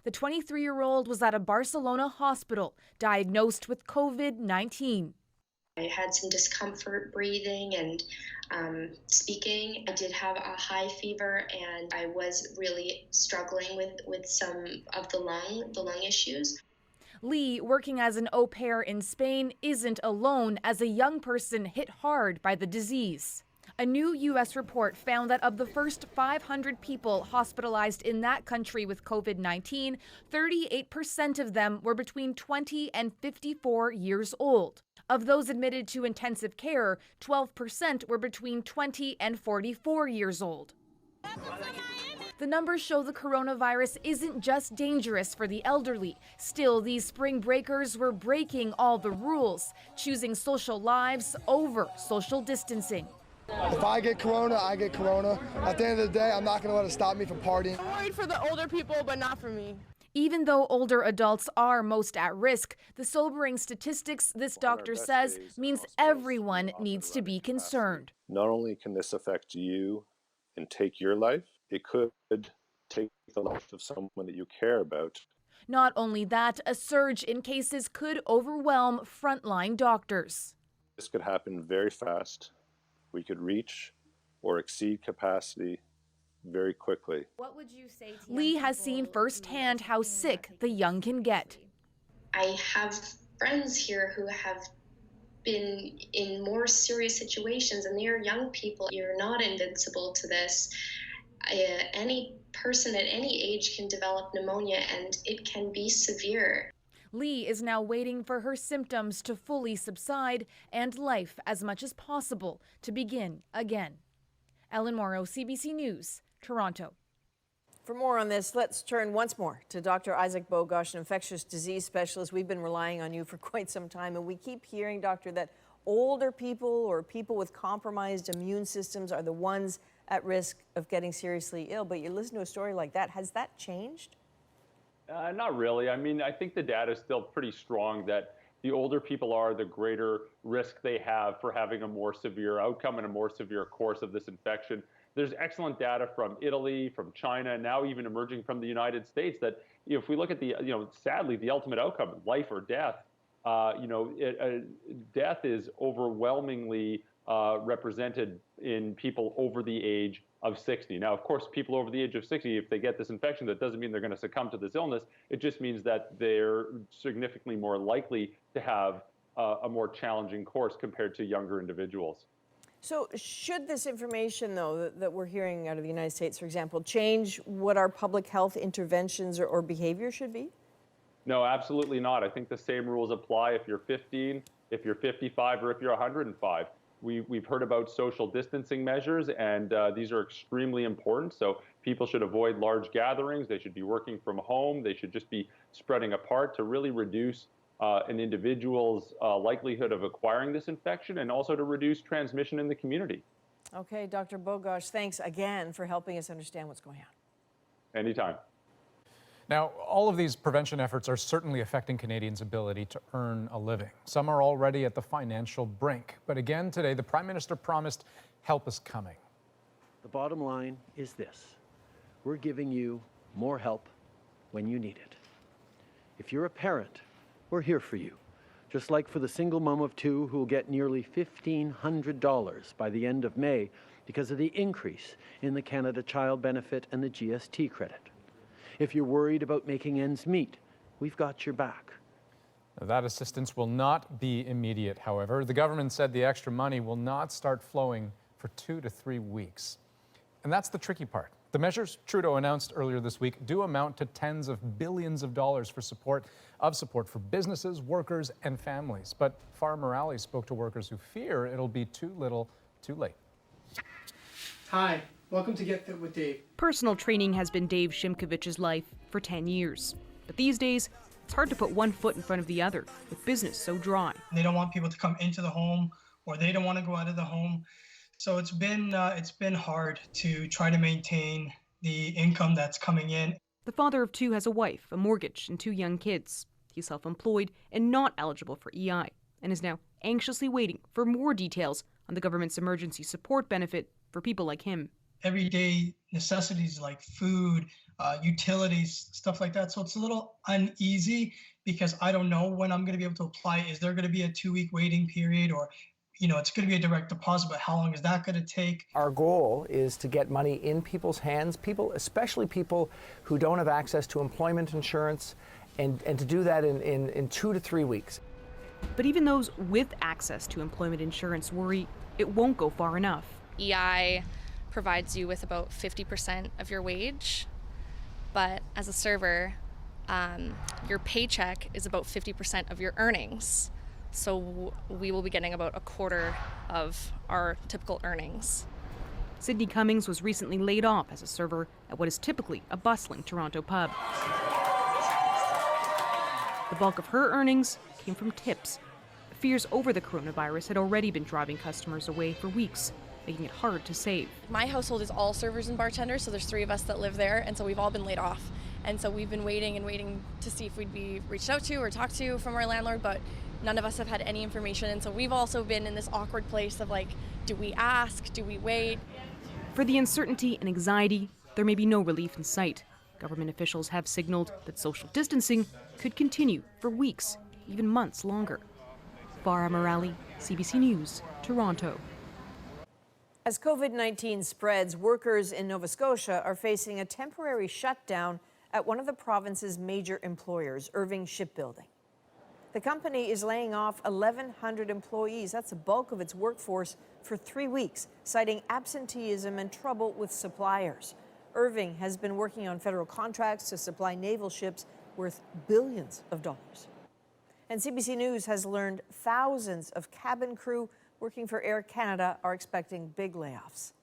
[SPEAKER 30] The 23-year-old was at a Barcelona hospital, diagnosed with COVID-19.
[SPEAKER 3] I had some discomfort breathing and speaking. I did have a high fever, and I was really struggling with some of the lung issues.
[SPEAKER 30] Lee, working as an au pair in Spain, isn't alone as a young person hit hard by the disease. A new U.S. report found that of the first 500 people hospitalized in that country with COVID-19, 38% of them were between 20 and 54 years old. Of those admitted to intensive care, 12% were between 20 and 44 years old. The numbers show the coronavirus isn't just dangerous for the elderly. Still, these spring breakers were breaking all the rules, choosing social lives over social distancing.
[SPEAKER 25] If I get corona, I get corona. At the end of the day, I'm not going to let it stop me from partying.
[SPEAKER 23] I'm worried for the older people, but not for me.
[SPEAKER 30] Even though older adults are most at risk, the sobering statistics, this doctor says, means everyone needs to be concerned.
[SPEAKER 6] Not only can this affect you and take your life, it could take the life of someone that you care about.
[SPEAKER 30] Not only that, a surge in cases could overwhelm frontline doctors.
[SPEAKER 6] This could happen very fast. We could reach or exceed capacity very quickly.
[SPEAKER 30] What would you say to Lee has seen firsthand how sick the young can get.
[SPEAKER 3] I have friends here who have been in more serious situations, and they are young people. You're not invincible to this. Any person at any age can develop pneumonia, and it can be severe.
[SPEAKER 30] Lee is now waiting for her symptoms to fully subside and life as much as possible to begin again. Ellen Morrow, CBC News, Toronto.
[SPEAKER 2] For more on this, let's turn once more to Dr. Isaac Bogosh, an infectious disease specialist. We've been relying on you for quite some time, and we keep hearing, doctor, that older people or people with compromised immune systems are the ones at risk of getting seriously ill. But you listen to a story like that, has that changed?
[SPEAKER 7] Not really. I mean, I think the data is still pretty strong that the older people are, the greater risk they have for having a more severe outcome and a more severe course of this infection. There's excellent data from Italy, from China, now even emerging from the United States that if we look at the, sadly, the ultimate outcome, life or death, death is overwhelmingly represented in people over the age of 60. Now, of course, people over the age of 60, if they get this infection, that doesn't mean they're going to succumb to this illness. It just means that they're significantly more likely to have a more challenging course compared to younger individuals.
[SPEAKER 2] So should this information, though, that we're hearing out of the United States, for example, change what our public health interventions or behavior should be?
[SPEAKER 7] No, absolutely not. I think the same rules apply if you're 15, if you're 55, or if you're 105. We've heard about social distancing measures, and these are extremely important. So people should avoid large gatherings. They should be working from home. They should just be spreading apart to really reduce an individual's likelihood of acquiring this infection and also to reduce transmission in the community.
[SPEAKER 2] Okay, Dr. Bogosh, thanks again for helping us understand what's going on.
[SPEAKER 7] Anytime.
[SPEAKER 16] Now, all of these prevention efforts are certainly affecting Canadians' ability to earn a living. Some are already at the financial brink. But again, today, the Prime Minister promised help is coming.
[SPEAKER 20] The bottom line is this. We're giving you more help when you need it. If you're a parent, we're here for you. Just like for the single mom of two who will get nearly $1,500 by the end of May because of the increase in the Canada Child Benefit and the GST credit. If you're worried about making ends meet, we've got your back.
[SPEAKER 16] That assistance will not be immediate, however. The government said the extra money will not start flowing for 2 to 3 weeks. And that's the tricky part. The measures Trudeau announced earlier this week do amount to tens of billions of dollars for support for businesses, workers, and families. But Farmer Ali spoke to workers who fear it'll be too little, too late.
[SPEAKER 10] Hi, welcome to Get Fit with Dave.
[SPEAKER 11] Personal training has been Dave Shimkovich's life for 10 years. But these days, it's hard to put one foot in front of the other, with business so dry.
[SPEAKER 10] They don't want people to come into the home, or they don't want to go out of the home. So it's been hard to try to maintain the income that's coming in.
[SPEAKER 11] The father of two has a wife, a mortgage, and 2 young kids. He's self-employed and not eligible for EI, and is now anxiously waiting for more details on the government's emergency support benefit for people like him.
[SPEAKER 10] Everyday necessities like food, utilities, stuff like that. So it's a little uneasy because I don't know when I'm going to be able to apply. Is there going to be a 2-week waiting period, or it's going to be a direct deposit, but how long is that going to take?
[SPEAKER 1] Our goal is to get money in people's hands, especially people who don't have access to employment insurance, and to do that in 2 to 3 weeks.
[SPEAKER 11] But even those with access to employment insurance worry it won't go far enough.
[SPEAKER 8] EI provides you with about 50% of your wage, but as a server, your paycheck is about 50% of your earnings. So we will be getting about a quarter of our typical earnings.
[SPEAKER 11] Sydney Cummings was recently laid off as a server at what is typically a bustling Toronto pub. The bulk of her earnings came from tips. Fears over the coronavirus had already been driving customers away for weeks, making it hard to save.
[SPEAKER 12] My household is all servers and bartenders, so there's 3 of us that live there, and so we've all been laid off. And so we've been waiting and waiting to see if we'd be reached out to or talked to from our landlord, but none of us have had any information. And so we've also been in this awkward place of like, do we ask? Do we wait?
[SPEAKER 11] For the uncertainty and anxiety, there may be no relief in sight. Government officials have signaled that social distancing could continue for weeks, even months longer. Farah Morali, CBC News, Toronto.
[SPEAKER 2] As COVID-19 spreads, workers in Nova Scotia are facing a temporary shutdown at one of the province's major employers, Irving Shipbuilding. The company is laying off 1,100 employees. That's the bulk of its workforce for 3 weeks, citing absenteeism and trouble with suppliers. Irving has been working on federal contracts to supply naval ships worth billions of dollars. And CBC News has learned thousands of cabin crew working for Air Canada are expecting big layoffs.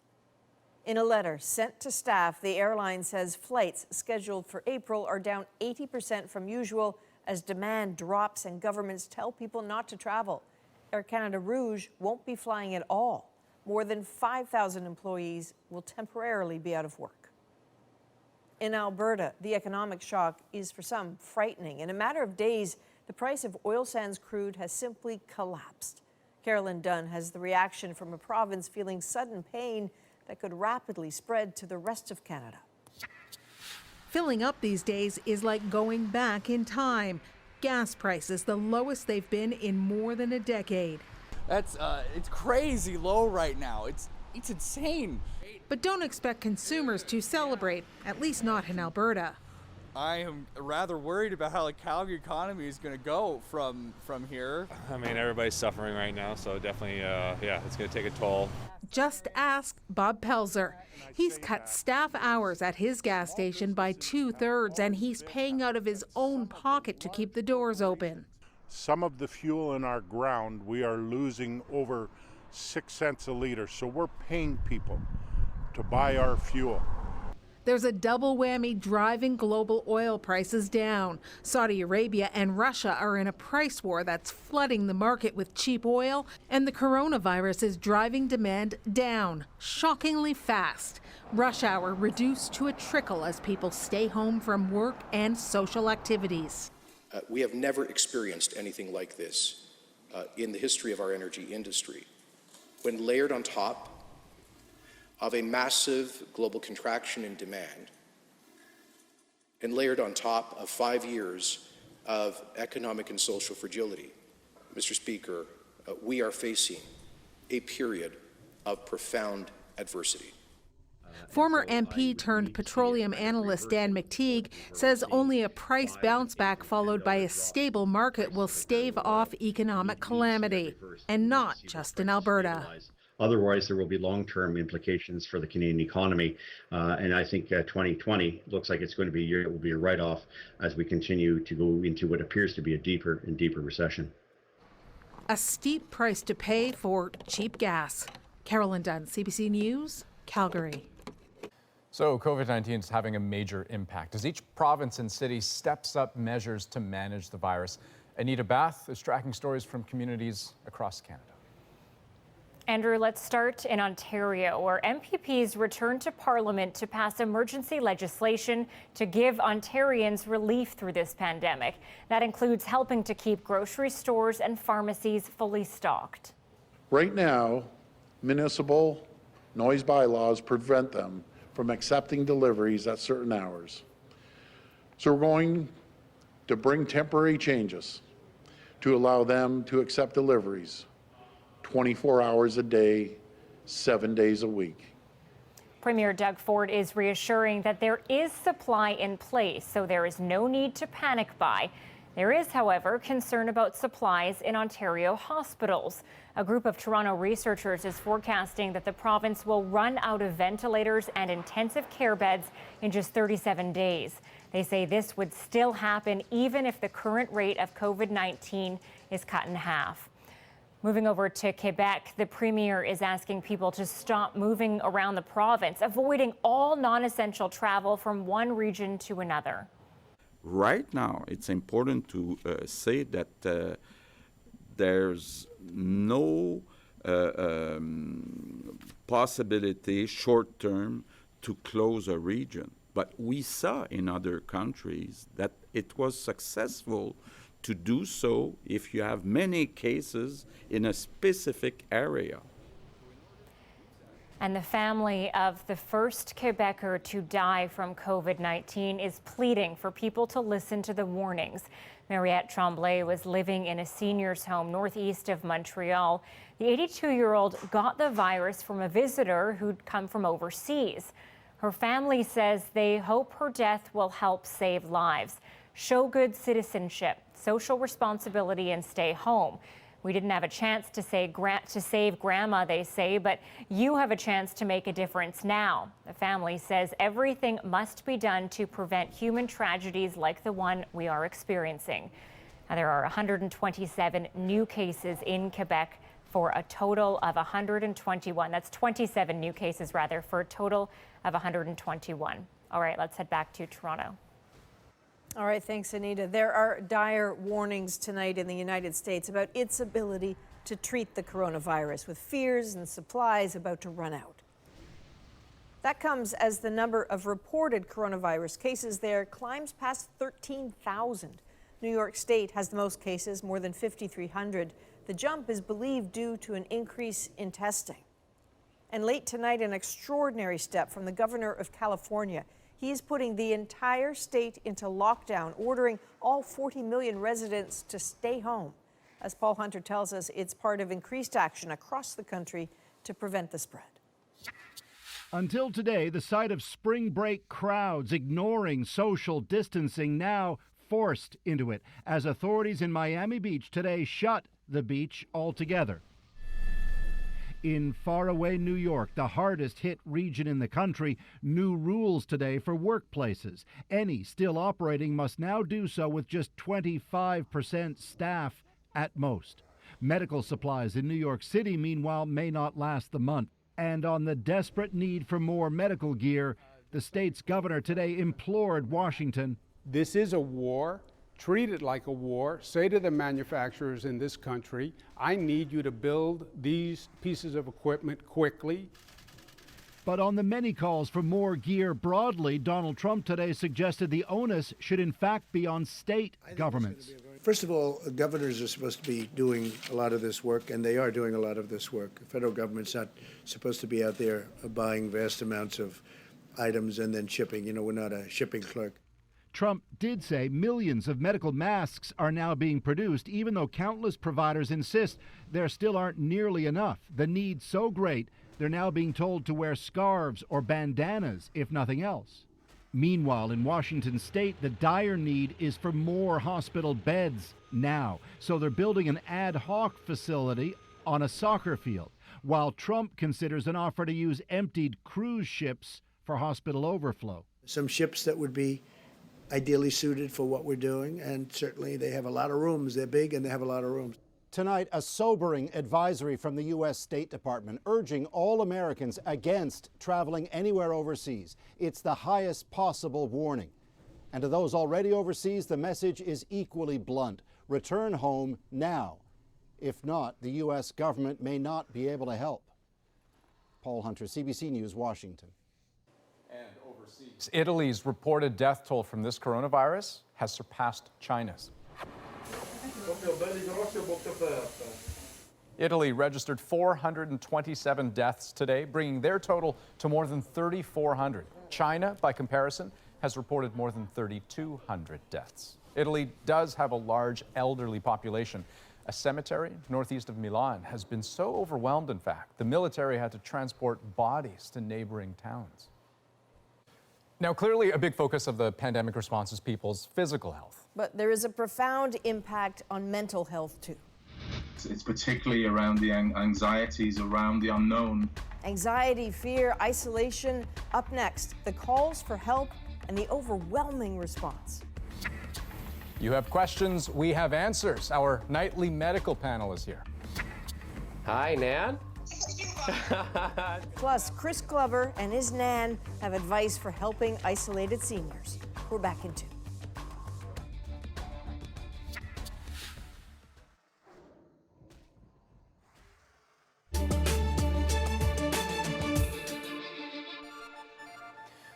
[SPEAKER 2] In a letter sent to staff, the airline says flights scheduled for April are down 80% from usual as demand drops and governments tell people not to travel. Air Canada Rouge won't be flying at all. More than 5,000 employees will temporarily be out of work. In Alberta, the economic shock is for some frightening. In a matter of days, the price of oil sands crude has simply collapsed. Carolyn Dunn has the reaction from a province feeling sudden pain that could rapidly spread to the rest of Canada.
[SPEAKER 14] Filling up these days is like going back in time. Gas prices the lowest they've been in more than a decade.
[SPEAKER 15] It's crazy low right now. It's insane.
[SPEAKER 14] But don't expect consumers to celebrate, at least not in Alberta.
[SPEAKER 15] I am rather worried about how the Calgary economy is going to go from here.
[SPEAKER 17] I mean, everybody's suffering right now, so definitely, it's going to take a toll.
[SPEAKER 14] Just ask Bob Pelzer. He's cut staff hours at his gas station by 2/3, and he's paying out of his own pocket to keep the doors open.
[SPEAKER 18] Some of the fuel in our ground, we are losing over 6 cents a liter, so we're paying people to buy our fuel.
[SPEAKER 14] There's a double whammy driving global oil prices down. Saudi Arabia and Russia are in a price war that's flooding the market with cheap oil, and the coronavirus is driving demand down, shockingly fast. Rush hour reduced to a trickle as people stay home from work and social activities.
[SPEAKER 19] We have never experienced anything like this in the history of our energy industry. When layered on top of a massive global contraction in demand, and layered on top of 5 years of economic and social fragility, Mr. Speaker, we are facing a period of profound adversity.
[SPEAKER 14] Former MP turned petroleum analyst Dan McTeague says only a price bounce back followed by a stable market will stave off economic calamity, and not just in Alberta.
[SPEAKER 22] Otherwise, there will be long-term implications for the Canadian economy, and I think 2020 looks like it's going to be a year that will be a write-off as we continue to go into what appears to be a deeper and deeper recession.
[SPEAKER 14] A steep price to pay for cheap gas. Carolyn Dunn, CBC News, Calgary.
[SPEAKER 16] So COVID-19 is having a major impact as each province and city steps up measures to manage the virus. Anita Bath is tracking stories from communities across Canada.
[SPEAKER 24] Andrew, let's start in Ontario, where MPPs returned to Parliament to pass emergency legislation to give Ontarians relief through this pandemic. That includes helping to keep grocery stores and pharmacies fully stocked.
[SPEAKER 31] Right now, municipal noise bylaws prevent them from accepting deliveries at certain hours.
[SPEAKER 18] So we're going to bring temporary changes to allow them to accept deliveries 24 hours a day, 7 days a week.
[SPEAKER 24] Premier Doug Ford is reassuring that there is supply in place, so there is no need to panic buy. There is, however, concern about supplies in Ontario hospitals. A group of Toronto researchers is forecasting that the province will run out of ventilators and intensive care beds in just 37 days. They say this would still happen even if the current rate of COVID-19 is cut in half. Moving over to Quebec, the Premier is asking people to stop moving around the province, avoiding all non-essential travel from one region to another.
[SPEAKER 4] Right now, it's important to say that there's no possibility short-term to close a region. But we saw in other countries that it was successful to do so if you have many cases in a specific area.
[SPEAKER 24] And the family of the first Quebecer to die from COVID-19 is pleading for people to listen to the warnings. Mariette Tremblay was living in a senior's home northeast of Montreal. The 82-year-old got the virus from a visitor who'd come from overseas. Her family says they hope her death will help save lives. Show good citizenship, social responsibility, and stay home. We didn't have a chance to save Grandma, they say, but you have a chance to make a difference now. The family says everything must be done to prevent human tragedies like the one we are experiencing. Now, there are 127 new cases in Quebec for a total of 121. That's 27 new cases, rather, for a total of 121. All right, let's head back to Toronto.
[SPEAKER 2] All right, thanks, Anita. There are dire warnings tonight in the United States about its ability to treat the coronavirus, with fears and supplies about to run out. That comes as the number of reported coronavirus cases there climbs past 13,000. New York State has the most cases, more than 5,300. The jump is believed due to an increase in testing. And late tonight, an extraordinary step from the governor of California. He is putting the entire state into lockdown, ordering all 40 million residents to stay home. As Paul Hunter tells us, it's part of increased action across the country to prevent the spread.
[SPEAKER 5] Until today, the sight of spring break crowds ignoring social distancing, now forced into it, as authorities in Miami Beach today shut the beach altogether. In faraway New York, the hardest hit region in the country, new rules today for workplaces. Any still operating must now do so with just 25% staff at most. Medical supplies in New York City, meanwhile, may not last the month. And on the desperate need for more medical gear, the state's governor today implored Washington.
[SPEAKER 9] This is a war. Treat it like a war. Say to the manufacturers in this country, I need you to build these pieces of equipment quickly.
[SPEAKER 5] But on the many calls for more gear broadly, Donald Trump today suggested the onus should in fact be on state governments.
[SPEAKER 13] First of all, governors are supposed to be doing a lot of this work, and they are doing a lot of this work. The federal government's not supposed to be out there buying vast amounts of items and then shipping. You know, we're not a shipping clerk.
[SPEAKER 5] Trump did say millions of medical masks are now being produced, even though countless providers insist there still aren't nearly enough. The need so great, they're now being told to wear scarves or bandanas, if nothing else. Meanwhile, in Washington state, the dire need is for more hospital beds now. So they're building an ad hoc facility on a soccer field, while Trump considers an offer to use emptied cruise ships for hospital overflow.
[SPEAKER 13] Some ships that would be ideally suited for what we're doing, and certainly they have a lot of rooms. They're big and they have a lot of rooms.
[SPEAKER 21] Tonight, a sobering advisory from the U.S. State Department urging all Americans against traveling anywhere overseas. It's the highest possible warning. And to those already overseas, the message is equally blunt. Return home now. If not, the U.S. government may not be able to help. Paul Hunter, CBC News, Washington.
[SPEAKER 16] And overseas, Italy's reported death toll from this coronavirus has surpassed China's. Italy registered 427 deaths today, bringing their total to more than 3,400. China, by comparison, has reported more than 3,200 deaths. Italy does have a large elderly population. A cemetery northeast of Milan has been so overwhelmed, in fact, the military had to transport bodies to neighboring towns. Now, clearly a big focus of the pandemic response is people's physical health.
[SPEAKER 2] But there is a profound impact on mental health, too.
[SPEAKER 3] It's particularly around the anxieties around the unknown.
[SPEAKER 2] Anxiety, fear, isolation. Up next, the calls for help and the overwhelming response.
[SPEAKER 16] You have questions, we have answers. Our nightly medical panel is here.
[SPEAKER 6] Hi, Nan.
[SPEAKER 2] Plus, Chris Glover and his Nan have advice for helping isolated seniors. We're back in 2.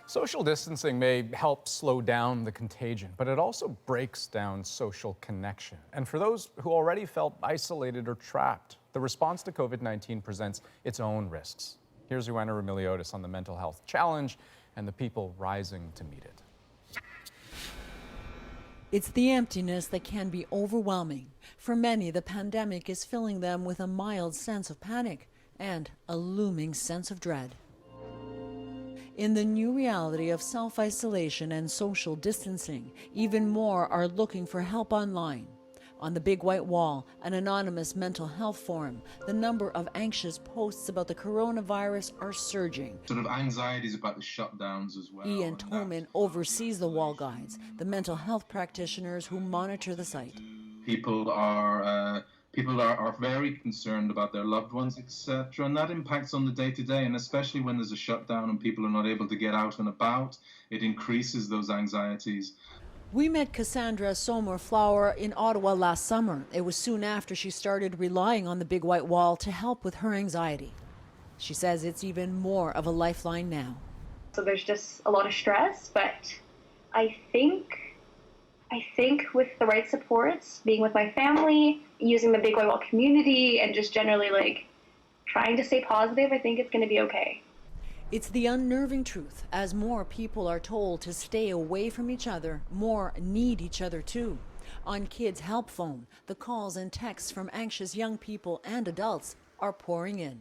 [SPEAKER 16] Social distancing may help slow down the contagion, but it also breaks down social connection. And for those who already felt isolated or trapped, the response to COVID-19 presents its own risks. Here's Joanna Remiliotis on the mental health challenge and the people rising to meet it.
[SPEAKER 7] It's the emptiness that can be overwhelming. For many, the pandemic is filling them with a mild sense of panic and a looming sense of dread. In the new reality of self-isolation and social distancing, even more are looking for help online. On the Big White Wall, an anonymous mental health forum, the number of anxious posts about the coronavirus are surging.
[SPEAKER 3] Sort of anxieties about the shutdowns as well.
[SPEAKER 7] Ian Tolman oversees the wall guides, the mental health practitioners who monitor the site.
[SPEAKER 3] People are very concerned about their loved ones, etc., and that impacts on the day-to-day, and especially when there's a shutdown and people are not able to get out and about, it increases those anxieties.
[SPEAKER 7] We met Cassandra Somer-Flower in Ottawa last summer. It was soon after she started relying on the Big White Wall to help with her anxiety. She says it's even more of a lifeline now.
[SPEAKER 23] So there's just a lot of stress, but I think with the right supports, being with my family, using the Big White Wall community, and just generally trying to stay positive, I think it's going to be okay.
[SPEAKER 7] It's the unnerving truth. As more people are told to stay away from each other, more need each other too. On Kids Help Phone, the calls and texts from anxious young people and adults are pouring in.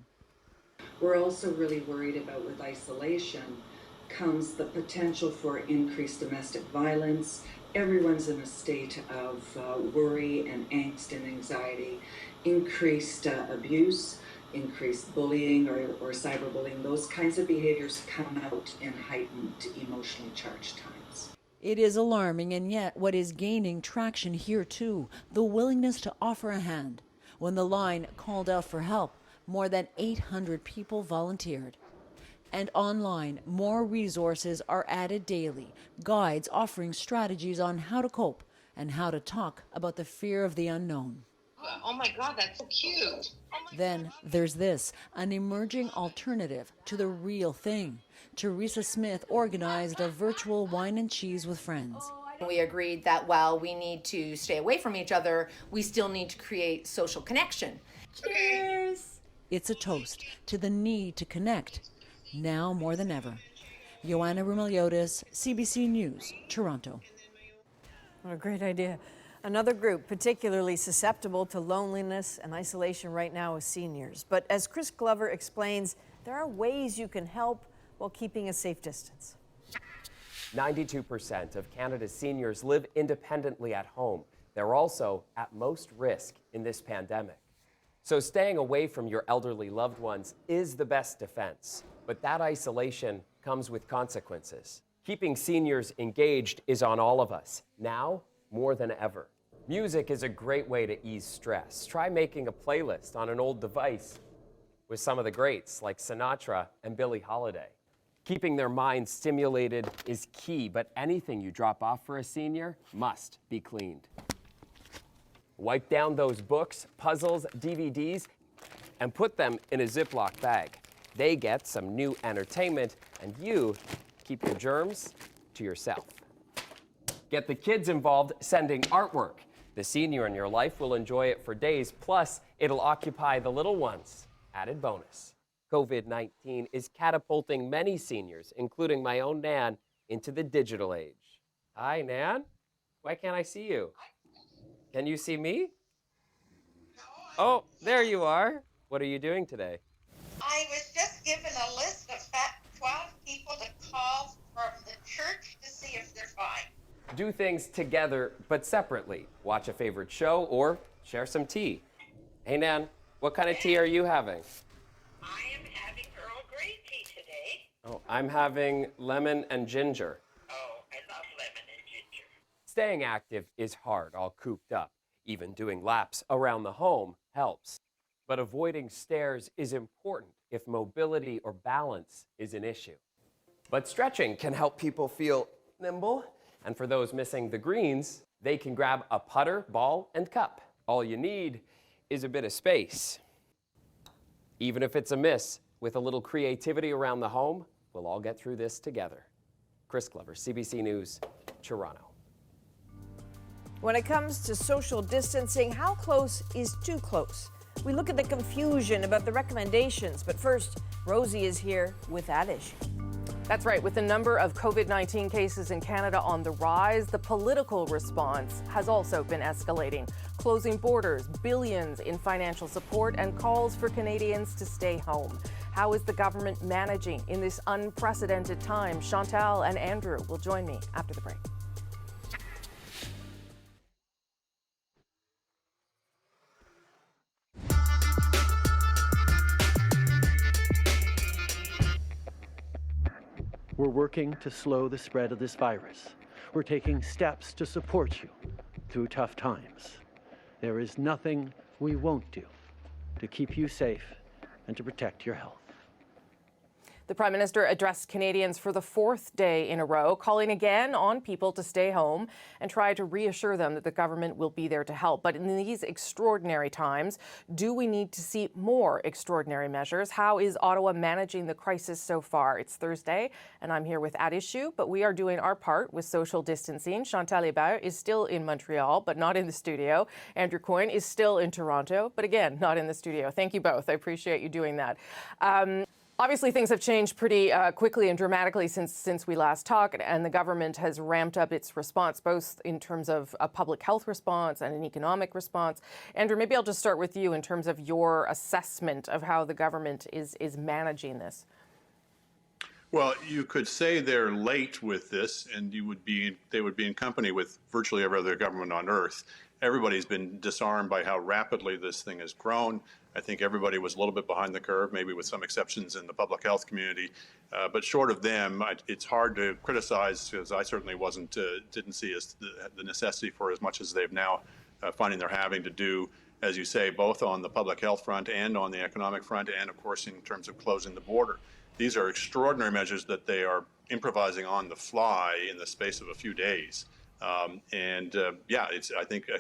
[SPEAKER 25] We're also really worried about, with isolation comes the potential for increased domestic violence. Everyone's in a state of worry and angst and anxiety, increased abuse, increased bullying or cyberbullying. Those kinds of behaviors come out in heightened emotionally charged times.
[SPEAKER 7] It is alarming, and yet what is gaining traction here too, the willingness to offer a hand. When the line called out for help, more than 800 people volunteered. And online, more resources are added daily, guides offering strategies on how to cope and how to talk about the fear of the unknown.
[SPEAKER 26] Oh my God, that's so cute.
[SPEAKER 7] Then there's this, an emerging alternative to the real thing. Teresa Smith organized a virtual wine and cheese with friends.
[SPEAKER 27] We agreed that while we need to stay away from each other, we still need to create social connection. Cheers!
[SPEAKER 7] It's a toast to the need to connect, now more than ever. Joanna Remiliotis, CBC News, Toronto.
[SPEAKER 2] What a great idea. Another group particularly susceptible to loneliness and isolation right now is seniors. But as Chris Glover explains, there are ways you can help while keeping a safe distance.
[SPEAKER 6] 92% of Canada's seniors live independently at home. They're also at most risk in this pandemic. So staying away from your elderly loved ones is the best defense. But that isolation comes with consequences. Keeping seniors engaged is on all of us, now more than ever. Music is a great way to ease stress. Try making a playlist on an old device with some of the greats like Sinatra and Billie Holiday. Keeping their minds stimulated is key, but anything you drop off for a senior must be cleaned. Wipe down those books, puzzles, DVDs, and put them in a Ziploc bag. They get some new entertainment, and you keep your germs to yourself. Get the kids involved sending artwork. The senior in your life will enjoy it for days, plus it'll occupy the little ones. Added bonus. COVID-19 is catapulting many seniors, including my own Nan, into the digital age. Hi, Nan. Why can't I see you? Can you see me? Oh, there you are. What are you doing today?
[SPEAKER 1] I was just given a list of 12 people to call from the church to see if they're fine.
[SPEAKER 6] Do things together but separately. Watch a favorite show or share some tea. Hey, Nan, what kind of tea are you having?
[SPEAKER 1] I am having Earl Grey tea today.
[SPEAKER 6] Oh, I'm having lemon and ginger.
[SPEAKER 1] Oh, I love lemon and ginger.
[SPEAKER 6] Staying active is hard, all cooped up. Even doing laps around the home helps. But avoiding stairs is important if mobility or balance is an issue. But stretching can help people feel nimble. And for those missing the greens, they can grab a putter, ball, and cup. All you need is a bit of space. Even if it's a miss, with a little creativity around the home, we'll all get through this together. Chris Glover, CBC News, Toronto.
[SPEAKER 2] When it comes to social distancing, how close is too close? We look at the confusion about the recommendations, but first, Rosie is here with that issue.
[SPEAKER 8] That's right. With the number of COVID-19 cases in Canada on the rise, the political response has also been escalating. Closing borders, billions in financial support, and calls for Canadians to stay home. How is the government managing in this unprecedented time? Chantal and Andrew will join me after the break.
[SPEAKER 10] We're working to slow the spread of this virus. We're taking steps to support you through tough times. There is nothing we won't do to keep you safe and to protect your health.
[SPEAKER 8] The Prime Minister addressed Canadians for the fourth day in a row, calling again on people to stay home and try to reassure them that the government will be there to help. But in these extraordinary times, do we need to see more extraordinary measures? How is Ottawa managing the crisis so far? It's Thursday, and I'm here with At Issue, but we are doing our part with social distancing. Chantal Hébert is still in Montreal, but not in the studio. Andrew Coyne is still in Toronto, but again, not in the studio. Thank you both. I appreciate you doing that. Obviously, things have changed pretty quickly and dramatically since we last talked, and the government has ramped up its response, both in terms of a public health response and an economic response. Andrew, maybe I'll just start with you in terms of your assessment of how the government is managing this.
[SPEAKER 11] Well, you could say they're late with this, and they would be in company with virtually every other government on earth. Everybody's been disarmed by how rapidly this thing has grown. I think everybody was a little bit behind the curve, maybe with some exceptions in the public health community. But short of them, it's hard to criticize, because I certainly didn't see the necessity for as much as they've now finding they're having to do, as you say, both on the public health front and on the economic front, and of course in terms of closing the border. These are extraordinary measures that they are improvising on the fly in the space of a few days. I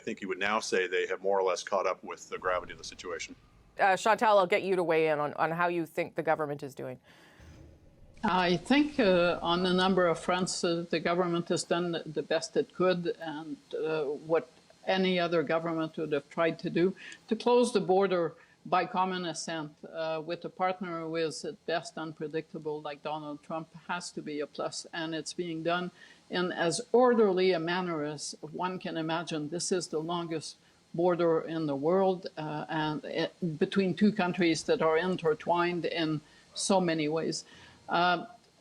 [SPEAKER 11] think you would now say they have more or less caught up with the gravity of the situation.
[SPEAKER 8] Chantal, I'll get you to weigh in on how you think the government is doing.
[SPEAKER 12] I think on a number of fronts, the government has done the best it could, and what any other government would have tried to do. To close the border by common assent with a partner who is at best unpredictable like Donald Trump has to be a plus, and it's being done in as orderly a manner as one can imagine. This is the longest border in the world, between two countries that are intertwined in so many ways.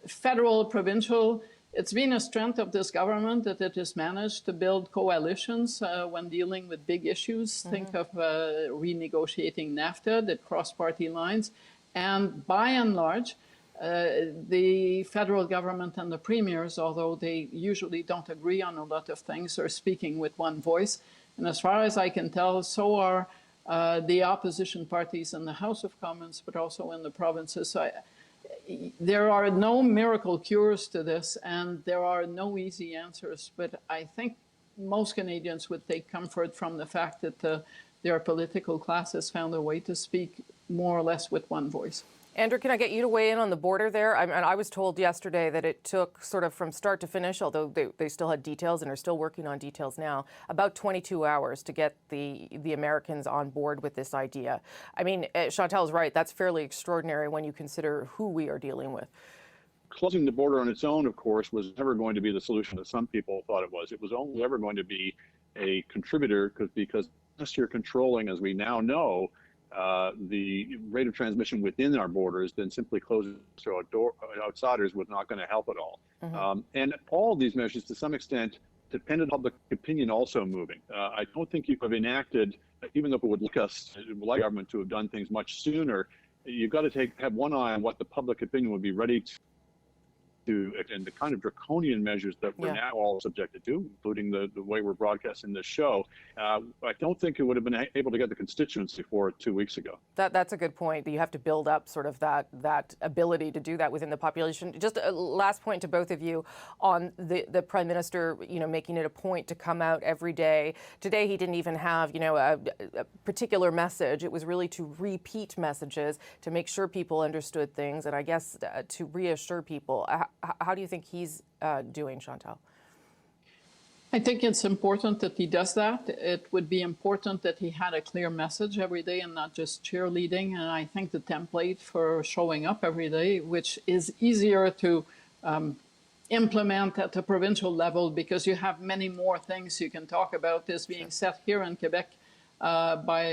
[SPEAKER 12] Federal, provincial, it's been a strength of this government that it has managed to build coalitions when dealing with big issues. Mm-hmm. Think of renegotiating NAFTA that crossed party lines. And by and large, the federal government and the premiers, although they usually don't agree on a lot of things, are speaking with one voice. And as far as I can tell, so are the opposition parties in the House of Commons, but also in the provinces. So there are no miracle cures to this, and there are no easy answers. But I think most Canadians would take comfort from the fact that their political class has found a way to speak more or less with one voice.
[SPEAKER 8] Andrew, can I get you to weigh in on the border there? I was told yesterday that it took sort of from start to finish, although they still had details and are still working on details now, about 22 hours to get the Americans on board with this idea. I mean, Chantal's right. That's fairly extraordinary when you consider who we are dealing with.
[SPEAKER 11] closing the border on its own, of course, was never going to be the solution that some people thought it was. It was only ever going to be a contributor because unless you're controlling, as we now know, the rate of transmission within our borders, then simply closing to outsiders was not going to help at all. And all of these measures, to some extent, depended on public opinion also moving. I don't think you could have enacted, even though it would like us, like government, to have done things much sooner. You've got to have one eye on what the public opinion would be ready to, and the kind of draconian measures that we're now all subjected to, including the way we're broadcasting this show. I don't think it would have been able to get the constituency for it 2 weeks ago.
[SPEAKER 8] That's a good point. You have to build up sort of that ability to do that within the population. Just a last point to both of you on the Prime Minister, making it a point to come out every day. Today he didn't even have, a particular message. It was really to repeat messages to make sure people understood things, and I guess to reassure people. How do you think he's doing, Chantal?
[SPEAKER 12] I think it's important that he does that. It would be important that he had a clear message every day and not just cheerleading. And I think the template for showing up every day, which is easier to implement at the provincial level because you have many more things you can talk about, is being set here in Quebec by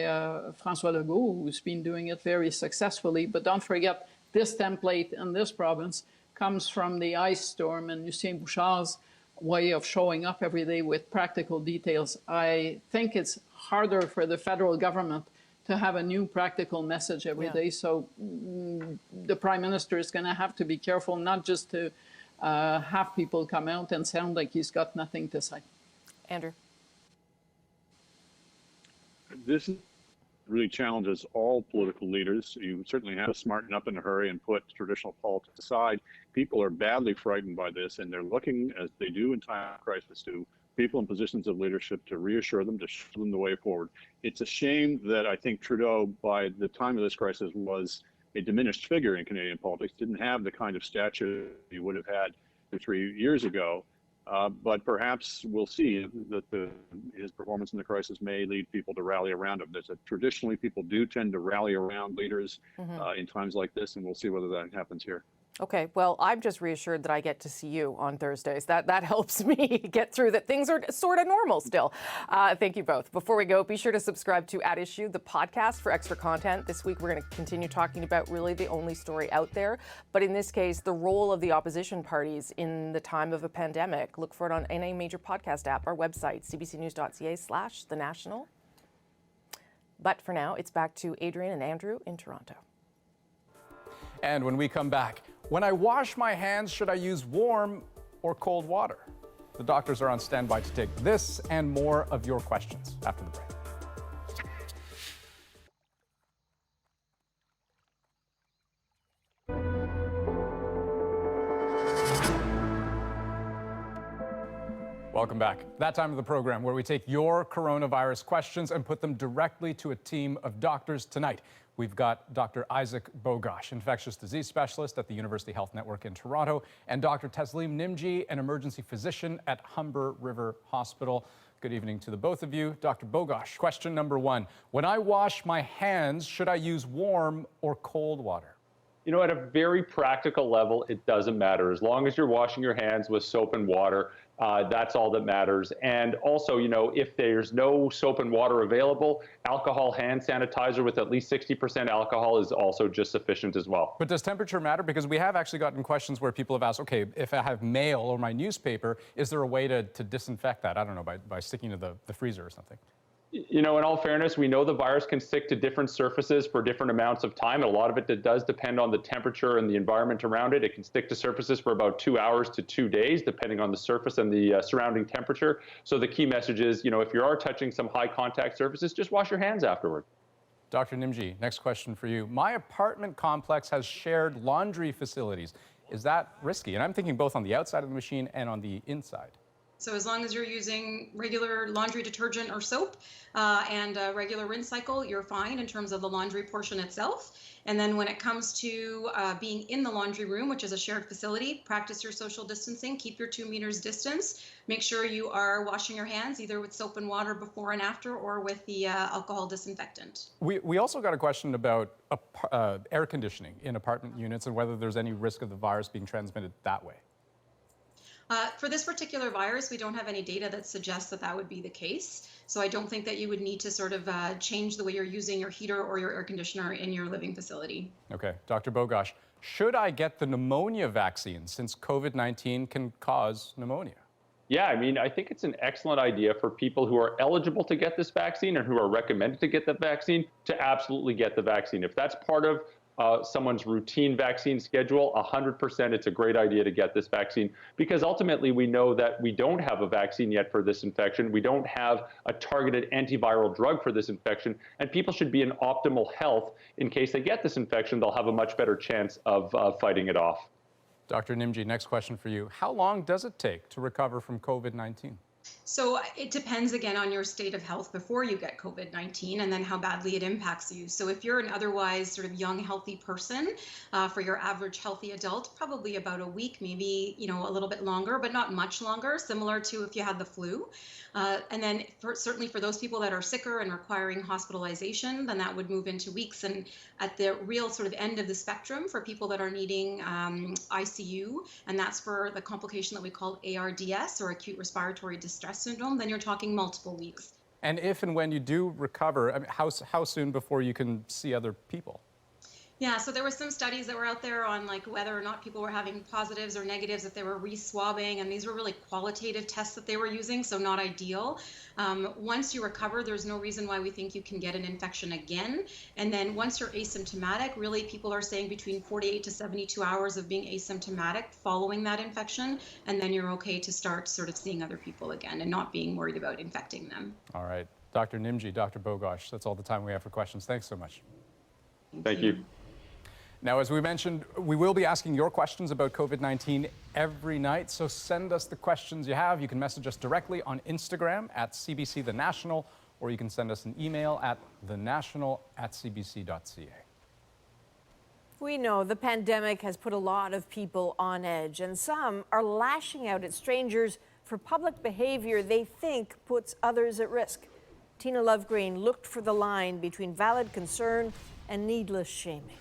[SPEAKER 12] François Legault, who's been doing it very successfully. But don't forget, this template in this province comes from the ice storm and Lucien Bouchard's way of showing up every day with practical details. I think it's harder for the federal government to have a new practical message every day. So the Prime Minister is going to have to be careful not just to have people come out and sound like he's got nothing to say. Andrew.
[SPEAKER 11] This really challenges all political leaders. You certainly have to smarten up in a hurry and put traditional politics aside. People are badly frightened by this, and they're looking, as they do in time of crisis, to people in positions of leadership to reassure them, to show them the way forward. It's a shame that I think Trudeau, by the time of this crisis, was a diminished figure in Canadian politics, didn't have the kind of stature he would have had 2 or 3 years ago. But perhaps we'll see that his performance in the crisis may lead people to rally around him. Traditionally, people do tend to rally around leaders in times like this, and we'll see whether that happens here.
[SPEAKER 8] Okay, well, I'm just reassured that I get to see you on Thursdays. That helps me get through that things are sort of normal still. Thank you both. Before we go, be sure to subscribe to At Issue, the podcast, for extra content. This week, we're going to continue talking about really the only story out there, but in this case, the role of the opposition parties in the time of a pandemic. Look for it on any major podcast app, our website, cbcnews.ca/The National. But for now, it's back to Adrian and Andrew in Toronto.
[SPEAKER 16] And when we come back, when I wash my hands, should I use warm or cold water? The doctors are on standby to take this and more of your questions after the break. Welcome back. That time of the program where we take your coronavirus questions and put them directly to a team of doctors. Tonight, we've got Dr. Isaac Bogosh, infectious disease specialist at the University Health Network in Toronto, and Dr. Taslim Nimji, an emergency physician at Humber River Hospital. Good evening to the both of you. Dr. Bogosh, question number 1. When I wash my hands, should I use warm or cold water?
[SPEAKER 14] You know, at a very practical level, it doesn't matter. As long as you're washing your hands with soap and water, that's all that matters. And also, if there's no soap and water available, alcohol hand sanitizer with at least 60% alcohol is also just sufficient as well.
[SPEAKER 16] But does temperature matter? Because we have actually gotten questions where people have asked, okay, if I have mail or my newspaper, is there a way to disinfect that? I don't know, by sticking to the freezer or something.
[SPEAKER 14] In all fairness, we know the virus can stick to different surfaces for different amounts of time. And a lot of it does depend on the temperature and the environment around it. It can stick to surfaces for about 2 hours to 2 days, depending on the surface and the surrounding temperature. So the key message is, if you are touching some high contact surfaces, just wash your hands afterward.
[SPEAKER 16] Dr. Nimji, next question for you. My apartment complex has shared laundry facilities. Is that risky? And I'm thinking both on the outside of the machine and on the inside.
[SPEAKER 4] So as long as you're using regular laundry detergent or soap and a regular rinse cycle, you're fine in terms of the laundry portion itself. And then when it comes to being in the laundry room, which is a shared facility, practice your social distancing, keep your 2 meters distance. Make sure you are washing your hands either with soap and water before and after or with the alcohol disinfectant.
[SPEAKER 16] We also got a question about air conditioning in apartment units and whether there's any risk of the virus being transmitted that way.
[SPEAKER 4] For this particular virus, we don't have any data that suggests that that would be the case. So I don't think that you would need to sort of change the way you're using your heater or your air conditioner in your living facility.
[SPEAKER 16] Okay, Dr. Bogosh, should I get the pneumonia vaccine since COVID-19 can cause pneumonia?
[SPEAKER 14] Yeah, I mean, I think it's an excellent idea for people who are eligible to get this vaccine and who are recommended to get the vaccine to absolutely get the vaccine. If that's part of someone's routine vaccine schedule, 100% it's a great idea to get this vaccine, because ultimately we know that we don't have a vaccine yet for this infection. We don't have a targeted antiviral drug for this infection, and people should be in optimal health. In case they get this infection, they'll have a much better chance of fighting it off.
[SPEAKER 16] Dr. Nimji, next question for you. How long does it take to recover from COVID-19?
[SPEAKER 4] So it depends again on your state of health before you get COVID-19 and then how badly it impacts you. So if you're an otherwise sort of young, healthy person, for your average healthy adult, probably about a week, maybe, a little bit longer, but not much longer, similar to if you had the flu. And then certainly for those people that are sicker and requiring hospitalization, then that would move into weeks. And at the real sort of end of the spectrum for people that are needing ICU, and that's for the complication that we call ARDS, or acute respiratory distress syndrome, then you're talking multiple weeks.
[SPEAKER 16] And if and when you do recover, I mean, how soon before you can see other people?
[SPEAKER 4] Yeah, so there were some studies that were out there on like whether or not people were having positives or negatives, if they were re-swabbing, and these were really qualitative tests that they were using, so not ideal. Once you recover, there's no reason why we think you can get an infection again. And then once you're asymptomatic, really people are saying between 48 to 72 hours of being asymptomatic following that infection, and then you're okay to start sort of seeing other people again and not being worried about infecting them.
[SPEAKER 16] All right. Dr. Nimji, Dr. Bogosh, that's all the time we have for questions. Thanks so much.
[SPEAKER 14] Thank you.
[SPEAKER 16] Now, as we mentioned, we will be asking your questions about COVID-19 every night, so send us the questions you have. You can message us directly on Instagram at CBC The National, or you can send us an email at thenational@cbc.ca.
[SPEAKER 2] We know the pandemic has put a lot of people on edge, and some are lashing out at strangers for public behavior they think puts others at risk. Tina Lovegreen looked for the line between valid concern and needless shaming.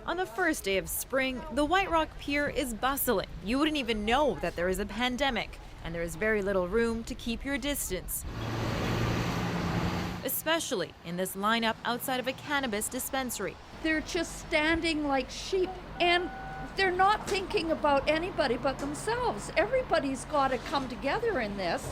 [SPEAKER 15] On the first day of spring, the White Rock Pier is bustling. You wouldn't even know that there is a pandemic, and there is very little room to keep your distance. Especially in this lineup outside of a cannabis dispensary.
[SPEAKER 17] They're just standing like sheep, and they're not thinking about anybody but themselves. Everybody's got to come together in this.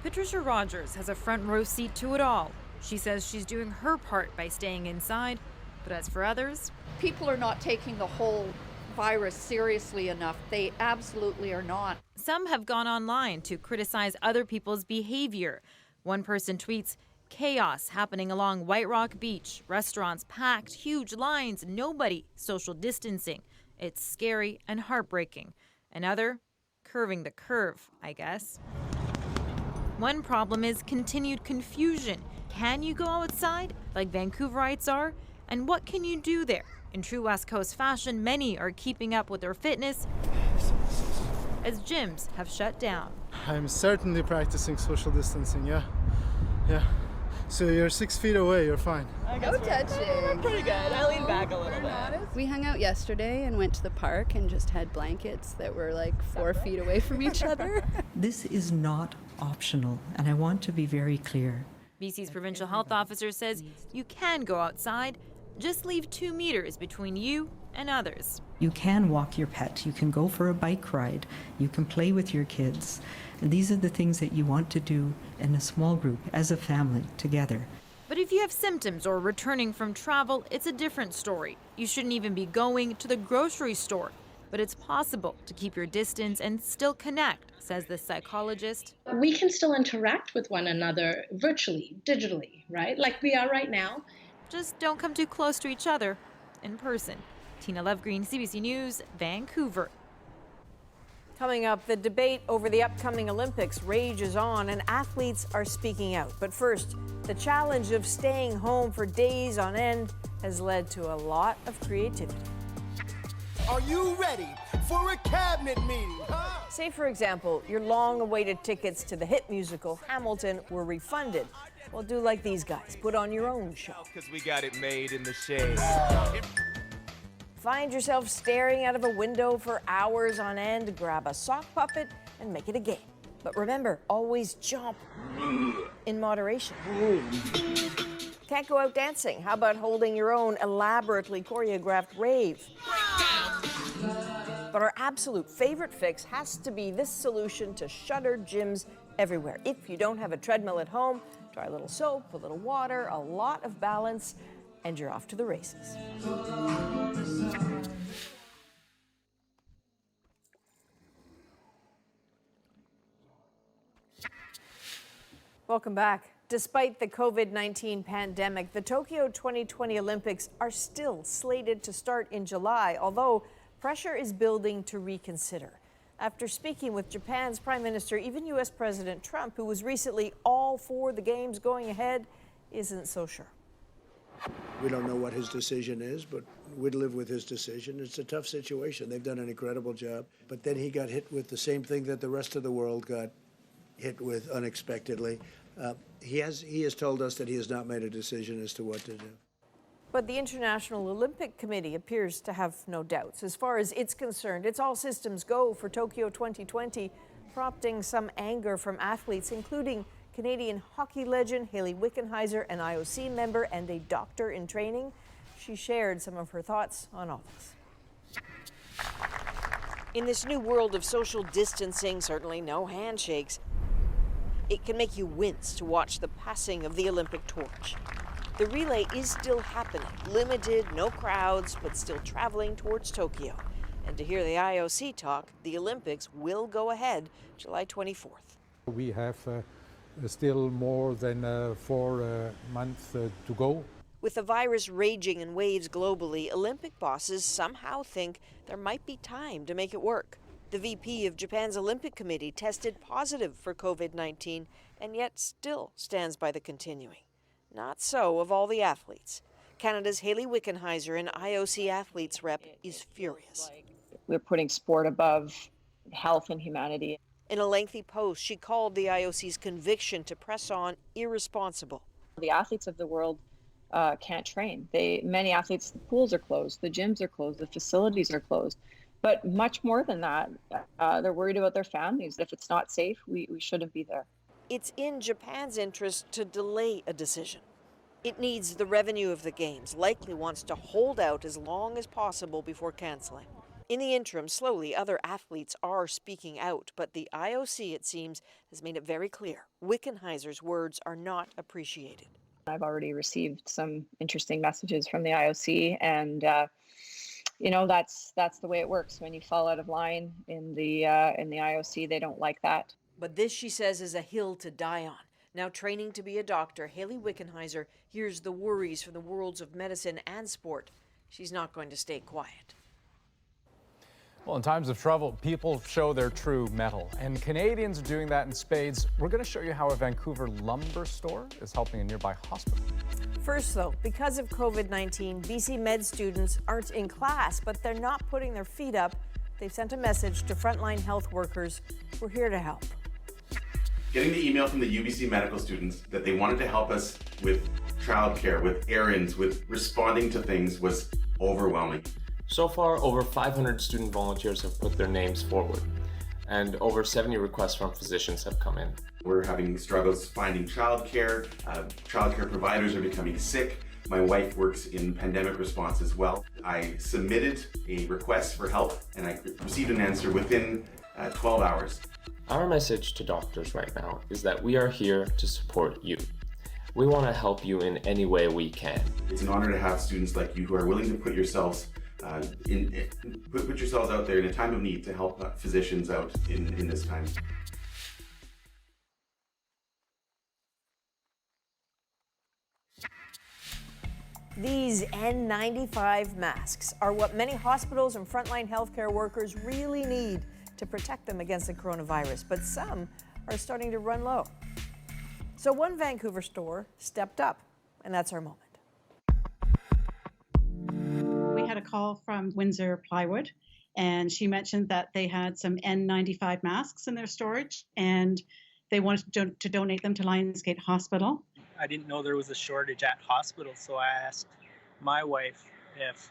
[SPEAKER 15] Patricia Rogers has a front row seat to it all. She says she's doing her part by staying inside, but as for others,
[SPEAKER 17] people are not taking the whole virus seriously enough. They absolutely are not.
[SPEAKER 15] Some have gone online to criticize other people's behavior. One person tweets, "Chaos happening along White Rock Beach. Restaurants packed, huge lines, nobody social distancing. It's scary and heartbreaking." Another, curving the curve, I guess. One problem is continued confusion. Can you go outside like Vancouverites are? And what can you do there? In true West Coast fashion, many are keeping up with their fitness as gyms have shut down.
[SPEAKER 18] I'm certainly practicing social distancing, yeah. So you're 6 feet away, you're fine.
[SPEAKER 19] No touching.
[SPEAKER 18] We're
[SPEAKER 19] pretty good. I leaned back a little bit. We hung out yesterday and went to the park and just had blankets that were like 4 feet away from each other.
[SPEAKER 20] This is not optional, and I want to be very clear.
[SPEAKER 15] BC's provincial health officer says you can go outside, just leave 2 meters between you and others.
[SPEAKER 20] You can walk your pet, you can go for a bike ride, you can play with your kids. And these are the things that you want to do in a small group, as a family, together.
[SPEAKER 15] But if you have symptoms or returning from travel, it's a different story. You shouldn't even be going to the grocery store. But it's possible to keep your distance and still connect, says the psychologist.
[SPEAKER 22] We can still interact with one another virtually, digitally, right? Like we are right now.
[SPEAKER 15] Just don't come too close to each other in person. Tina Lovegreen, CBC News, Vancouver.
[SPEAKER 2] Coming up, the debate over the upcoming Olympics rages on and athletes are speaking out. But first, the challenge of staying home for days on end has led to a lot of creativity.
[SPEAKER 3] Are you ready for a cabinet meeting, huh?
[SPEAKER 2] Say, for example, your long-awaited tickets to the hit musical Hamilton were refunded. Well, do like these guys. Put on your own show.
[SPEAKER 3] Because we got it made in the shade.
[SPEAKER 2] Find yourself staring out of a window for hours on end, grab a sock puppet and make it a game. But remember, always jump in moderation. Can't go out dancing? How about holding your own elaborately choreographed rave? But our absolute favorite fix has to be this solution to shuttered gyms everywhere. If you don't have a treadmill at home, try a little soap, a little water, a lot of balance, and you're off to the races. Welcome back. Despite the COVID-19 pandemic, the Tokyo 2020 Olympics are still slated to start in July, although pressure is building to reconsider. After speaking with Japan's Prime Minister, even U.S. President Trump, who was recently all for the games going ahead, isn't so sure.
[SPEAKER 5] We don't know what his decision is, but we'd live with his decision. It's a tough situation. They've done an incredible job. But then he got hit with the same thing that the rest of the world got hit with unexpectedly. He has told us that he has not made a decision as to what to do.
[SPEAKER 2] But the International Olympic Committee appears to have no doubts. As far as it's concerned, it's all systems go for Tokyo 2020, prompting some anger from athletes, including Canadian hockey legend Hayley Wickenheiser, an IOC member and a doctor in training. She shared some of her thoughts on all this. In this new world of social distancing, certainly no handshakes, it can make you wince to watch the passing of the Olympic torch. The relay is still happening, limited, no crowds, but still traveling towards Tokyo. And to hear the IOC talk, the Olympics will go ahead July 24th.
[SPEAKER 9] We have still more than 4 months to go.
[SPEAKER 2] With the virus raging in waves globally, Olympic bosses somehow think there might be time to make it work. The VP of Japan's Olympic Committee tested positive for COVID-19 and yet still stands by the continuing. Not so of all the athletes. Canada's Hayley Wickenheiser, an IOC athletes rep, is furious.
[SPEAKER 13] We're putting sport above health and humanity.
[SPEAKER 2] In a lengthy post, she called the IOC's conviction to press on irresponsible.
[SPEAKER 13] The athletes of the world can't train. Many athletes, the pools are closed, the gyms are closed, the facilities are closed. But much more than that, they're worried about their families. If it's not safe, we shouldn't be there.
[SPEAKER 2] It's in Japan's interest to delay a decision. It needs the revenue of the Games, likely wants to hold out as long as possible before canceling. In the interim, slowly, other athletes are speaking out, but the IOC, it seems, has made it very clear. Wickenheiser's words are not appreciated.
[SPEAKER 13] I've already received some interesting messages from the IOC, and that's the way it works. When you fall out of line in the IOC, they don't like that.
[SPEAKER 2] But this, she says, is a hill to die on. Now training to be a doctor, Hayley Wickenheiser hears the worries from the worlds of medicine and sport. She's not going to stay quiet.
[SPEAKER 16] Well, in times of trouble, people show their true mettle, and Canadians are doing that in spades. We're going to show you how a Vancouver lumber store is helping a nearby hospital.
[SPEAKER 2] First, though, because of COVID-19, BC Med students aren't in class, but they're not putting their feet up. They've sent a message to frontline health workers. We're here to help.
[SPEAKER 21] Getting the email from the UBC medical students that they wanted to help us with childcare, with errands, with responding to things was overwhelming.
[SPEAKER 23] So far, over 500 student volunteers have put their names forward, and over 70 requests from physicians have come in.
[SPEAKER 21] We're having struggles finding childcare. Childcare providers are becoming sick. My wife works in pandemic response as well. I submitted a request for help, and I received an answer within 12 hours.
[SPEAKER 23] Our message to doctors right now is that we are here to support you. We want to help you in any way we can.
[SPEAKER 21] It's an honor to have students like you who are willing to put yourselves put yourselves out there in a time of need to help physicians out in this time.
[SPEAKER 2] These N95 masks are what many hospitals and frontline healthcare workers really need to protect them against the coronavirus, but some are starting to run low. So one Vancouver store stepped up, and that's our moment.
[SPEAKER 1] We had a call from Windsor Plywood, and she mentioned that they had some N95 masks in their storage, and they wanted to donate them to Lionsgate Hospital.
[SPEAKER 6] I didn't know there was a shortage at hospital, so I asked my wife if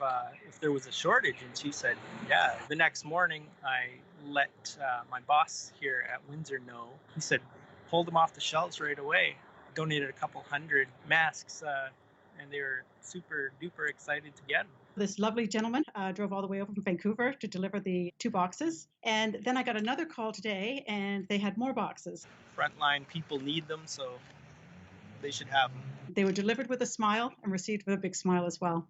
[SPEAKER 6] there was a shortage, and she said, yeah. The next morning, I let my boss here at Windsor know. He said, pulled them off the shelves right away. Donated a couple hundred masks, and they were super duper excited to get them.
[SPEAKER 1] This lovely gentleman drove all the way over from Vancouver to deliver the 2 boxes. And then I got another call today, and they had more boxes.
[SPEAKER 6] Frontline people need them, so they should have them.
[SPEAKER 1] They were delivered with a smile and received with a big smile as well.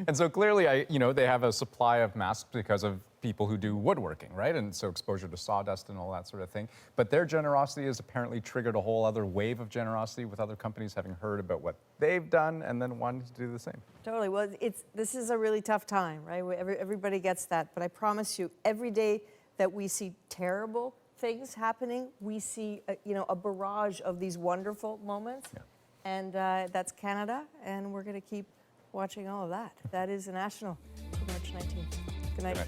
[SPEAKER 16] And so clearly, they have a supply of masks because of people who do woodworking, right? And so exposure to sawdust and all that sort of thing. But their generosity has apparently triggered a whole other wave of generosity with other companies having heard about what they've done and then wanting to do the same.
[SPEAKER 2] Totally. Well, this is a really tough time, right? Everybody gets that. But I promise you, every day that we see terrible things happening, we see a barrage of these wonderful moments. Yeah. And that's Canada, and we're going to keep watching all of that. That is the National for March 19th. Good night. Good night.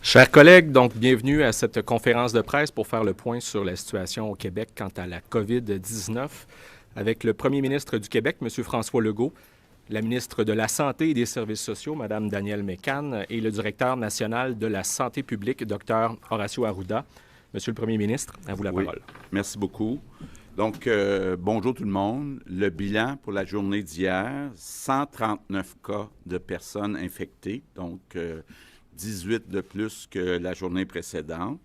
[SPEAKER 7] Chers collègues, donc bienvenue à cette conférence de presse pour faire le point sur la situation au Québec quant à la COVID-19 avec le premier ministre du Québec, M. François Legault, la ministre de la Santé et des Services sociaux, Mme Danielle Mécan, et le directeur national de la santé publique, Dr Horacio Arruda. Monsieur le premier ministre, à vous la parole.
[SPEAKER 10] Merci beaucoup. Donc, bonjour tout le monde. Le bilan pour la journée d'hier, 139 cas de personnes infectées, donc 18 de plus que la journée précédente,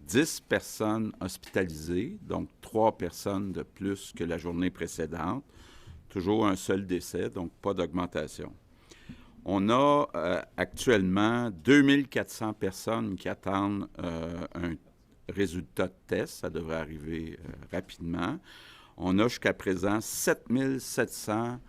[SPEAKER 10] 10 personnes hospitalisées, donc 3 personnes de plus que la journée précédente, toujours un seul décès, donc pas d'augmentation. On a actuellement 2400 personnes qui attendent un résultat de test, ça devrait arriver rapidement. On a jusqu'à présent 7700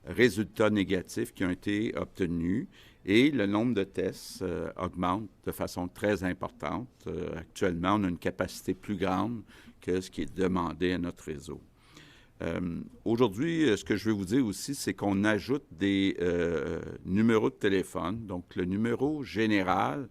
[SPEAKER 10] résultats négatifs qui ont été obtenus. Et le nombre de tests augmente de façon très importante. Actuellement, on a une capacité plus grande que ce qui est demandé à notre réseau. Aujourd'hui, ce que je veux vous dire aussi, c'est qu'on ajoute des numéros de téléphone. Donc, le numéro général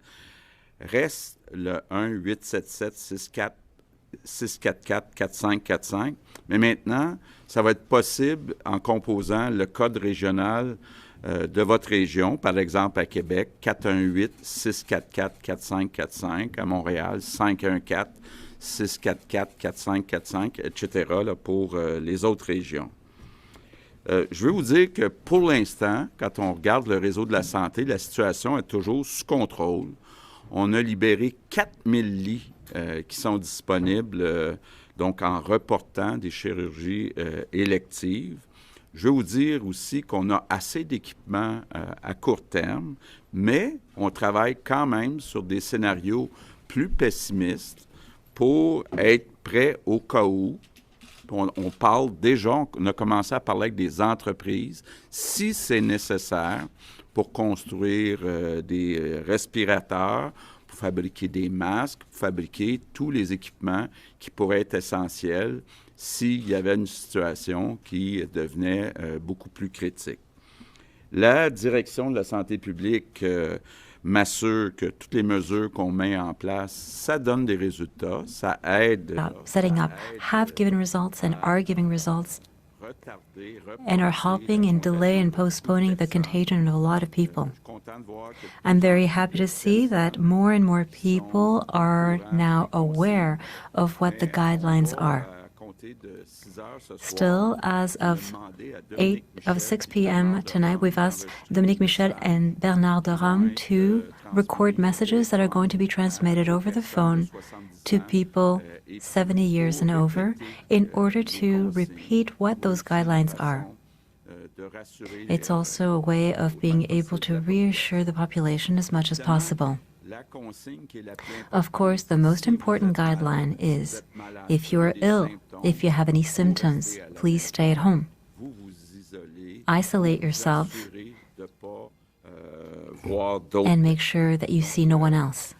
[SPEAKER 10] reste le 1-877-644-4545. Mais maintenant, ça va être possible en composant le code régional de votre région, par exemple à Québec, 418-644-4545, à Montréal, 514-644-4545, etc., là, pour les autres régions. Je veux vous dire que pour l'instant, quand on regarde le réseau de la santé, la situation est toujours sous contrôle. On a libéré 4000 lits qui sont disponibles, donc en reportant des chirurgies électives. Je veux vous dire aussi qu'on a assez d'équipements à court terme, mais on travaille quand même sur des scénarios plus pessimistes pour être prêt au cas où. On parle déjà, on a commencé à parler avec des entreprises, si c'est nécessaire, pour construire des respirateurs, pour fabriquer des masques, pour fabriquer tous les équipements qui pourraient être essentiels s'il y avait une situation qui devenait beaucoup plus critique. La direction de la santé publique m'assure que toutes les mesures qu'on met en place, ça donne des résultats, ça aide.
[SPEAKER 12] Setting up have given results and are giving results and are helping in delay and postponing the contagion of a lot of people. I'm very happy to see that more and more people are now aware of what the guidelines are. Still, as of 6 p.m. tonight, we've asked Dominique Michel and Bernard Durham to record messages that are going to be transmitted over the phone to people 70 years and over in order to repeat what those guidelines are. It's also a way of being able to reassure the population as much as possible. Of course, the most important guideline is if you are ill, if you have any symptoms, please stay at home. Isolate yourself and make sure that you see no one else.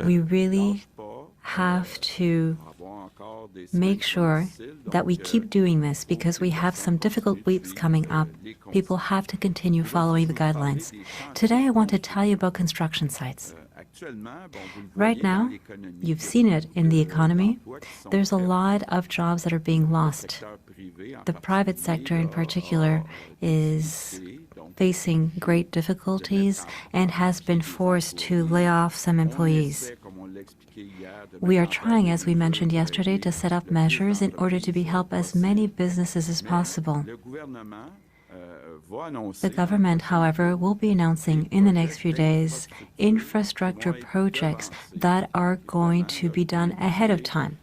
[SPEAKER 12] We really have to make sure that we keep doing this because we have some difficult weeks coming up. People have to continue following the guidelines. Today, I want to tell you about construction sites. Right now, you've seen it in the economy. There's a lot of jobs that are being lost. The private sector in particular is facing great difficulties and has been forced to lay off some employees. We are trying, as we mentioned yesterday, to set up measures in order to help as many businesses as possible. The government, however, will be announcing in the next few days infrastructure projects that are going to be done ahead of time.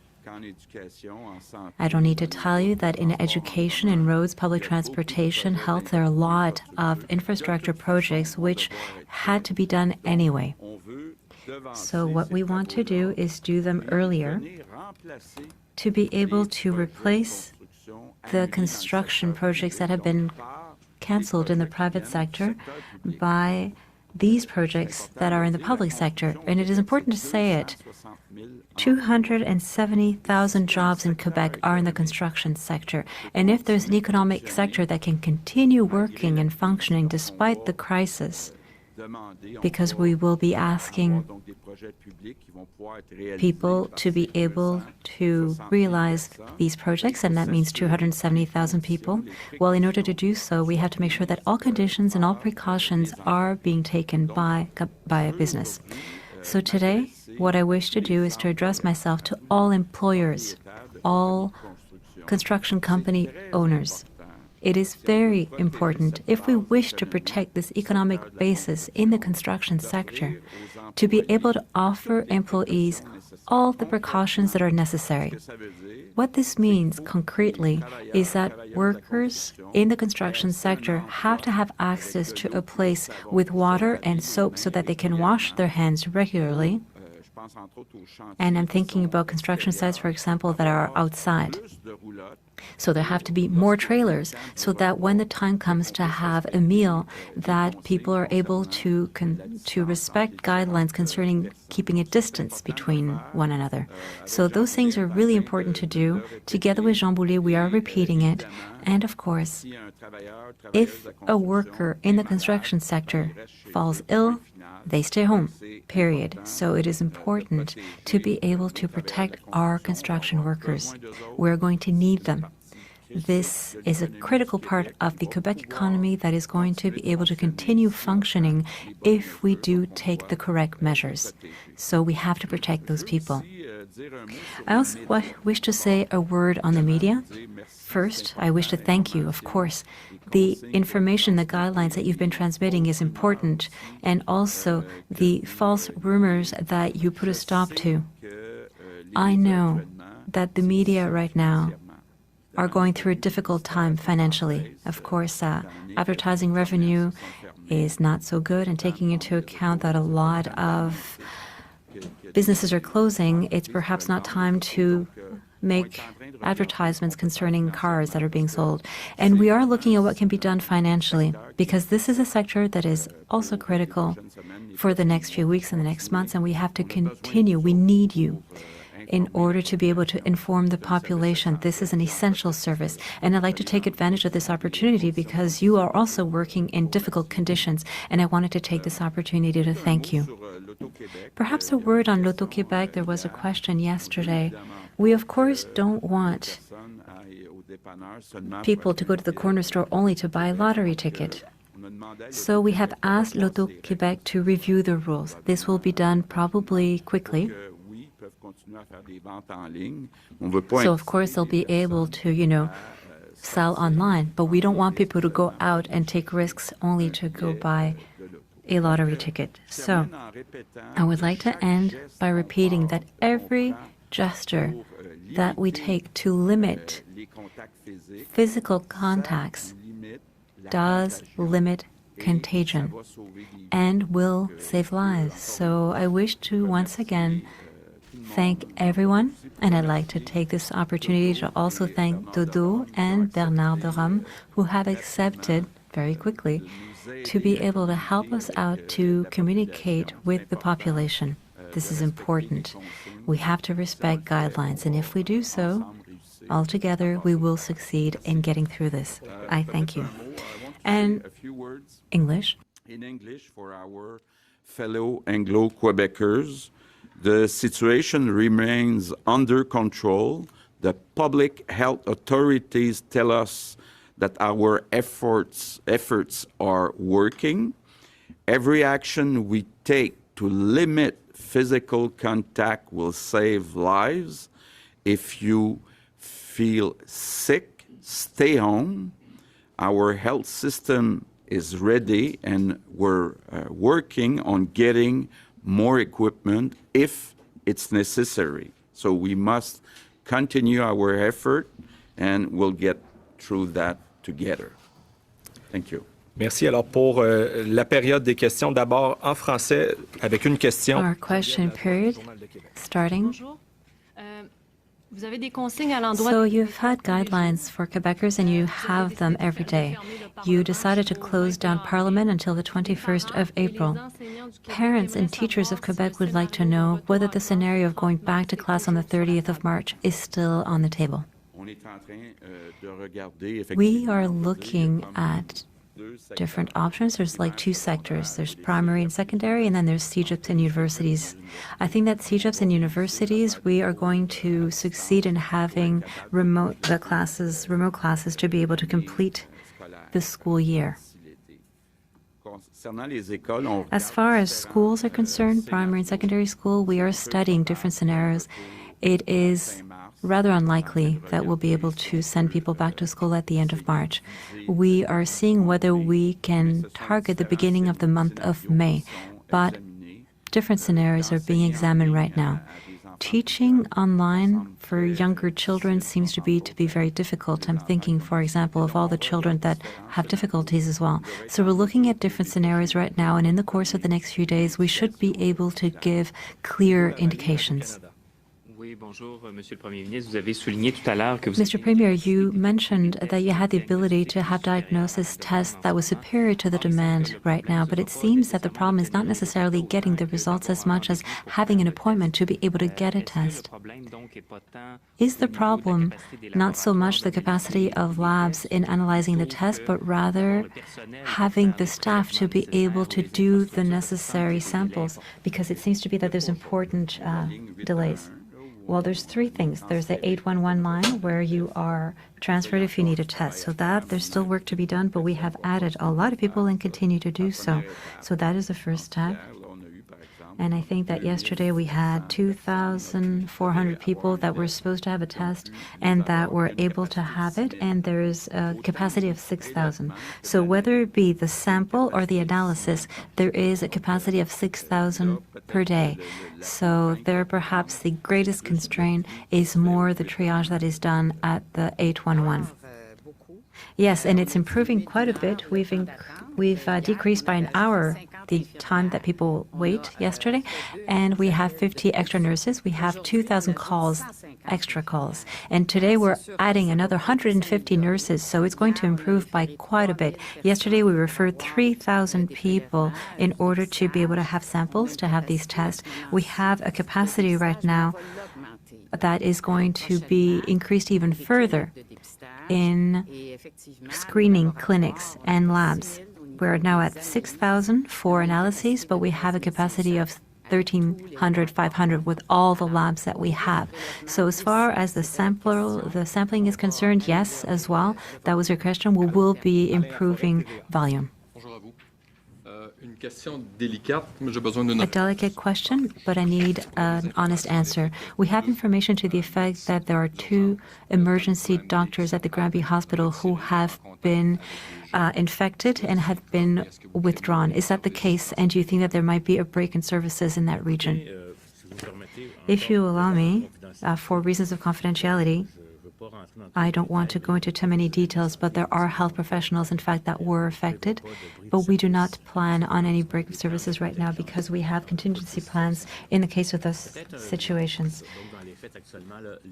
[SPEAKER 12] I don't need to tell you that in education, in roads, public transportation, health, there are a lot of infrastructure projects which had to be done anyway. So what we want to do is do them earlier to be able to replace the construction projects that have been canceled in the private sector by these projects that are in the public sector. And it is important to say it. 270,000 jobs in Quebec are in the construction sector. And if there's an economic sector that can continue working and functioning despite the crisis, because we will be asking people to be able to realize these projects, and that means 270,000 people. Well, in order to do so, we have to make sure that all conditions and all precautions are being taken by a business. So today, what I wish to do is to address myself to all employers, all construction company owners. It is very important, if we wish to protect this economic basis in the construction sector, to be able to offer employees all the precautions that are necessary. What this means concretely is that workers in the construction sector have to have access to a place with water and soap so that they can wash their hands regularly. And I'm thinking about construction sites, for example, that are outside. So there have to be more trailers so that when the time comes to have a meal, that people are able to respect guidelines concerning keeping a distance between one another. So those things are really important to do. Together with Jean Boulet, we are repeating it. And of course, if a worker in the construction sector falls ill, they stay home, period. So it is important to be able to protect our construction workers. We're going to need them. This is a critical part of the Quebec economy that is going to be able to continue functioning if we do take the correct measures. So we have to protect those people. I also wish to say a word on the media. First, I wish to thank you, of course. The information, the guidelines that you've been transmitting is important, and also the false rumors that you put a stop to. I know that the media right now are going through a difficult time financially. Of course, advertising revenue is not so good, and taking into account that a lot of businesses are closing, it's perhaps not time to make advertisements concerning cars that are being sold. And we are looking at what can be done financially, because this is a sector that is also critical for the next few weeks and the next months, and we have to continue. We need you in order to be able to inform the population. This is an essential service, and I'd like to take advantage of this opportunity because you are also working in difficult conditions, and I wanted to take this opportunity to thank you. Perhaps a word on L'Auto-Québec. There was a question yesterday. We, of course, don't want people to go to the corner store only to buy a lottery ticket. So we have asked L'Auto-Québec to review the rules. This will be done probably quickly. So, of course, they'll be able to, sell online, but we don't want people to go out and take risks only to go buy a lottery ticket. So, I would like to end by repeating that every gesture that we take to limit physical contacts does limit contagion and will save lives. So I wish to once again thank everyone, and I'd like to take this opportunity to also thank Dodo and Bernard de Rome, who have accepted very quickly to be able to help us out to communicate with the population. This is important. We have to respect guidelines, and if we do so, altogether we will succeed in getting through this. I thank you. And English.
[SPEAKER 10] In English for our fellow Anglo-Quebecers, the situation remains under control. The public health authorities tell us that our efforts are working. Every action we take to limit physical contact will save lives. If you feel sick, stay home. Our health system is ready, and we're working on getting more equipment if it's necessary. So we must continue our effort, and we'll get through that together. Thank you.
[SPEAKER 7] Merci. Alors, pour la période des questions, d'abord en français, avec une question.
[SPEAKER 12] Our question period, starting. So you've had guidelines for Quebecers, and you have them every day. You decided to close down Parliament until the 21st of April. Parents and teachers of Quebec would like to know whether the scenario of going back to class on the 30th of March is still on the table. We are looking at different options. There's like two sectors. There's primary and secondary, and then there's CEGEPs and universities. I think that CEGEPs and universities, we are going to succeed in having remote classes to be able to complete the school year. As far as schools are concerned, primary and secondary school, we are studying different scenarios. It is rather unlikely that we'll be able to send people back to school at the end of March. We are seeing whether we can target the beginning of the month of May, but different scenarios are being examined right now. Teaching online for younger children seems to be very difficult. I'm thinking, for example, of all the children that have difficulties as well. So we're looking at different scenarios right now, and in the course of the next few days, we should be able to give clear indications. Mr. Premier, you mentioned that you had the ability to have diagnosis tests that was superior to the demand right now, but it seems that the problem is not necessarily getting the results as much as having an appointment to be able to get a test. Is the problem not so much the capacity of labs in analyzing the test, but rather having the staff to be able to do the necessary samples? Because it seems to be that there's important delays. Well, there's three things. There's the 811 line where you are transferred if you need a test. So that there's still work to be done, but we have added a lot of people and continue to do so. So that is the first step. And I think that yesterday we had 2,400 people that were supposed to have a test and that were able to have it, and there is a capacity of 6,000. So whether it be the sample or the analysis, there is a capacity of 6,000 per day. So there perhaps the greatest constraint is more the triage that is done at the 811. Yes, and it's improving quite a bit. We've decreased by an hour the time that people wait yesterday, and we have 50 extra nurses. We have 2,000 calls, extra calls, and today we're adding another 150 nurses, so it's going to improve by quite a bit. Yesterday we referred 3,000 people in order to be able to have samples, to have these tests. We have a capacity right now that is going to be increased even further in screening clinics and labs. We're now at 6,000 for analyses, but we have a capacity of 1,300, 500 with all the labs that we have. So as far as the sampling is concerned, yes, as well. That was your question. We will be improving volume. A delicate question, but I need an honest answer. We have information to the effect that there are 2 emergency doctors at the Granby Hospital who have been infected and have been withdrawn. Is that the case? And do you think that there might be a break in services in that region? If you allow me, for reasons of confidentiality, I don't want to go into too many details, but there are health professionals, in fact, that were affected. But we do not plan on any break of services right now because we have contingency plans in the case of those situations.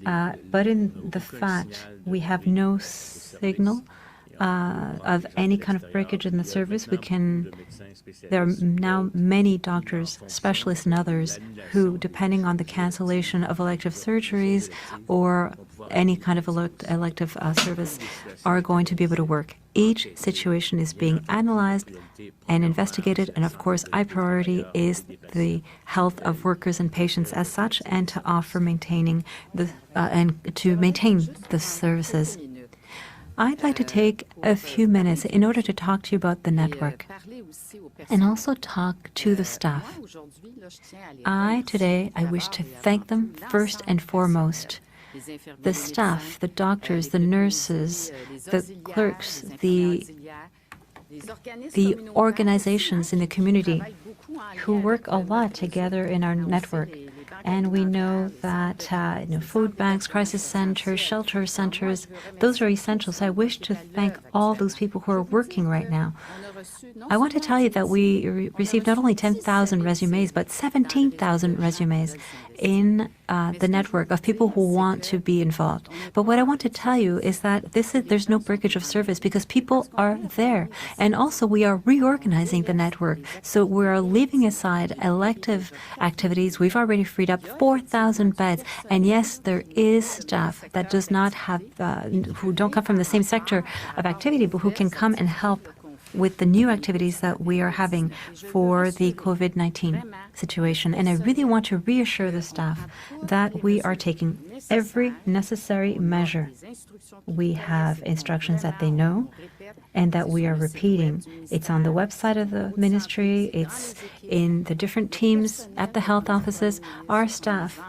[SPEAKER 12] But in the fact, we have no signal of any kind of breakage in the service. There are now many doctors, specialists and others who, depending on the cancellation of elective surgeries or any kind of elective service, are going to be able to work. Each situation is being analyzed and investigated, and of course, our priority is the health of workers and patients as such, and to maintain the services. I'd like to take a few minutes in order to talk to you about the network and also talk to the staff. Today, I wish to thank them first and foremost. The staff, the doctors, the nurses, the clerks, the organizations in the community who work a lot together in our network. And we know that food banks, crisis centers, shelter centers, those are essential. So I wish to thank all those people who are working right now. I want to tell you that we received not only 10,000 resumes, but 17,000 resumes in the network of people who want to be involved. But what I want to tell you is that there's no breakage of service because people are there. And also we are reorganizing the network. So we are leaving aside elective activities. We've already freed up 4,000 beds. And yes, there is staff that does not have, who don't come from the same sector of activity, but who can come and help with the new activities that we are having for the COVID-19 situation. And I really want to reassure the staff that we are taking every necessary measure. We have instructions that they know and that we are repeating. It's on the website of the ministry. It's in the different teams at the health offices. Our staff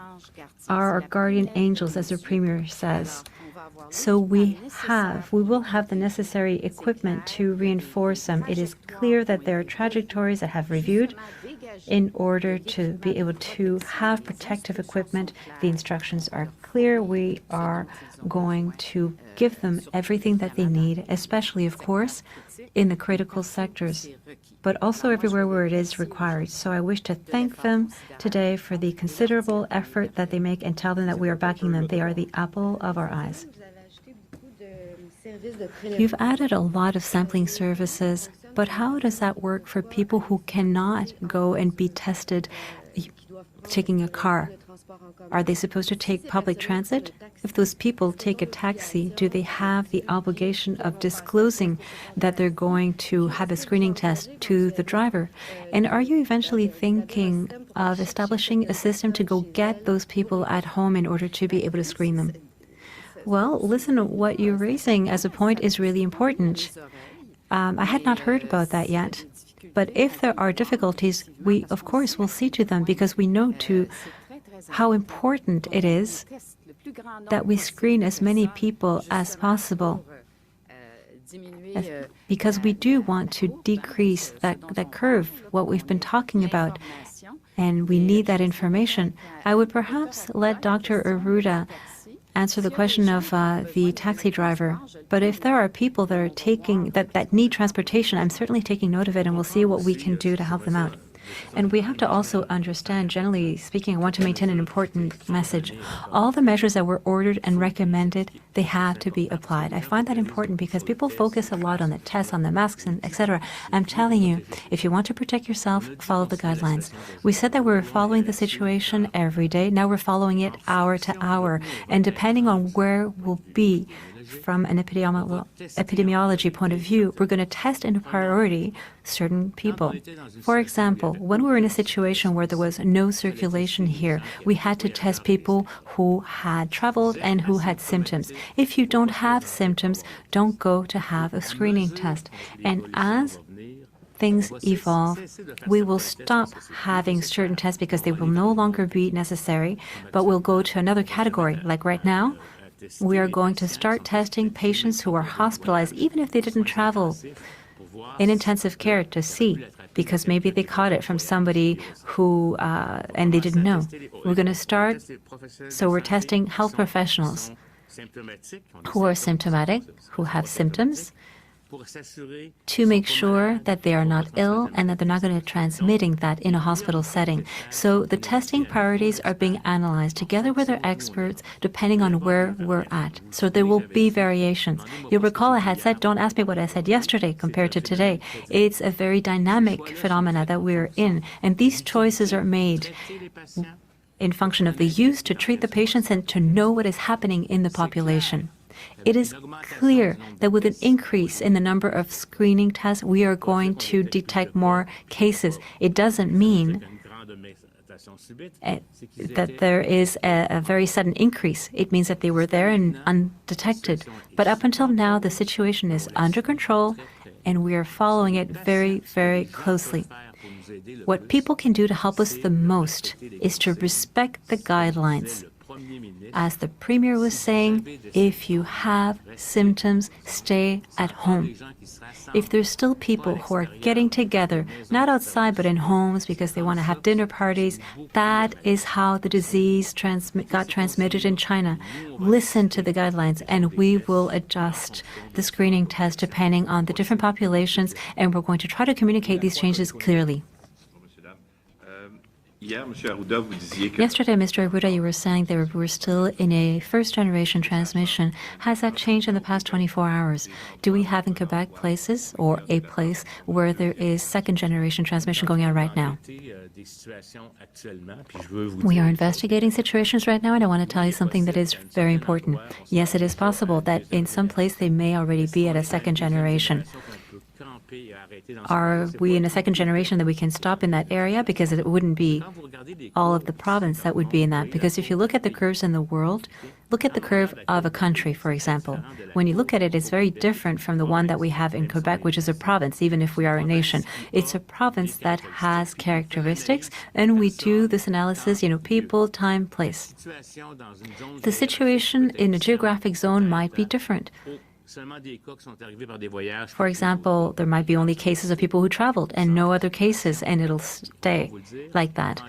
[SPEAKER 12] are our guardian angels, as the Premier says. So we will have the necessary equipment to reinforce them. It is clear that there are trajectories that have reviewed in order to be able to have protective equipment. The instructions are clear. We are going to give them everything that they need, especially, of course, in the critical sectors, but also everywhere where it is required. So I wish to thank them today for the considerable effort that they make and tell them that we are backing them. They are the apple of our eyes. You've added a lot of sampling services, but how does that work for people who cannot go and be tested taking a car? Are they supposed to take public transit? If those people take a taxi, do they have the obligation of disclosing that they're going to have a screening test to the driver? And are you eventually thinking of establishing a system to go get those people at home in order to be able to screen them? Well, listen, what you're raising as a point is really important. I had not heard about that yet. But if there are difficulties, we, of course, will see to them because we know how important it is that we screen as many people as possible. Because we do want to decrease that curve, what we've been talking about, and we need that information. I would perhaps let Dr. Arruda answer the question of the taxi driver. But if there are people that are that need transportation, I'm certainly taking note of it, and we'll see what we can do to help them out. And we have to also understand, generally speaking, I want to maintain an important message. All the measures that were ordered and recommended, they have to be applied. I find that important because people focus a lot on the tests, on the masks, and etc. I'm telling you, if you want to protect yourself, follow the guidelines. We said that we were following the situation every day. Now we're following it hour to hour. And depending on where we'll be from an epidemiology point of view, we're going to test in priority certain people. For example, when we were in a situation where there was no circulation here, we had to test people who had traveled and who had symptoms. If you don't have symptoms, don't go to have a screening test. And as things evolve, we will stop having certain tests because they will no longer be necessary, but we'll go to another category. Like right now, we are going to start testing patients who are hospitalized, even if they didn't travel in intensive care to see, because maybe they caught it from somebody who, and they didn't know. We're going to start, so we're testing health professionals who are symptomatic, who have symptoms, to make sure that they are not ill and that they're not going to transmitting that in a hospital setting. So the testing priorities are being analyzed together with our experts depending on where we're at. So there will be variations. You'll recall I had said, don't ask me what I said yesterday compared to today. It's a very dynamic phenomena that we're in, and these choices are made in function of the use to treat the patients and to know what is happening in the population. It is clear that with an increase in the number of screening tests, we are going to detect more cases. It doesn't mean that there is a very sudden increase. It means that they were there and undetected. But up until now, the situation is under control, and we are following it very, very closely. What people can do to help us the most is to respect the guidelines. As the Premier was saying, if you have symptoms, stay at home. If there's still people who are getting together, not outside but in homes because they want to have dinner parties, that is how the disease got transmitted in China. Listen to the guidelines and we will adjust the screening test depending on the different populations, and we're going to try to communicate these changes clearly. Yesterday, Mr. Arruda, you were saying that we're still in a first-generation transmission. Has that changed in the past 24 hours? Do we have in Quebec places or a place where there is second-generation transmission going on right now? We are investigating situations right now, and I want to tell you something that is very important. Yes, it is possible that in some place they may already be at a second generation. Are we in a second generation that we can stop in that area? Because it wouldn't be all of the province that would be in that. Because if you look at the curves in the world, look at the curve of a country, for example. When you look at it, it's very different from the one that we have in Quebec, which is a province, even if we are a nation. It's a province that has characteristics, and we do this analysis, people, time, place. The situation in a geographic zone might be different. For example, there might be only cases of people who traveled and no other cases, and it'll stay like that.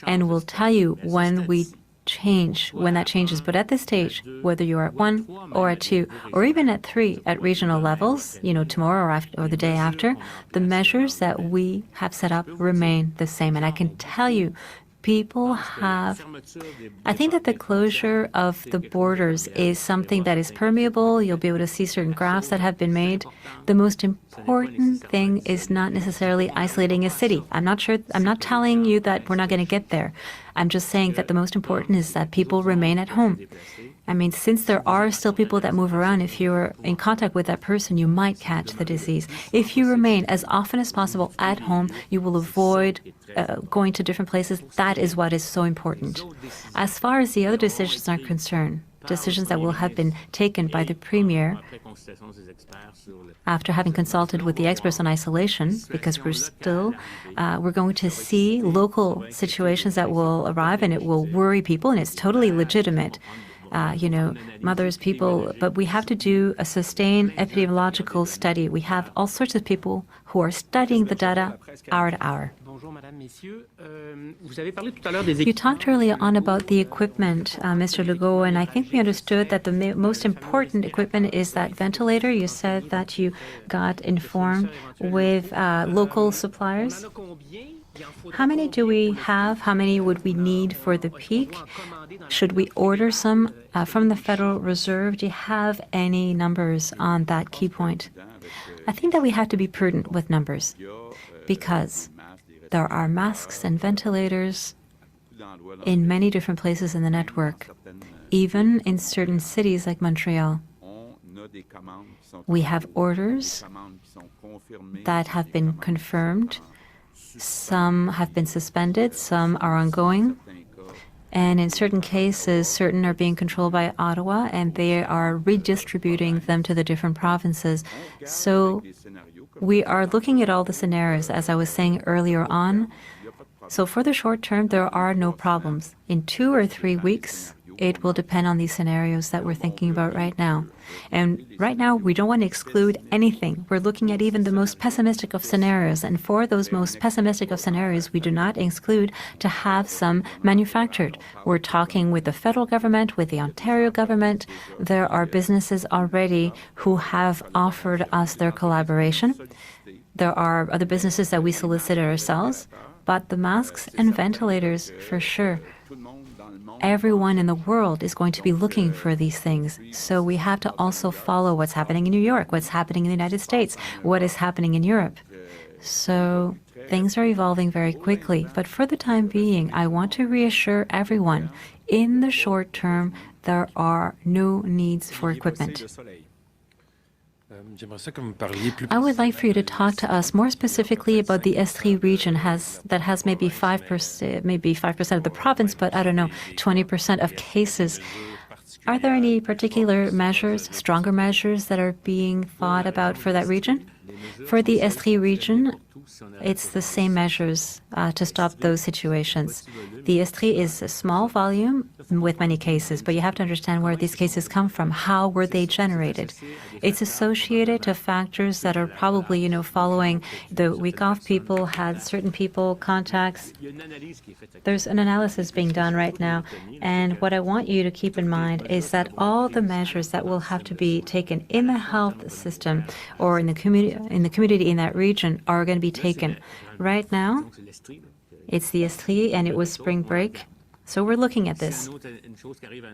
[SPEAKER 12] And we'll tell you when that changes. But at this stage, whether you're at 1 or at 2 or even at 3 at regional levels, tomorrow or the day after, the measures that we have set up remain the same. And I can tell you, I think that the closure of the borders is something that is permeable. You'll be able to see certain graphs that have been made. The most important thing is not necessarily isolating a city. I'm not telling you that we're not going to get there. I'm just saying that the most important is that people remain at home. I mean, since there are still people that move around, if you're in contact with that person, you might catch the disease. If you remain as often as possible at home, you will avoid going to different places. That is what is so important. As far as the other decisions are concerned, decisions that will have been taken by the Premier after having consulted with the experts on isolation, because we're going to see local situations that will arrive and it will worry people, and it's totally legitimate. Mothers, people, but we have to do a sustained epidemiological study. We have all sorts of people who are studying the data hour to hour. You talked earlier on about the equipment, Mr. Legault, and I think we understood that the most important equipment is that ventilator. You said that you got informed with local suppliers. How many do we have? How many would we need for the peak? Should we order some from the Federal Reserve? Do you have any numbers on that key point? I think that we have to be prudent with numbers because there are masks and ventilators in many different places in the network, even in certain cities like Montreal. We have orders that have been confirmed. Some have been suspended, some are ongoing. And in certain cases, certain are being controlled by Ottawa, and they are redistributing them to the different provinces. So we are looking at all the scenarios, as I was saying earlier on. So for the short term, there are no problems. In 2 or 3 weeks, it will depend on these scenarios that we're thinking about right now. And right now, we don't want to exclude anything. We're looking at even the most pessimistic of scenarios. And for those most pessimistic of scenarios, we do not exclude to have some manufactured. We're talking with the federal government, with the Ontario government. There are businesses already who have offered us their collaboration. There are other businesses that we solicited ourselves. But the masks and ventilators, for sure, everyone in the world is going to be looking for these things. So we have to also follow what's happening in New York, what's happening in the United States, what is happening in Europe. So things are evolving very quickly. But for the time being, I want to reassure everyone, in the short term, there are no needs for equipment. I would like for you to talk to us more specifically about the Estrie region that has maybe 5% of the province, but I don't know, 20% of cases. Are there any particular measures, stronger measures that are being thought about for that region? For the Estrie region, it's the same measures to stop those situations. The Estrie is a small volume with many cases, but you have to understand where these cases come from. How were they generated? It's associated to factors that are probably, following the week off. People had certain people, contacts. There's an analysis being done right now, and what I want you to keep in mind is that all the measures that will have to be taken in the health system or in the community in that region are going to be taken. Right now, it's the Estrie, and it was spring break. So we're looking at this.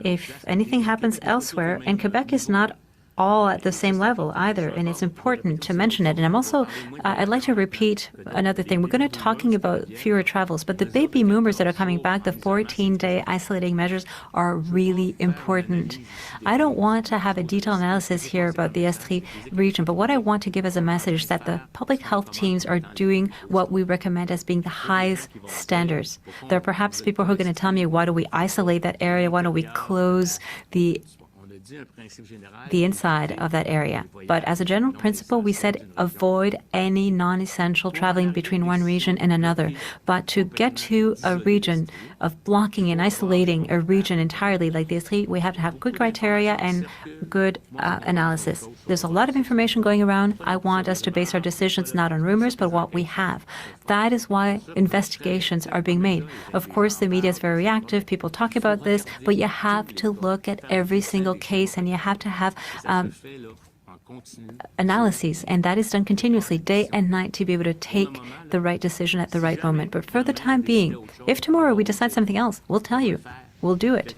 [SPEAKER 12] If anything happens elsewhere, and Quebec is not all at the same level either, and it's important to mention it. And I'm also, I'd like to repeat another thing. We're going to talking about fewer travels, but the baby boomers that are coming back, the 14-day isolating measures are really important. I don't want to have a detailed analysis here about the Estrie region, but what I want to give as a message is that the public health teams are doing what we recommend as being the highest standards. There are perhaps people who are going to tell me, why do we isolate that area? Why don't we close the inside of that area? But as a general principle, we said avoid any non-essential traveling between one region and another. But to get to a region of blocking and isolating a region entirely like the Estrie, we have to have good criteria and good analysis. There's a lot of information going around. I want us to base our decisions not on rumors, but what we have. That is why investigations are being made. Of course, the media is very active. People talk about this, but you have to look at every single case, and you have to have analyses, and that is done continuously, day and night, to be able to take the right decision at the right moment. But for the time being, if tomorrow we decide something else, we'll tell you. We'll do it.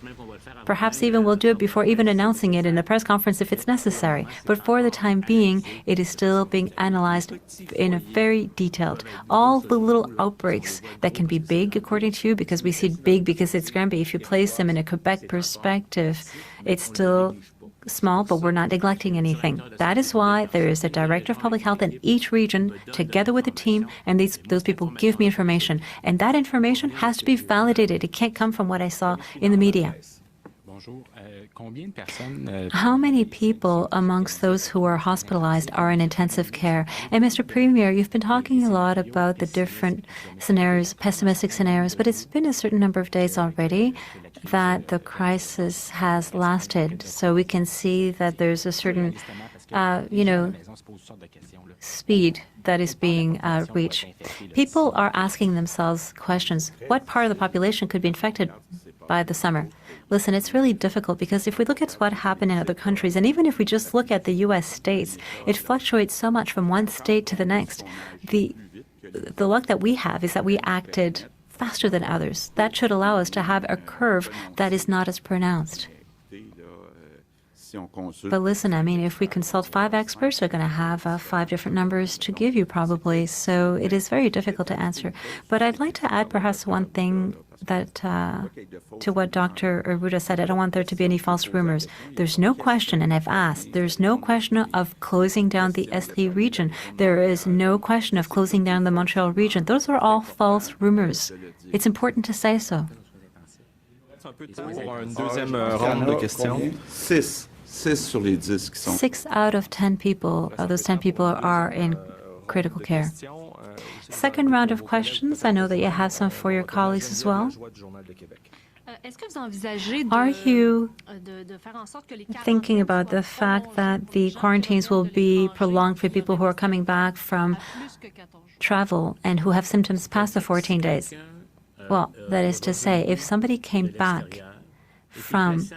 [SPEAKER 12] Perhaps even we'll do it before even announcing it in a press conference if it's necessary. But for the time being, it is still being analyzed in a very detailed. All the little outbreaks that can be big, according to you, because we see it big because it's Granby, if you place them in a Quebec perspective, it's still small, but we're not neglecting anything. That is why there is a director of public health in each region, together with a team, and those people give me information. And that information has to be validated. It can't come from what I saw in the media. How many people amongst those who are hospitalized are in intensive care? And Mr. Premier, you've been talking a lot about the different scenarios, pessimistic scenarios, but it's been a certain number of days already that the crisis has lasted. So we can see that there's a certain, speed that is being reached. People are asking themselves questions. What part of the population could be infected by the summer? Listen, it's really difficult because if we look at what happened in other countries, and even if we just look at the U.S. states, it fluctuates so much from one state to the next. The luck that we have is that we acted faster than others. That should allow us to have a curve that is not as pronounced. But listen, I mean, if we consult 5 experts, they're going to have 5 different numbers to give you probably. So it is very difficult to answer. But I'd like to add perhaps one thing that to what Dr. Arruda said. I don't want there to be any false rumors. There's no question, and I've asked, there's no question of closing down the Estrie region. There is no question of closing down the Montreal region. Those are all false rumors. It's important to say so.
[SPEAKER 7] Pour une deuxième ronde de questions.
[SPEAKER 12] 6 out of 10 people, those 10 people are in critical care. Second round of questions. I know that you have some for your colleagues as well. Are you thinking about the fact that the quarantines will be prolonged for people who are coming back from travel and who have symptoms past the 14 days? Well, that is to say, if somebody came back from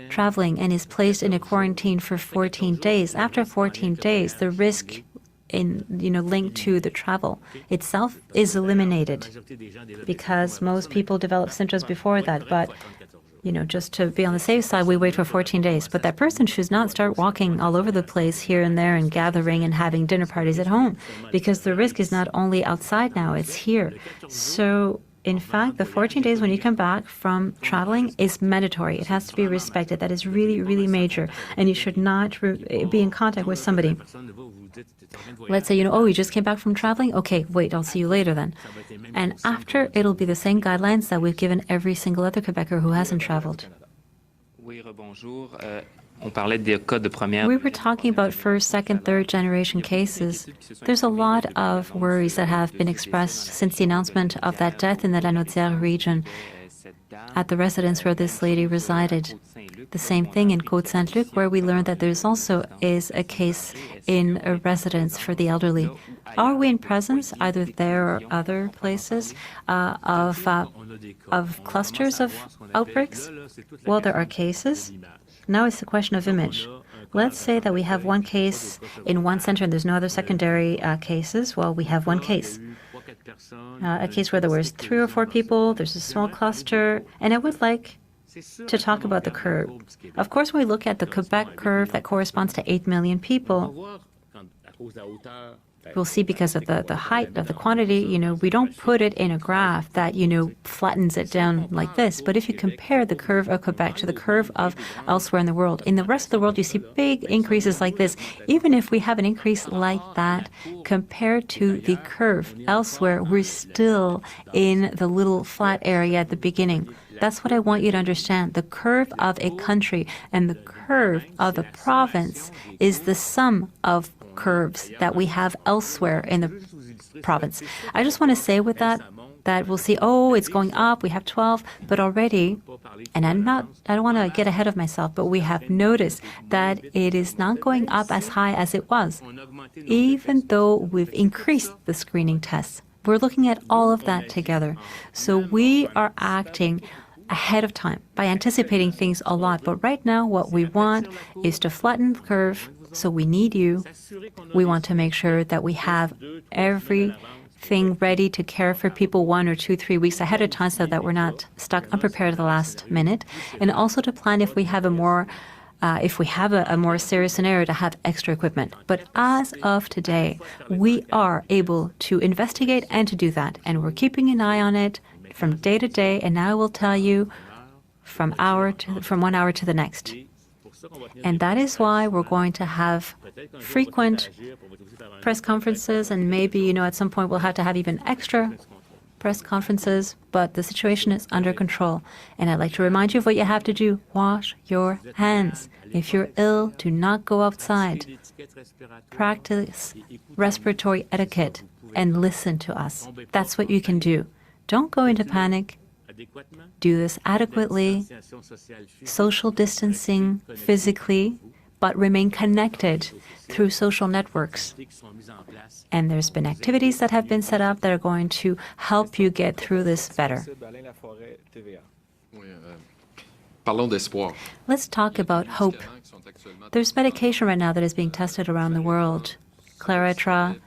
[SPEAKER 12] traveling and is placed in a quarantine for 14 days, after 14 days, the risk linked to the travel itself is eliminated because most people develop symptoms before that. But, just to be on the safe side, we wait for 14 days. But that person should not start walking all over the place here and there and gathering and having dinner parties at home because the risk is not only outside now, it's here. So, in fact, the 14 days when you come back from traveling is mandatory. It has to be respected. That is really, really major. And you should not be in contact with somebody. Let's say, you just came back from traveling? Okay, wait, I'll see you later then. And after, it'll be the same guidelines that we've given every single other Quebecer who hasn't traveled. We were talking about first, second, third generation cases. There's a lot of worries that have been expressed since the announcement of that death in the Lanaudière region at the residence where this lady resided. The same thing in Côte-Saint-Luc, where we learned that there's also is a case in a residence for the elderly. Are we in presence, either there or other places, of clusters of outbreaks? Well, there are cases. Now it's a question of image. Let's say that we have one case in one center and there's no other secondary cases. Well, we have one case. A case where there was 3 or 4 people, there's a small cluster, and I would like to talk about the curve. Of course, when we look at the Quebec curve that corresponds to 8 million people, we'll see because of the height of the quantity, we don't put it in a graph that, flattens it down like this. But if you compare the curve of Quebec to the curve of elsewhere in the world, in the rest of the world, you see big increases like this. Even if we have an increase like that, compared to the curve elsewhere, we're still in the little flat area at the beginning. That's what I want you to understand. The curve of a country and the curve of a province is the sum of curves that we have elsewhere in the province. I just want to say with that we'll see, it's going up, we have 12, but already, and I don't want to get ahead of myself, but we have noticed that it is not going up as high as it was, even though we've increased the screening tests. We're looking at all of that together. So we are acting ahead of time by anticipating things a lot. But right now, what we want is to flatten the curve. So we need you. We want to make sure that we have everything ready to care for people 1 or 2, 3 weeks ahead of time so that we're not stuck unprepared at the last minute. And also to plan if we have a more serious scenario to have extra equipment. But as of today, we are able to investigate and to do that. And we're keeping an eye on it from day to day. And now I will tell you from 1 hour to the next. And that is why we're going to have frequent press conferences, and maybe, at some point we'll have to have even extra press conferences, but the situation is under control. And I'd like to remind you of what you have to do. Wash your hands. If you're ill, do not go outside. Practice respiratory etiquette and listen to us. That's what you can do. Don't go into panic. Do this adequately, social distancing physically, but remain connected through social networks. And there's been activities that have been set up that are going to help you get through this better. Let's talk about hope. There's medication right now that is being tested around the world. Claretra.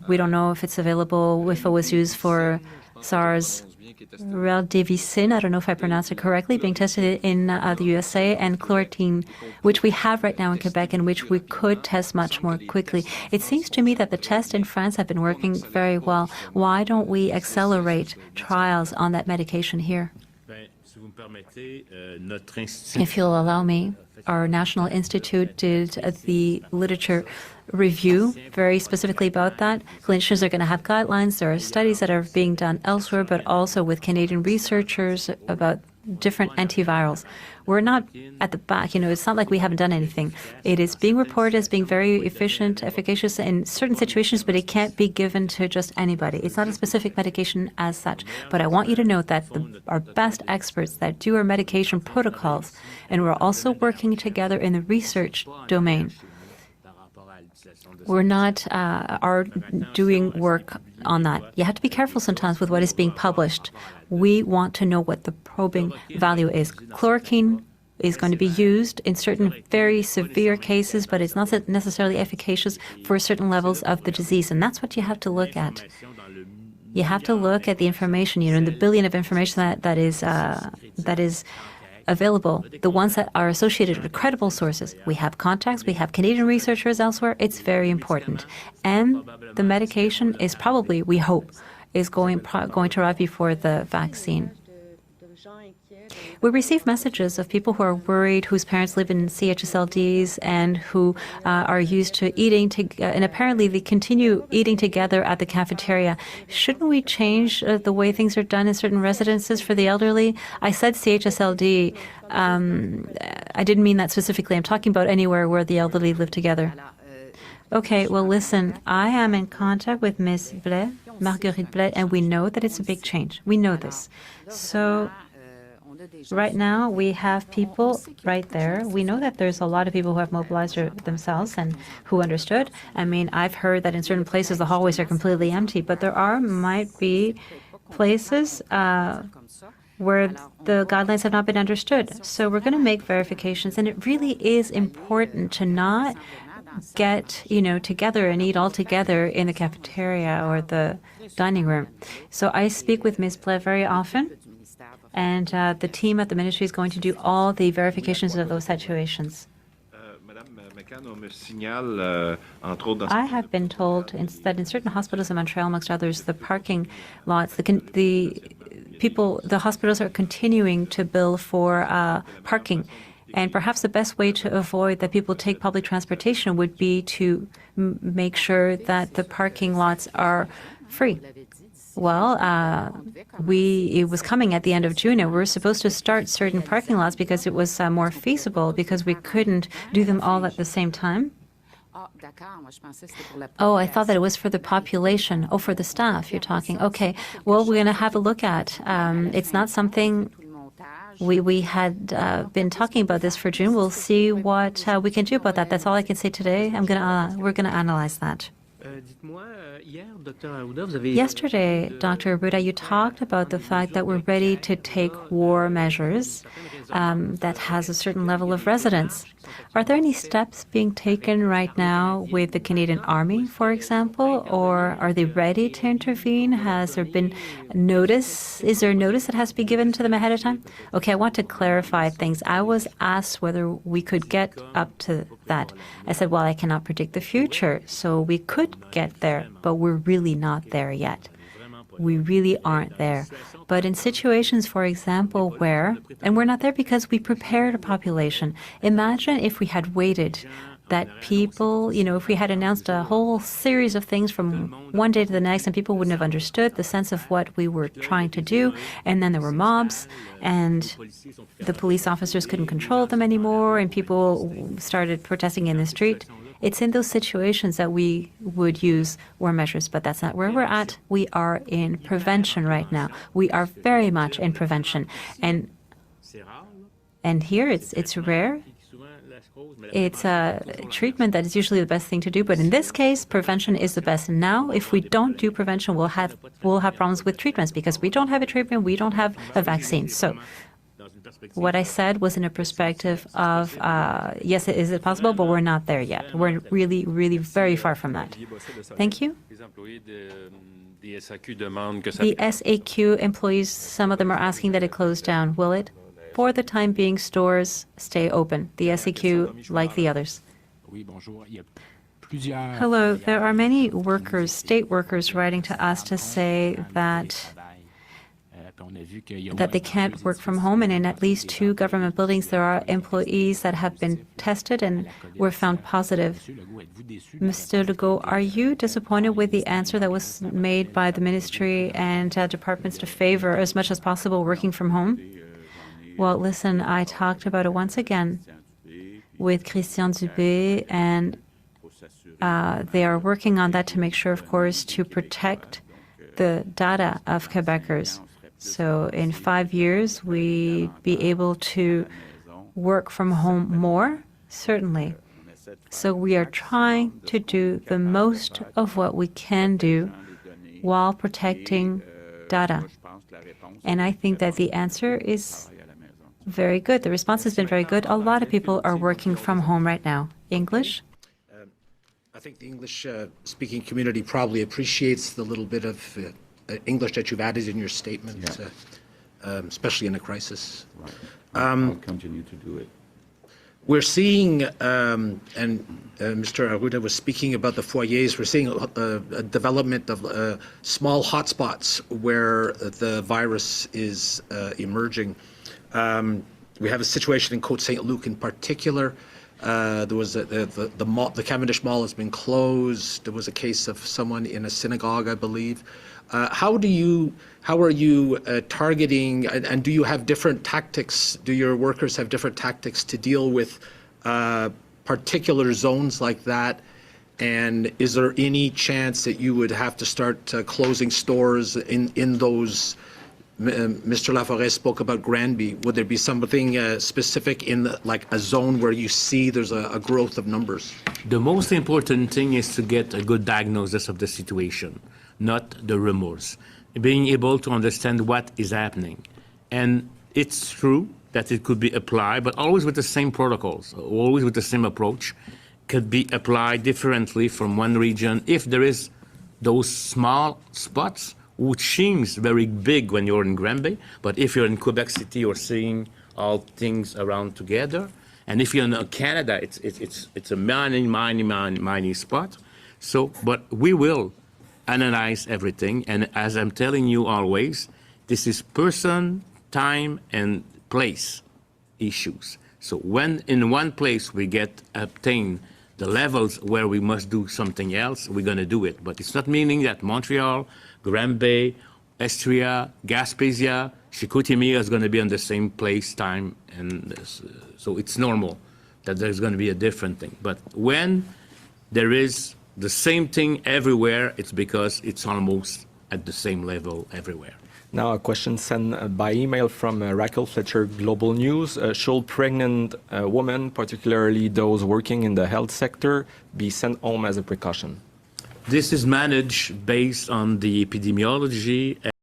[SPEAKER 12] We don't know if it's available, if it was used for SARS. Remdesivir, I don't know if I pronounced it correctly, being tested in the USA, and chloroquine, which we have right now in Quebec and which we could test much more quickly. It seems to me that the tests in France have been working very well. Why don't we accelerate trials on that medication here? If you'll allow me, our National Institute did the literature review very specifically about that. Clinicians are going to have guidelines. There are studies that are being done elsewhere, but also with Canadian researchers about different antivirals. We're not at the back, it's not like we haven't done anything. It is being reported as being very efficient, efficacious in certain situations, but it can't be given to just anybody. It's not a specific medication as such. But I want you to note that our best experts that do our medication protocols, and we're also working together in the research domain. We're not are doing work on that. You have to be careful sometimes with what is being published. We want to know what the probing value is. Chloroquine is going to be used in certain very severe cases, but it's not necessarily efficacious for certain levels of the disease, and that's what you have to look at. You have to look at the information, the billion of information that is available, the ones that are associated with credible sources. We have contacts, we have Canadian researchers elsewhere. It's very important. And the medication is probably, we hope, is going to arrive before the vaccine. We receive messages of people who are worried, whose parents live in CHSLDs and who are used to eating, and apparently they continue eating together at the cafeteria. Shouldn't we change the way things are done in certain residences for the elderly? I said CHSLD. I didn't mean that specifically. I'm talking about anywhere where the elderly live together. Okay, well, listen, I am in contact with Ms. Blais, Marguerite Blais, and we know that it's a big change. We know this. So right now, we have people right there. We know that there's a lot of people who have mobilized themselves and who understood. I mean, I've heard that in certain places the hallways are completely empty, but there might be places where the guidelines have not been understood. So we're going to make verifications, and it really is important to not get, together and eat all together in the cafeteria or the dining room. So I speak with Ms. Blais very often. and the team at the ministry is going to do all the verifications of those situations. I have been told that in certain hospitals in Montreal, amongst others, the parking lots, the hospitals are continuing to bill for parking. And perhaps the best way to avoid that people take public transportation would be to make sure that the parking lots are free. Well, it was coming at the end of June, and we were supposed to start certain parking lots because it was more feasible, because we couldn't do them all at the same time. Oh, I thought that it was for the population. Oh, for the staff, you're talking. Okay, well, we're going to have a look at. It's not something we had been talking about this for June. We'll see what we can do about that. That's all I can say today. We're going to analyze that. Yesterday, Dr. Arruda, you talked about the fact that we're ready to take war measures that has a certain level of resonance. Are there any steps being taken right now with the Canadian Army, for example, or are they ready to intervene? Has there been notice? Is there a notice that has to be given to them ahead of time? Okay, I want to clarify things. I was asked whether we could get up to that. I said, well, I cannot predict the future, so we could get there, but we're really not there yet. We really aren't there. But in situations, for example, and we're not there because we prepared a population. Imagine if we had waited that people, if we had announced a whole series of things from one day to the next and people wouldn't have understood the sense of what we were trying to do, and then there were mobs and the police officers couldn't control them anymore and people started protesting in the street. It's in those situations that we would use war measures, but that's not where we're at. We are in prevention right now. We are very much in prevention. And here it's rare. It's a treatment that is usually the best thing to do, but in this case, prevention is the best. Now, if we don't do prevention, we'll have problems with treatments because we don't have a treatment, we don't have a vaccine. So what I said was in a perspective of, yes, is it possible, but we're not there yet. We're really, really very far from that. Thank you. The SAQ employees, some of them are asking that it close down. Will it? For the time being, stores stay open. The SAQ, like the others. Hello. There are many workers, state workers, writing to us to say that they can't work from home, and in at least 2 government buildings there are employees that have been tested and were found positive. Mr. Legault, are you disappointed with the answer that was made by the ministry and departments to favor as much as possible working from home? Well, listen, I talked about it once again with Christian Dubé, and they are working on that to make sure, of course, to protect the data of Quebecers. So in 5 years, we'd be able to work from home more, certainly. So we are trying to do the most of what we can do while protecting data. And I think that the answer is very good. The response has been very good. A lot of people are working from home right now. English?
[SPEAKER 4] I think the English-speaking community probably appreciates the little bit of English that you've added in your statement, especially in a crisis.
[SPEAKER 10] Right. I'll continue to do it.
[SPEAKER 4] We're seeing, and Mr. Arruda was speaking about the foyers, we're seeing a development of small hotspots where the virus is emerging. We have a situation in Côte Saint-Luc in particular. There was the Cavendish Mall has been closed. There was a case of someone in a synagogue, I believe. How are you targeting, and do you have different tactics? Do your workers have different tactics to deal with particular zones like that? And is there any chance that you would have to start closing stores in those? Mr. Laforest spoke about Granby. Would there be something specific in like a zone where you see there's a growth of numbers?
[SPEAKER 8] The most important thing is to get a good diagnosis of the situation, not the rumors. Being able to understand what is happening. And it's true that it could be applied, but always with the same protocols, always with the same approach, could be applied differently from one region. If there is those small spots which seems very big when you're in Granby, but if you're in Quebec City, you're seeing all things around together. And if you're in Canada, it's a mining spot. So, but we will analyze everything. And as I'm telling you always, this is person, time, and place issues. So when in one place we obtain the levels where we must do something else, we're going to do it. But it's not meaning that Montreal, Granby, Estria, Gaspésia, Chicoutimi is going to be on the same place, time, and so it's normal that there's going to be a different thing. But when there is the same thing everywhere, it's because it's almost at the same level everywhere.
[SPEAKER 7] Now, a question sent by email from Raquel Fletcher, Global News. Should pregnant women, particularly those working in the health sector, be sent home as a precaution?
[SPEAKER 8] This is managed based on the epidemiology